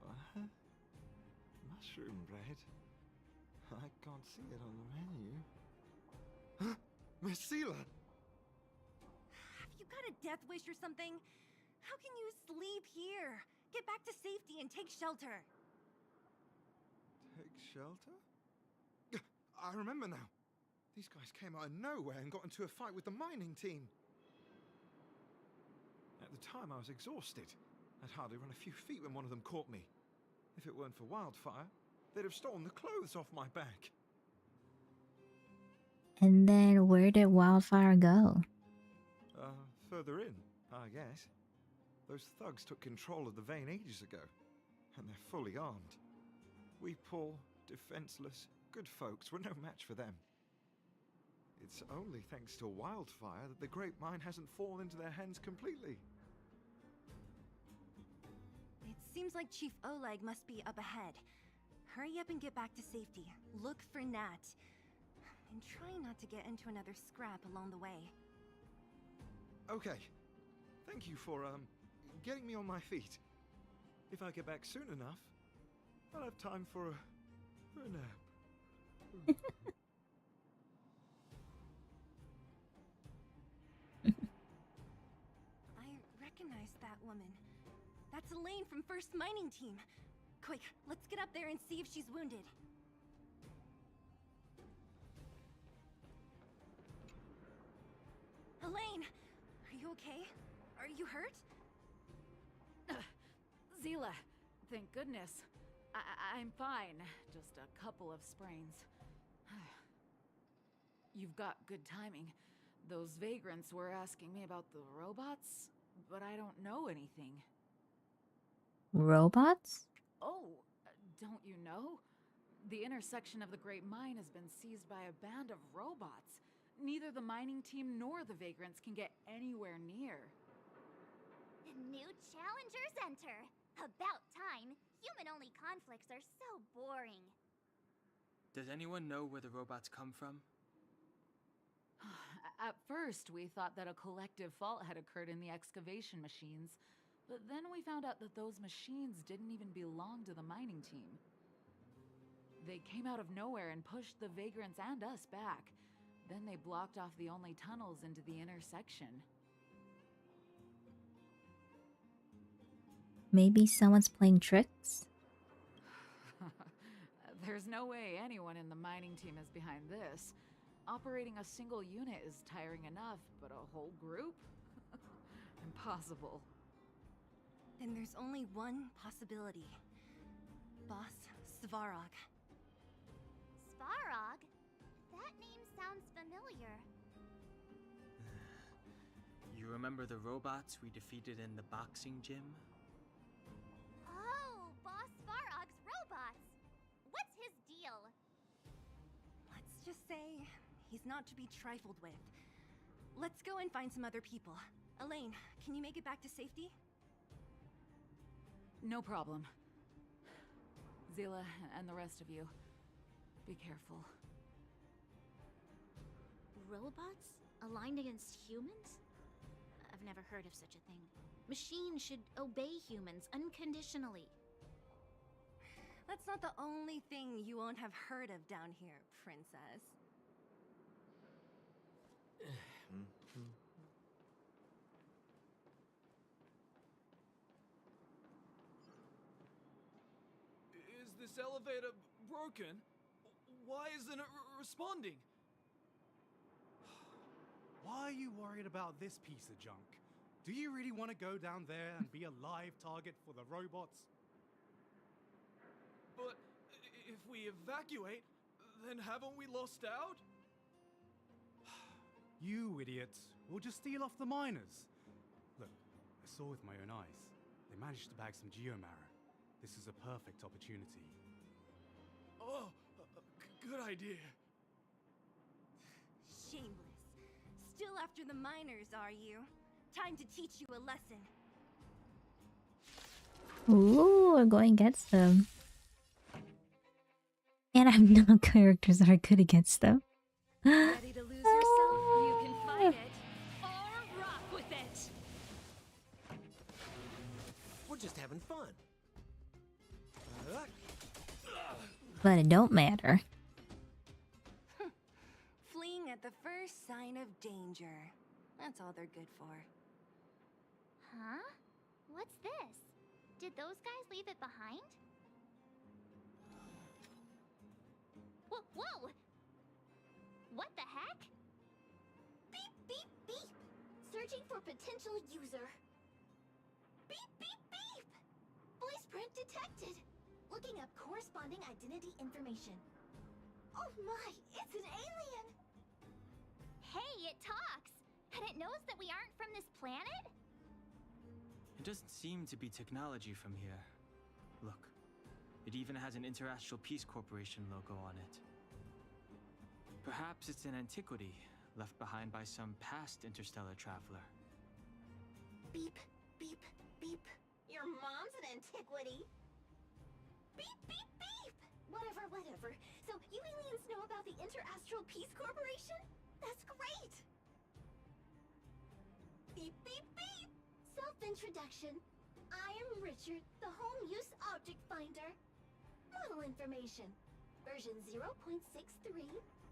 What? Mushroom bread? I can't see it on the menu. Huh? Messila! Have you got a death wish or something? How can you sleep here? Get back to safety and take shelter. Take shelter? I remember now. These guys came out of nowhere and got into a fight with the mining team. At the time, I was exhausted. I'd hardly run a few feet when one of them caught me. If it weren't for Wildfire, they'd have stolen the clothes off my back. And then where did Wildfire go? Further in, I guess. Those thugs took control of the vein ages ago, and they're fully armed. We poor, defenseless, good folks were no match for them. It's only thanks to Wildfire that the Great Mine hasn't fallen into their hands completely. It seems like Chief Oleg must be up ahead. Hurry up and get back to safety. Look for Nat. And try not to get into another scrap along the way. Okay. Thank you for, getting me on my feet. If I get back soon enough, I'll have time for a nap. I recognize that woman. That's Elaine from First Mining Team. Quick, let's get up there and see if she's wounded. Elaine! Are you okay? Are you hurt? Zila, thank goodness. I'm fine. Just a couple of sprains. You've got good timing. Those vagrants were asking me about the robots, but I don't know anything. Robots? Oh, don't you know? The intersection of the Great Mine has been seized by a band of robots. Neither the mining team nor the vagrants can get anywhere near. New challengers enter. About time. Human-only conflicts are so boring. Does anyone know where the robots come from? At first, we thought that a collective fault had occurred in the excavation machines, but then we found out that those machines didn't even belong to the mining team. They came out of nowhere and pushed the vagrants and us back. Then they blocked off the only tunnels into the intersection. Maybe someone's playing tricks? There's no way anyone in the mining team is behind this. Operating a single unit is tiring enough, but a whole group? Impossible. Then there's only one possibility. Boss Svarog. Svarog? That name sounds familiar. You remember the robots we defeated in the boxing gym? Oh, Boss Svarog's robots! What's his deal? Let's just say he's not to be trifled with. Let's go and find some other people. Elaine, can you make it back to safety? No problem. Zila and the rest of you, be careful. Robots? Aligned against humans? I've never heard of such a thing. Machines should obey humans unconditionally. That's not the only thing you won't have heard of down here, princess. Is this elevator broken? Why isn't it responding? Why are you worried about this piece of junk? Do you really want to go down there and be a live target for the robots? But if we evacuate, then haven't we lost out? You idiots. We'll just steal off the miners. Look, I saw with my own eyes. They managed to bag some geomarrow. This is a perfect opportunity. Oh, good idea. Shameless. Still after the miners, are you? Time to teach you a lesson. Ooh, we're going against them. And I have no characters that are good against them. Ready to lose yourself? You can fight it. Or rock with it! We're just having fun. But it don't matter. Fleeing at the first sign of danger. That's all they're good for. Huh? What's this? Did those guys leave it behind? Whoa! What the potential user. Beep, beep, beep! Voice print detected. Looking up corresponding identity information. Oh my, it's an alien! Hey, it talks! And it knows that we aren't from this planet? It doesn't seem to be technology from here. Look, it even has an Interastral Peace Corporation logo on it. Perhaps it's an antiquity left behind by some past interstellar traveler. Beep, beep, beep. Your mom's an antiquity. Beep, beep, beep! Whatever, whatever. So, you aliens know about the Interastral Peace Corporation? That's great! Beep, beep, beep! Self-introduction. I am Richard, the Home Use Object Finder. Model information. Version 0.63.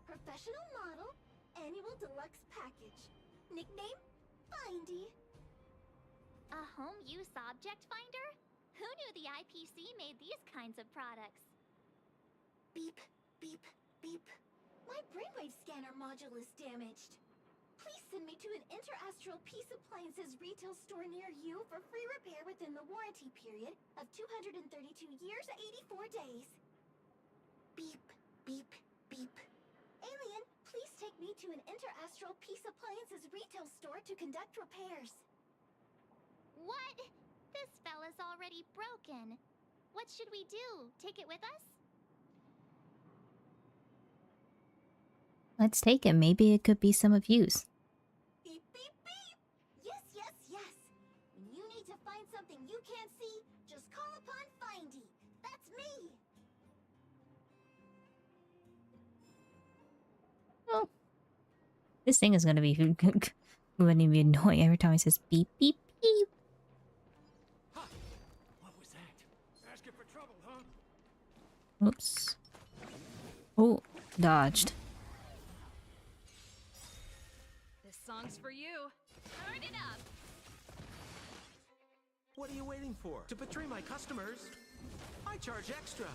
Professional model. Annual Deluxe Package. Nickname? Findy. A home use object finder? Who knew the IPC made these kinds of products? Beep, beep, beep. My brainwave scanner module is damaged. Please send me to an Interastral Peace Appliances retail store near you for free repair within the warranty period of 232 years, 84 days. Beep, beep, beep. Alien, please take me to an Interastral Peace Appliances retail store to conduct repairs. What? This fella's already broken. What should we do? Take it with us? Let's take it. Maybe it could be some of use. Beep, beep, beep! Yes, yes, yes! When you need to find something you can't see, just call upon Findy. That's me! Oh. This thing is gonna be gonna be annoying every time it says beep, beep, beep. What was that? Asking for trouble, huh? Oops. Oh, dodged. This song's for you. Turn it up. What are you waiting for? To betray my customers? I charge extra.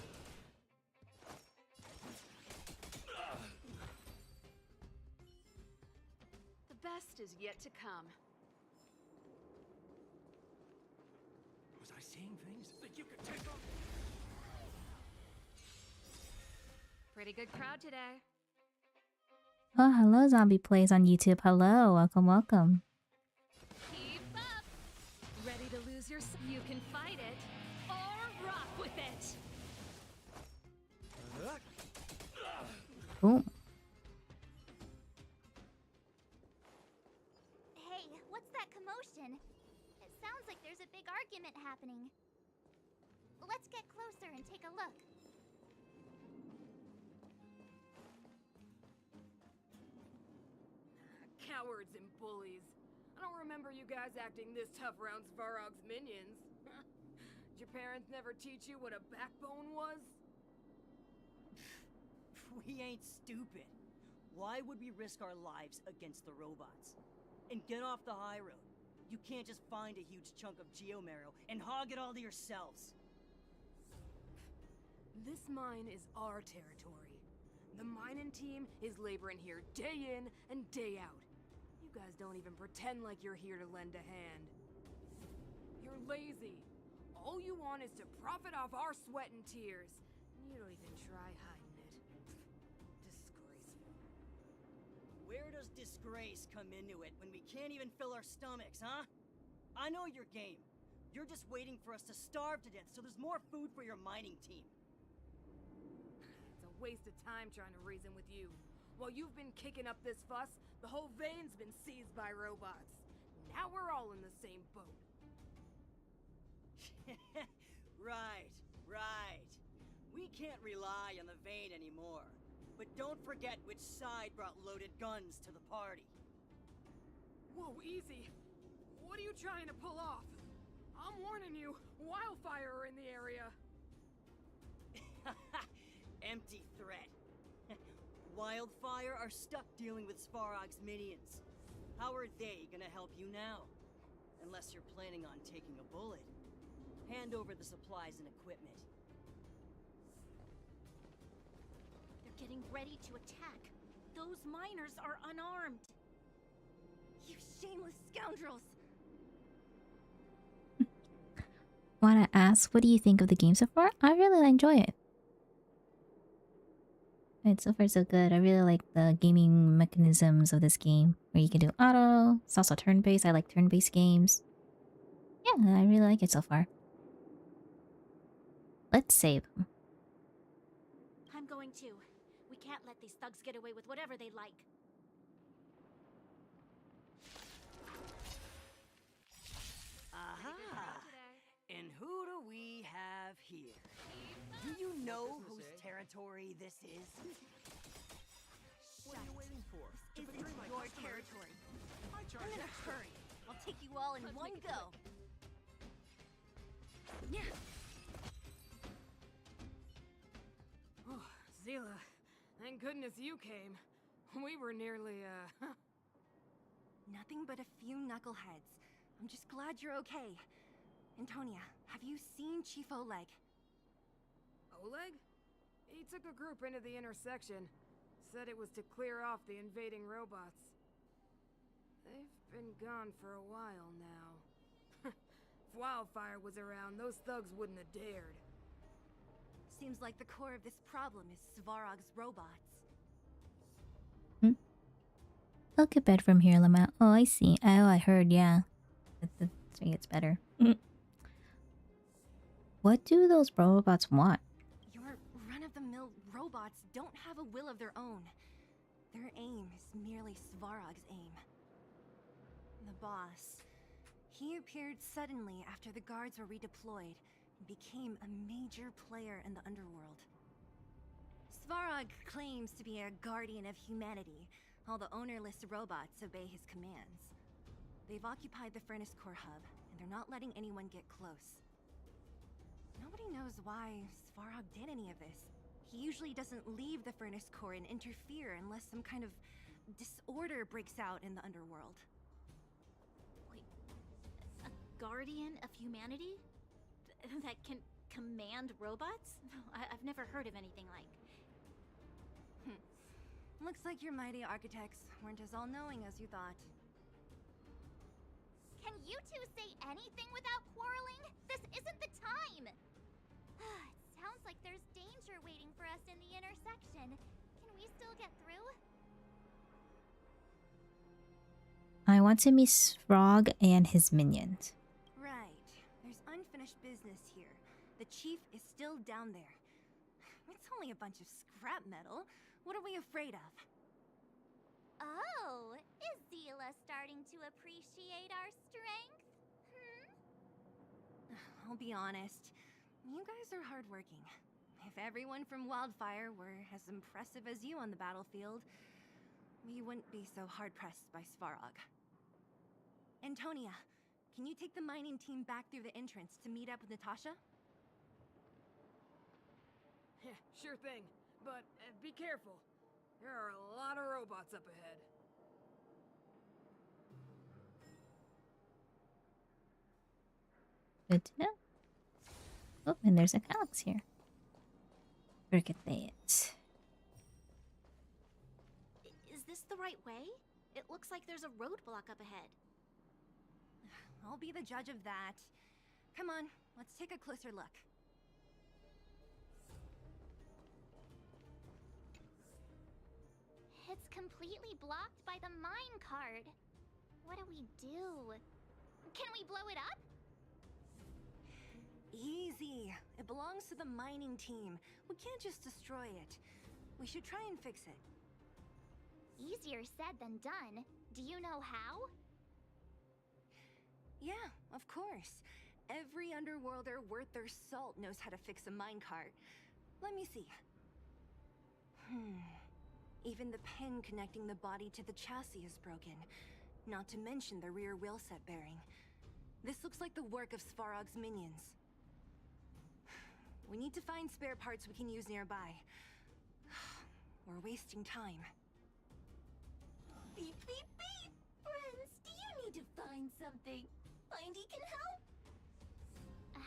The best is yet to come. Was I seeing things that you could take off? Pretty good crowd today. Oh, hello, Zombie Plays on YouTube. Hello, welcome, welcome. Keep up. Ready to lose your... You can fight it or rock with it. Boom. Hey, what's that commotion? It sounds like there's a big argument happening. Let's get closer and take a look. Cowards and bullies. I don't remember you guys acting this tough around Svarog's minions. Did your parents never teach you what a backbone was? We ain't stupid. Why would we risk our lives against the robots? And get off the high road. You can't just find a huge chunk of geomarrow and hog it all to yourselves. This mine is our territory. The mining team is laboring here day in and day out. You guys don't even pretend like you're here to lend a hand. You're lazy. All you want is to profit off our sweat and tears. And you don't even try hiding it. Disgraceful. Where does disgrace come into it when we can't even fill our stomachs, huh? I know your game. You're just waiting for us to starve to death so there's more food for your mining team. It's a waste of time trying to reason with you. While you've been kicking up this fuss, the whole vein's been seized by robots. Now we're all in the same boat. Right, right. We can't rely on the vein anymore. But don't forget which side brought loaded guns to the party. Whoa, easy. What are you trying to pull off? I'm warning you, wildfire are in the area. Empty threat. Wildfire are stuck dealing with Svarog's minions. How are they gonna help you now? Unless you're planning on taking a bullet. Hand over the supplies and equipment. They're getting ready to attack. Those miners are unarmed. You shameless scoundrels! Wanna ask, what do you think of the game so far? I really enjoy it. It's so far so good. I really like the gaming mechanisms of this game, where you can do auto. It's also turn-based. I like turn-based games. Yeah, I really like it so far. Let's save them. I'm going to. We can't let these thugs get away with whatever they like. Aha! And who do we have here? Do you know whose territory this is? What are you waiting for? This isn't your territory. I'm in a hurry. I'll take you all in one go. Yeah. Oh, Zila, thank goodness you came. We were nearly, Nothing but a few knuckleheads. I'm just glad you're okay. Antonia, have you seen Chief Oleg? Oleg? He took a group into the intersection. Said it was to clear off the invading robots. They've been gone for a while now. If Wildfire was around, those thugs wouldn't have dared. Seems like the core of this problem is Svarog's robots. Look at bed from here, Lamont. Oh, I see. Oh, I heard, yeah. That's where it gets better. What do those robots want? Your run-of-the-mill robots don't have a will of their own. Their aim is merely Svarog's aim. The boss. He appeared suddenly after the guards were redeployed and became a major player in the underworld. Svarog claims to be a guardian of humanity, while the ownerless robots obey his commands. They've occupied the Furnace Core hub, and they're not letting anyone get close. Nobody knows why Svarog did any of this. He usually doesn't leave the Furnace Core and interfere unless some kind of disorder breaks out in the underworld. Wait, a guardian of humanity? That can command robots? I've never heard of anything like. Looks like your mighty architects weren't as all-knowing as you thought. Can you two say anything without quarreling? This isn't the time! It sounds like there's danger waiting for us in the intersection. Can we still get through? I want to meet Frog and his minions. Right. There's unfinished business here. The chief is still down there. It's only a bunch of scrap metal. What are we afraid of? Oh, is Zila starting to appreciate our strength? I'll be honest. You guys are hardworking. If everyone from Wildfire were as impressive as you on the battlefield, we wouldn't be so hard-pressed by Svarog. Antonia, can you take the mining team back through the entrance to meet up with Natasha? Yeah, sure thing. But be careful. There are a lot of robots up ahead. Good to know. Oh, and there's a Alex here. Look at that. Is this the right way? It looks like there's a roadblock up ahead. I'll be the judge of that. Come on, let's take a closer look. It's completely blocked by the mine card. What do we do? Can we blow it up? Easy. It belongs to the mining team. We can't just destroy it. We should try and fix it. Easier said than done. Do you know how? Yeah, of course. Every underworlder worth their salt knows how to fix a minecart. Let me see. Even the pin connecting the body to the chassis is broken. Not to mention the rear wheel set bearing. This looks like the work of Svarog's minions. We need to find spare parts we can use nearby. We're wasting time. Beep, beep, beep! Friends, do you need to find something? Mindy can help?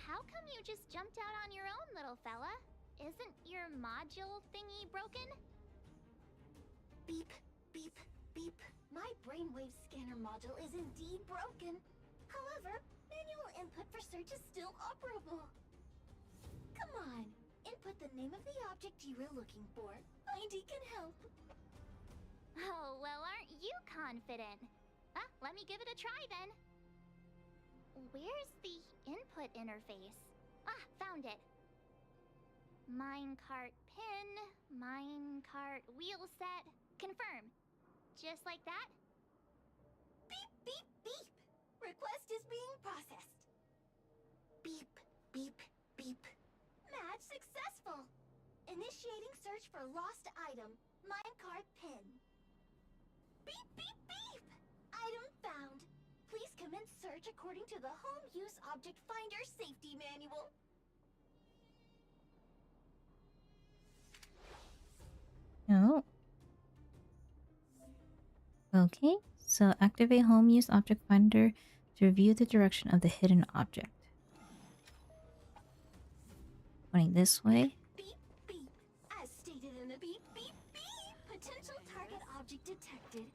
How come you just jumped out on your own, little fella? Isn't your module thingy broken? Beep, beep, beep. My brainwave scanner module is indeed broken. However, manual input for search is still operable. Come on, input the name of the object you were looking for. Mindy can help. Oh, well, aren't you confident? Let me give it a try then. Where's the input interface? Found it. Minecart pin, minecart wheel set, confirm. Just like that? Beep, beep, beep. Request is being processed. Beep, beep, beep. Match successful. Initiating search for lost item, minecart pin. Beep, beep, beep. Item found. Please commence search according to the Home Use Object Finder Safety Manual. Oh. Okay, so activate Home Use Object Finder to review the direction of the hidden object. Pointing this way. Beep, beep. As stated in the beep, beep, beep. Potential target object detected.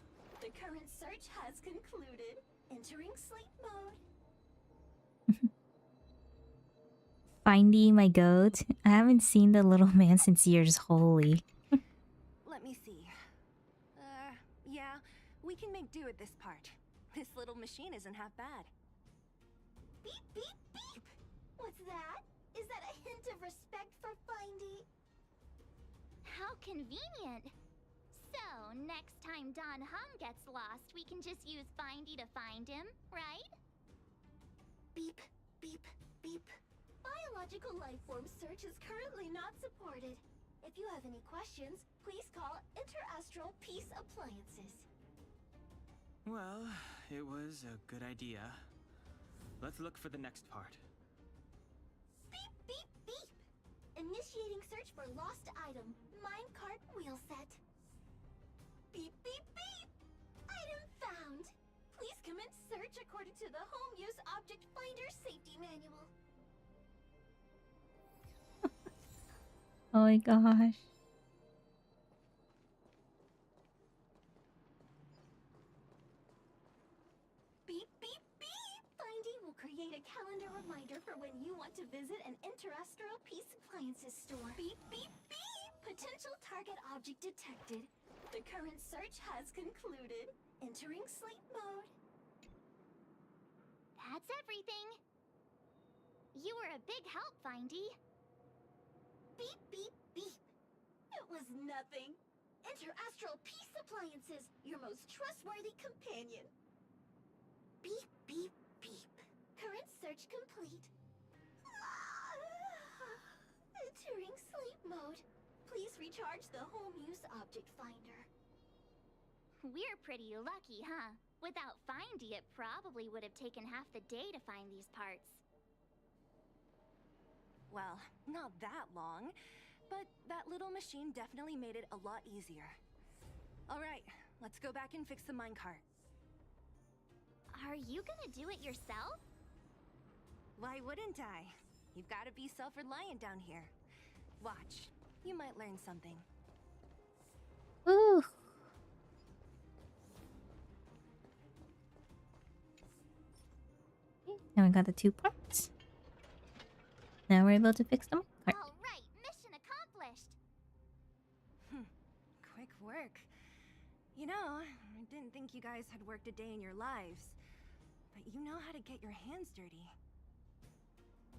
The current search has concluded. Entering sleep mode. Findy, my goat. I haven't seen the little man since years. Holy. Let me see. Yeah, we can make do with this part. This little machine isn't half bad. Beep, beep, beep. What's that? Is that a hint of respect for Findy? How convenient. So, next time Don Hum gets lost, we can just use Findy to find him, right? Beep, beep, beep. Biological life form search is currently not supported. If you have any questions, please call Interastral Peace Appliances. Well, it was a good idea. Let's look for the next part. Beep, beep, beep. Initiating search for lost item, minecart wheel set. Beep, beep, beep. Item found. Please commence search according to the Home Use Object Finder Safety Manual. Oh my gosh. Beep, beep, beep. Findy will create a calendar reminder for when you want to visit an Interastral Peace Appliances store. Beep, beep, beep. Potential target object detected. The current search has concluded. Entering sleep mode. That's everything. You were a big help, Findy. Beep, beep, beep. It was nothing. Interastral Peace Appliances, your most trustworthy companion. Beep, beep, beep. Current search complete. Entering sleep mode. Please recharge the Home Use Object Finder. We're pretty lucky, huh? Without Findy, it probably would have taken half the day to find these parts. Well, not that long, but that little machine definitely made it a lot easier. All right, let's go back and fix the minecart. Are you gonna do it yourself? Why wouldn't I? You've got to be self-reliant down here. Watch, you might learn something. Ooh. Okay, now we got the 2 parts. Now we're able to fix them. All right, mission accomplished. Quick work. You know, I didn't think you guys had worked a day in your lives, but you know how to get your hands dirty.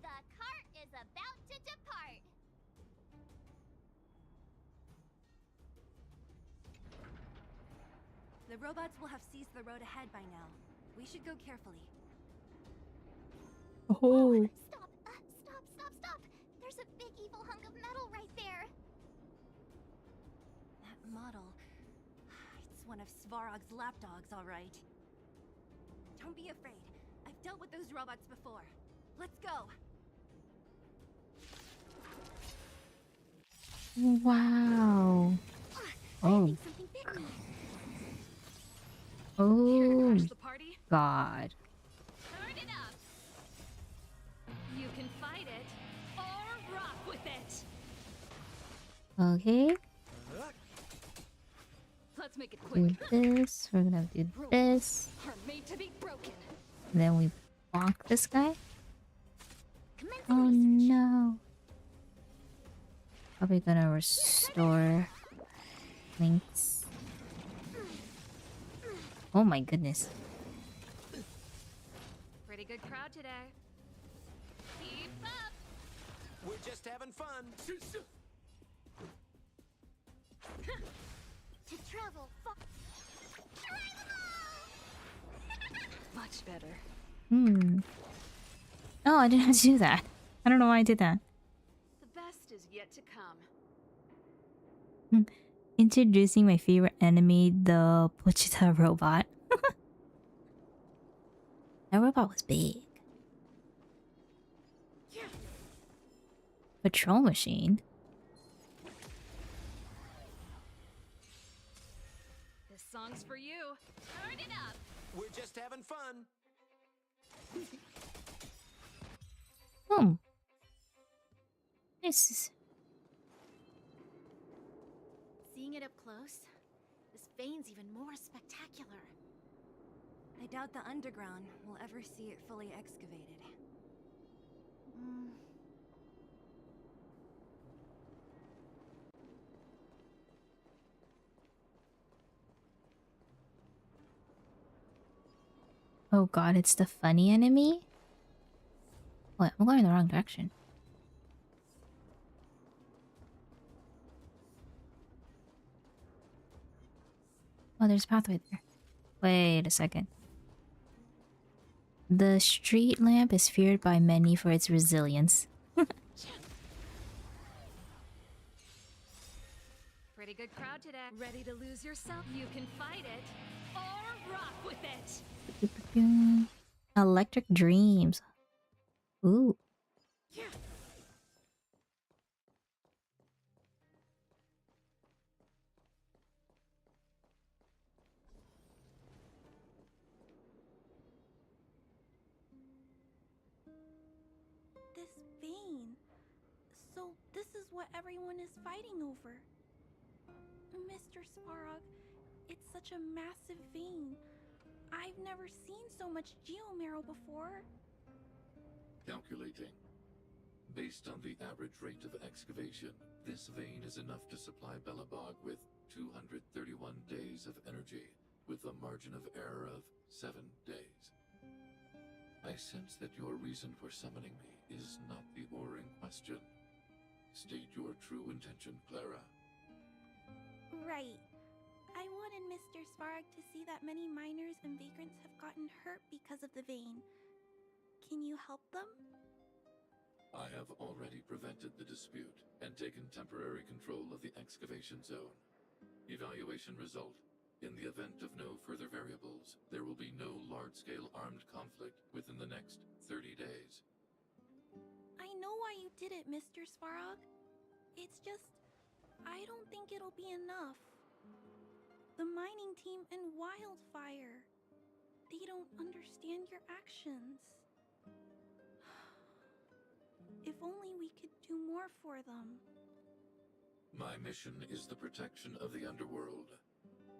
The cart is about to depart. The robots will have seized the road ahead by now. We should go carefully. Oh. Stop! Stop! There's a big evil hunk of metal right there. That model... It's one of Svarog's lapdogs, all right. Don't be afraid. I've dealt with those robots before. Let's go! Wow. Oh. Oh. God. Turn it up. You can fight it or rock with it. Okay. Let's make it do quick. this. We're gonna do this. Are made to be broken. And then we bonk this guy. Oh no. Probably gonna restore links. Oh my goodness. Pretty good crowd today. Keep up. We're just having fun. To travel far. Much better. Oh, I didn't have to do that. I don't know why I did that. The best is yet to come. Introducing my favorite enemy, the Pochita robot. That robot was big. Patrol machine. This song's for you. Turn it up. We're just having fun. Nice. Seeing it up close, this vein's even more spectacular. I doubt the underground will ever see it fully excavated. Oh god, it's the funny enemy? What? I'm going in the wrong direction. Oh, there's a pathway there. Wait a second. The street lamp is feared by many for its resilience. Pretty good crowd today. Ready to lose yourself? You can fight it or rock with it. Electric dreams. Ooh. This vein. So this is what everyone is fighting over. Mr. Svarog, it's such a massive vein. I've never seen so much geomarrow before. Calculating. Based on the average rate of excavation, this vein is enough to supply Belobog with 231 days of energy, with a margin of error of 7 days. I sense that your reason for summoning me is not the ore in question. State your true intention, Clara. Right. I wanted Mr. Svarog to see that many miners and vagrants have gotten hurt because of the vein. Can you help them? I have already prevented the dispute and taken temporary control of the excavation zone. Evaluation result. In the event of no further variables, there will be no large-scale armed conflict within the next 30 days. I know why you did it, Mr. Svarog. It's just, I don't think it'll be enough. The mining team and Wildfire, they don't understand your actions. If only we could do more for them. My mission is the protection of the underworld.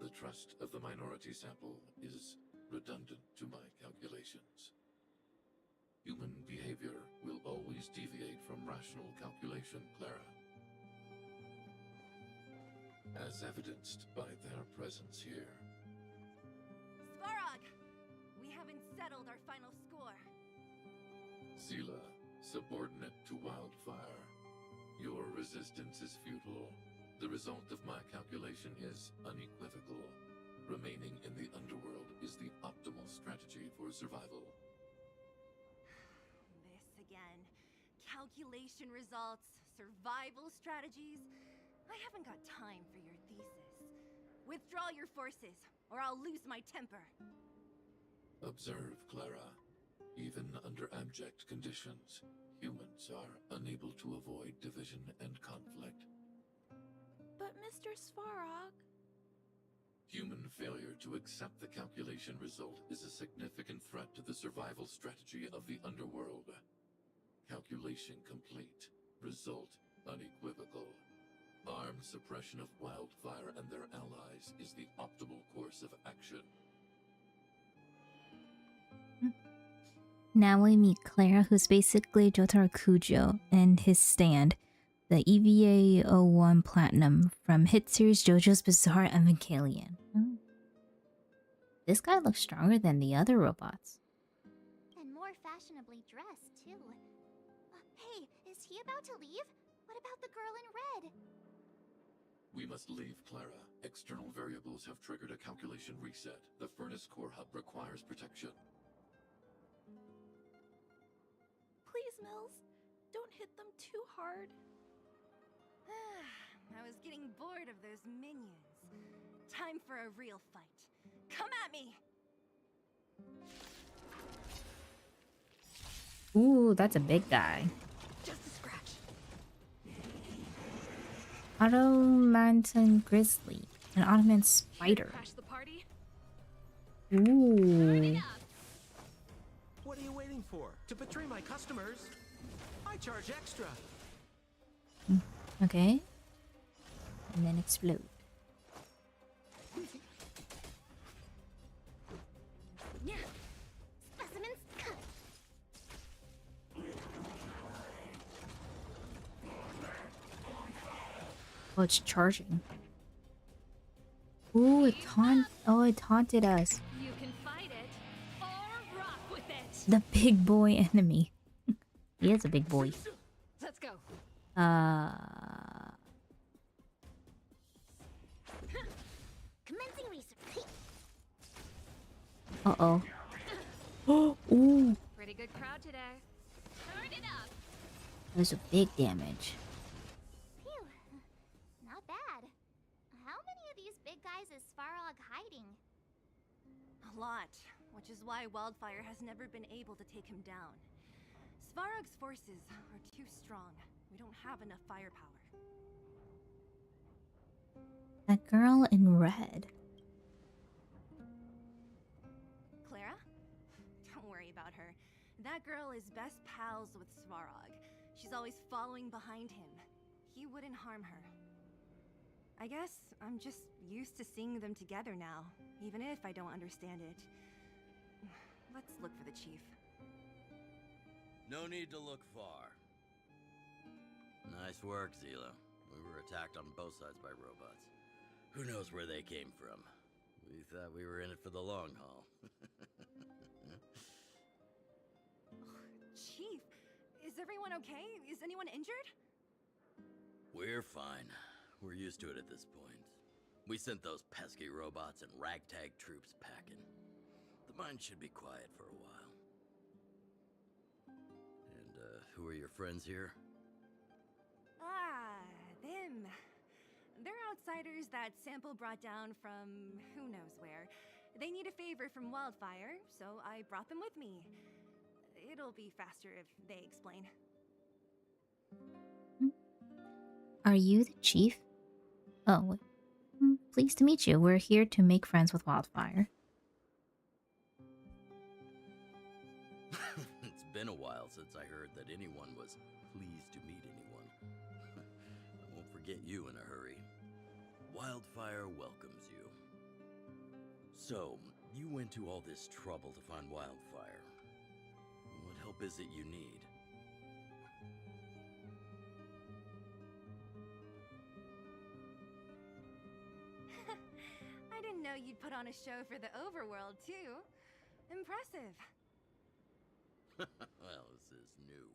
The trust of the minority sample is redundant to my calculations. Human behavior will always deviate from rational calculation, Clara. As evidenced by their presence here. Svarog! We haven't settled our final score. Sela, subordinate to Wildfire. Your resistance is futile. The result of my calculation is unequivocal. Remaining in the underworld is the optimal strategy for survival. This again. Calculation results, survival strategies. I haven't got time for your thesis. Withdraw your forces, or I'll lose my temper. Observe, Clara. Even under abject conditions, humans are unable to avoid division and conflict. But Mr. Svarog... Human failure to accept the calculation result is a significant threat to the survival strategy of the underworld. Calculation complete. Result unequivocal. Arm suppression of Wildfire and their allies is the optimal course of action. Now we meet Clara, who's basically Jotaro Kujo, and his stand, the EVA-01 Platinum from hit series JoJo's Bizarre Evangelion. This guy looks stronger than the other robots. And more fashionably dressed, too. Hey, is he about to leave? What about the girl in red? We must leave, Clara. External variables have triggered a calculation reset. The furnace core hub requires protection. Please, Mills, don't hit them too hard. I was getting bored of those minions. Time for a real fight. Come at me! Ooh, that's a big guy. Just a scratch. Automanton Grizzly. An Ottoman spider. Crash the party? Ooh. What are you waiting for? To betray my customers? I charge extra. Okay. And then explode. Yeah. Specimens cut. Oh, it's charging. Ooh, it taunted us. You can fight it or rock with it. The big boy enemy. He is a big boy. Let's go. Commencing research. Uh-oh. Ooh. Pretty good crowd today. Turn it up. That was a big damage. Phew. Not bad. How many of these big guys is Svarog hiding? A lot, which is why Wildfire has never been able to take him down. Svarog's forces are too strong. We don't have enough firepower. That girl in red. Clara? Don't worry about her. That girl is best pals with Svarog. She's always following behind him. He wouldn't harm her. I guess I'm just used to seeing them together now, even if I don't understand it. Let's look for the chief. No need to look far. Nice work, Zila. We were attacked on both sides by robots. Who knows where they came from? We thought we were in it for the long haul. Chief, is everyone okay? Is anyone injured? We're fine. We're used to it at this point. We sent those pesky robots and ragtag troops packing. The mine should be quiet for a while. And, who are your friends here? Ah, them. They're outsiders that Sample brought down from who knows where. They need a favor from Wildfire, so I brought them with me. It'll be faster if they explain. Are you the chief? Oh, wait. Pleased to meet you. We're here to make friends with Wildfire. It's been a while since I heard that anyone was pleased to meet anyone. I won't forget you in a hurry. Wildfire welcomes you. So, you went to all this trouble to find Wildfire. What help is it you need? I didn't know you'd put on a show for the overworld, too. Impressive. Well, this is new.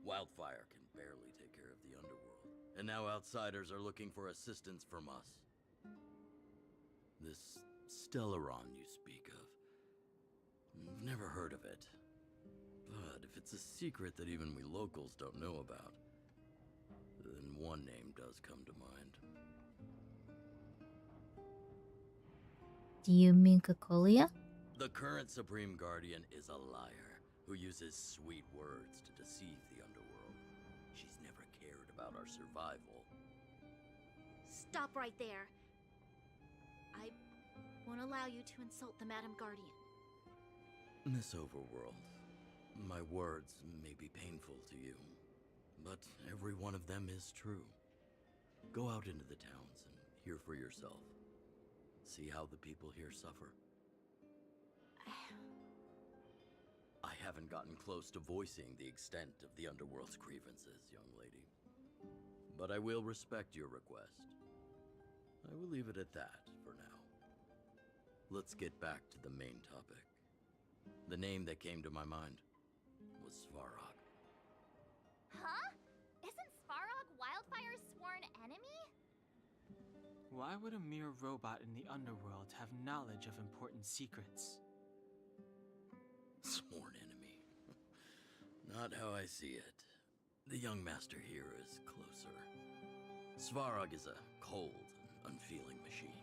Wildfire can barely take care of the underworld. And now outsiders are looking for assistance from us. This Stellaron you speak of. I've never heard of it. But if it's a secret that even we locals don't know about, then one name does come to mind. Do you mean Cocolia? The current Supreme Guardian is a liar who uses sweet words to deceive the underworld. She's never cared about our survival. Stop right there. I won't allow you to insult the Madam Guardian. This overworld, my words may be painful to you, but every one of them is true. Go out into the towns and hear for yourself. See how the people here suffer. I haven't gotten close to voicing the extent of the Underworld's grievances, young lady. But I will respect your request. I will leave it at that for now. Let's get back to the main topic. The name that came to my mind was Svarog. Huh? Isn't Svarog Wildfire's sworn enemy? Why would a mere robot in the underworld have knowledge of important secrets? Sworn enemy. Not how I see it. The young master here is closer. Svarog is a cold and unfeeling machine.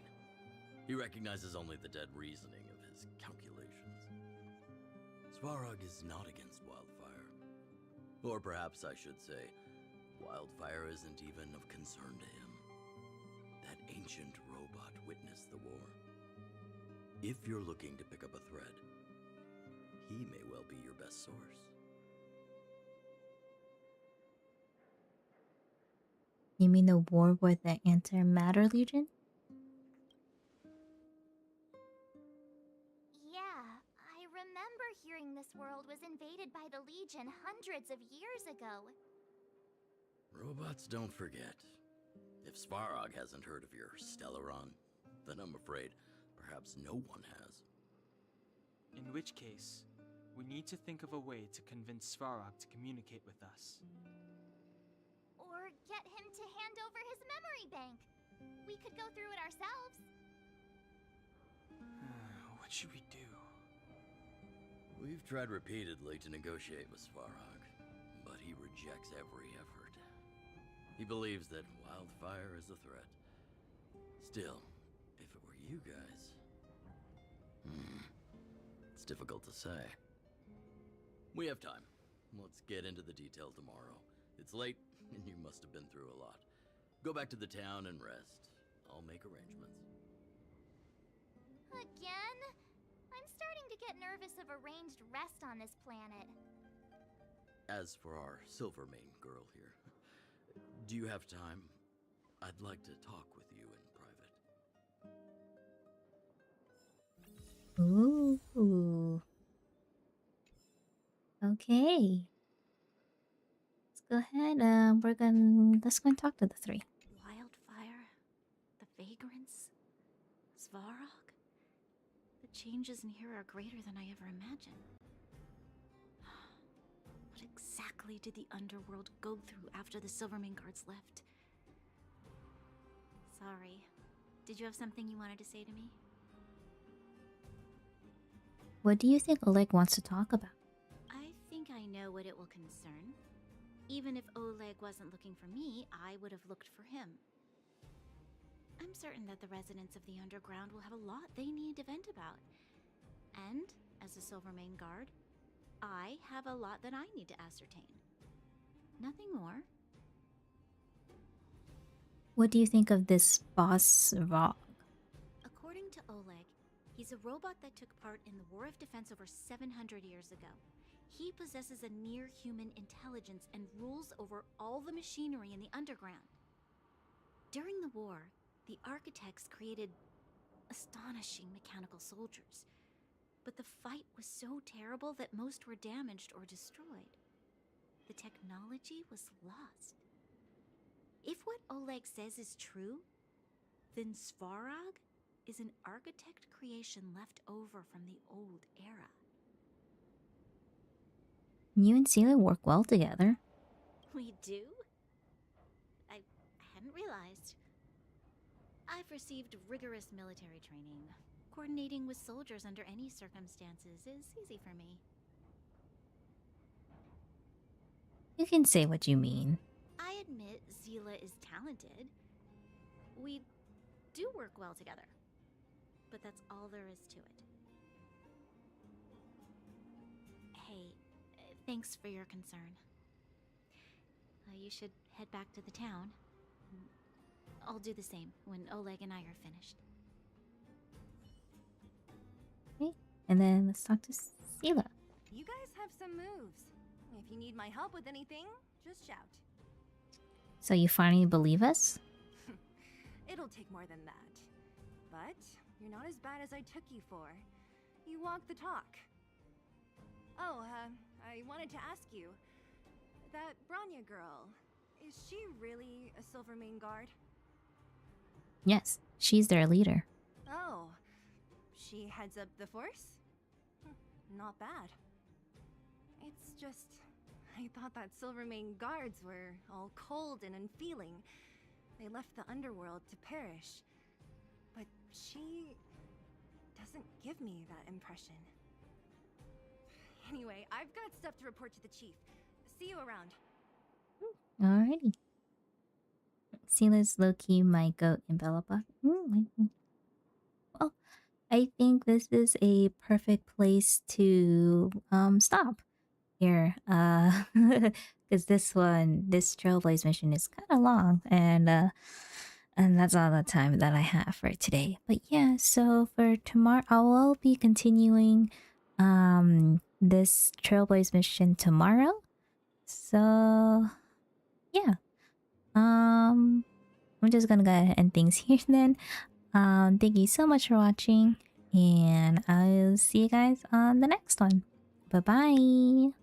He recognizes only the dead reasoning of his calculations. Svarog is not against Wildfire. Or perhaps I should say, Wildfire isn't even of concern to him. That ancient robot witnessed the war. If you're looking to pick up a thread, he may well be your best source. You mean the war with the Antimatter Legion? Yeah, I remember hearing this world was invaded by the Legion hundreds of years ago. Robots don't forget. If Svarog hasn't heard of your Stellaron, then I'm afraid perhaps no one has. In which case, we need to think of a way to convince Svarog to communicate with us. Or get him to hand over his memory bank. We could go through it ourselves. What should we do? We've tried repeatedly to negotiate with Svarog, but he rejects every effort. He believes that Wildfire is a threat. Still, if it were you guys... It's difficult to say. We have time. Let's get into the detail tomorrow. It's late, and you must have been through a lot. Go back to the town and rest. I'll make arrangements. Again? I'm starting to get nervous of arranged rest on this planet. As for our Silvermane girl here, do you have time? I'd like to talk with you in private. Ooh. Okay. Let's go ahead. Let's go and talk to the three. Wildfire, the Vagrants, Svarog. The changes in here are greater than I ever imagined. What exactly did the underworld go through after the Silvermane guards left? Sorry. Did you have something you wanted to say to me? What do you think Oleg wants to talk about? I think I know what it will concern. Even if Oleg wasn't looking for me, I would have looked for him. I'm certain that the residents of the underground will have a lot they need to vent about. And, as a Silvermane guard, I have a lot that I need to ascertain. Nothing more. What do you think of this boss Svarog? According to Oleg, he's a robot that took part in the War of Defense over 700 years ago. He possesses a near-human intelligence and rules over all the machinery in the underground. During the war, the architects created astonishing mechanical soldiers. But the fight was so terrible that most were damaged or destroyed. The technology was lost. If what Oleg says is true, then Svarog is an architect creation left over from the old era. You and Celia work well together. We do? I hadn't realized. I've received rigorous military training. Coordinating with soldiers under any circumstances is easy for me. You can say what you mean. I admit Zila is talented. We do work well together. But that's all there is to it. Hey, thanks for your concern. You should head back to the town. I'll do the same when Oleg and I are finished. Okay, and then let's talk to Celia. You guys have some moves. If you need my help with anything, just shout. So you finally believe us? It'll take more than that. But you're not as bad as I took you for. You walk the talk. Oh, I wanted to ask you. That Bronya girl, is she really a Silvermane guard? Yes, she's their leader. Oh, she heads up the force? Not bad. It's just, I thought that Silvermane guards were all cold and unfeeling. They left the underworld to perish. But she doesn't give me that impression. Anyway, I've got stuff to report to the chief. See you around. Alrighty. Silas, Loki, my goat, and Belaba. Well, I think this is a perfect place to stop here. Because this Trailblaze mission is kind of long, and that's all the time that I have for today. But yeah, so for tomorrow, I will be continuing this Trailblaze mission tomorrow. So yeah, I'm just gonna go ahead and end things here then. Thank you so much for watching, and I'll see you guys on the next one. Bye bye.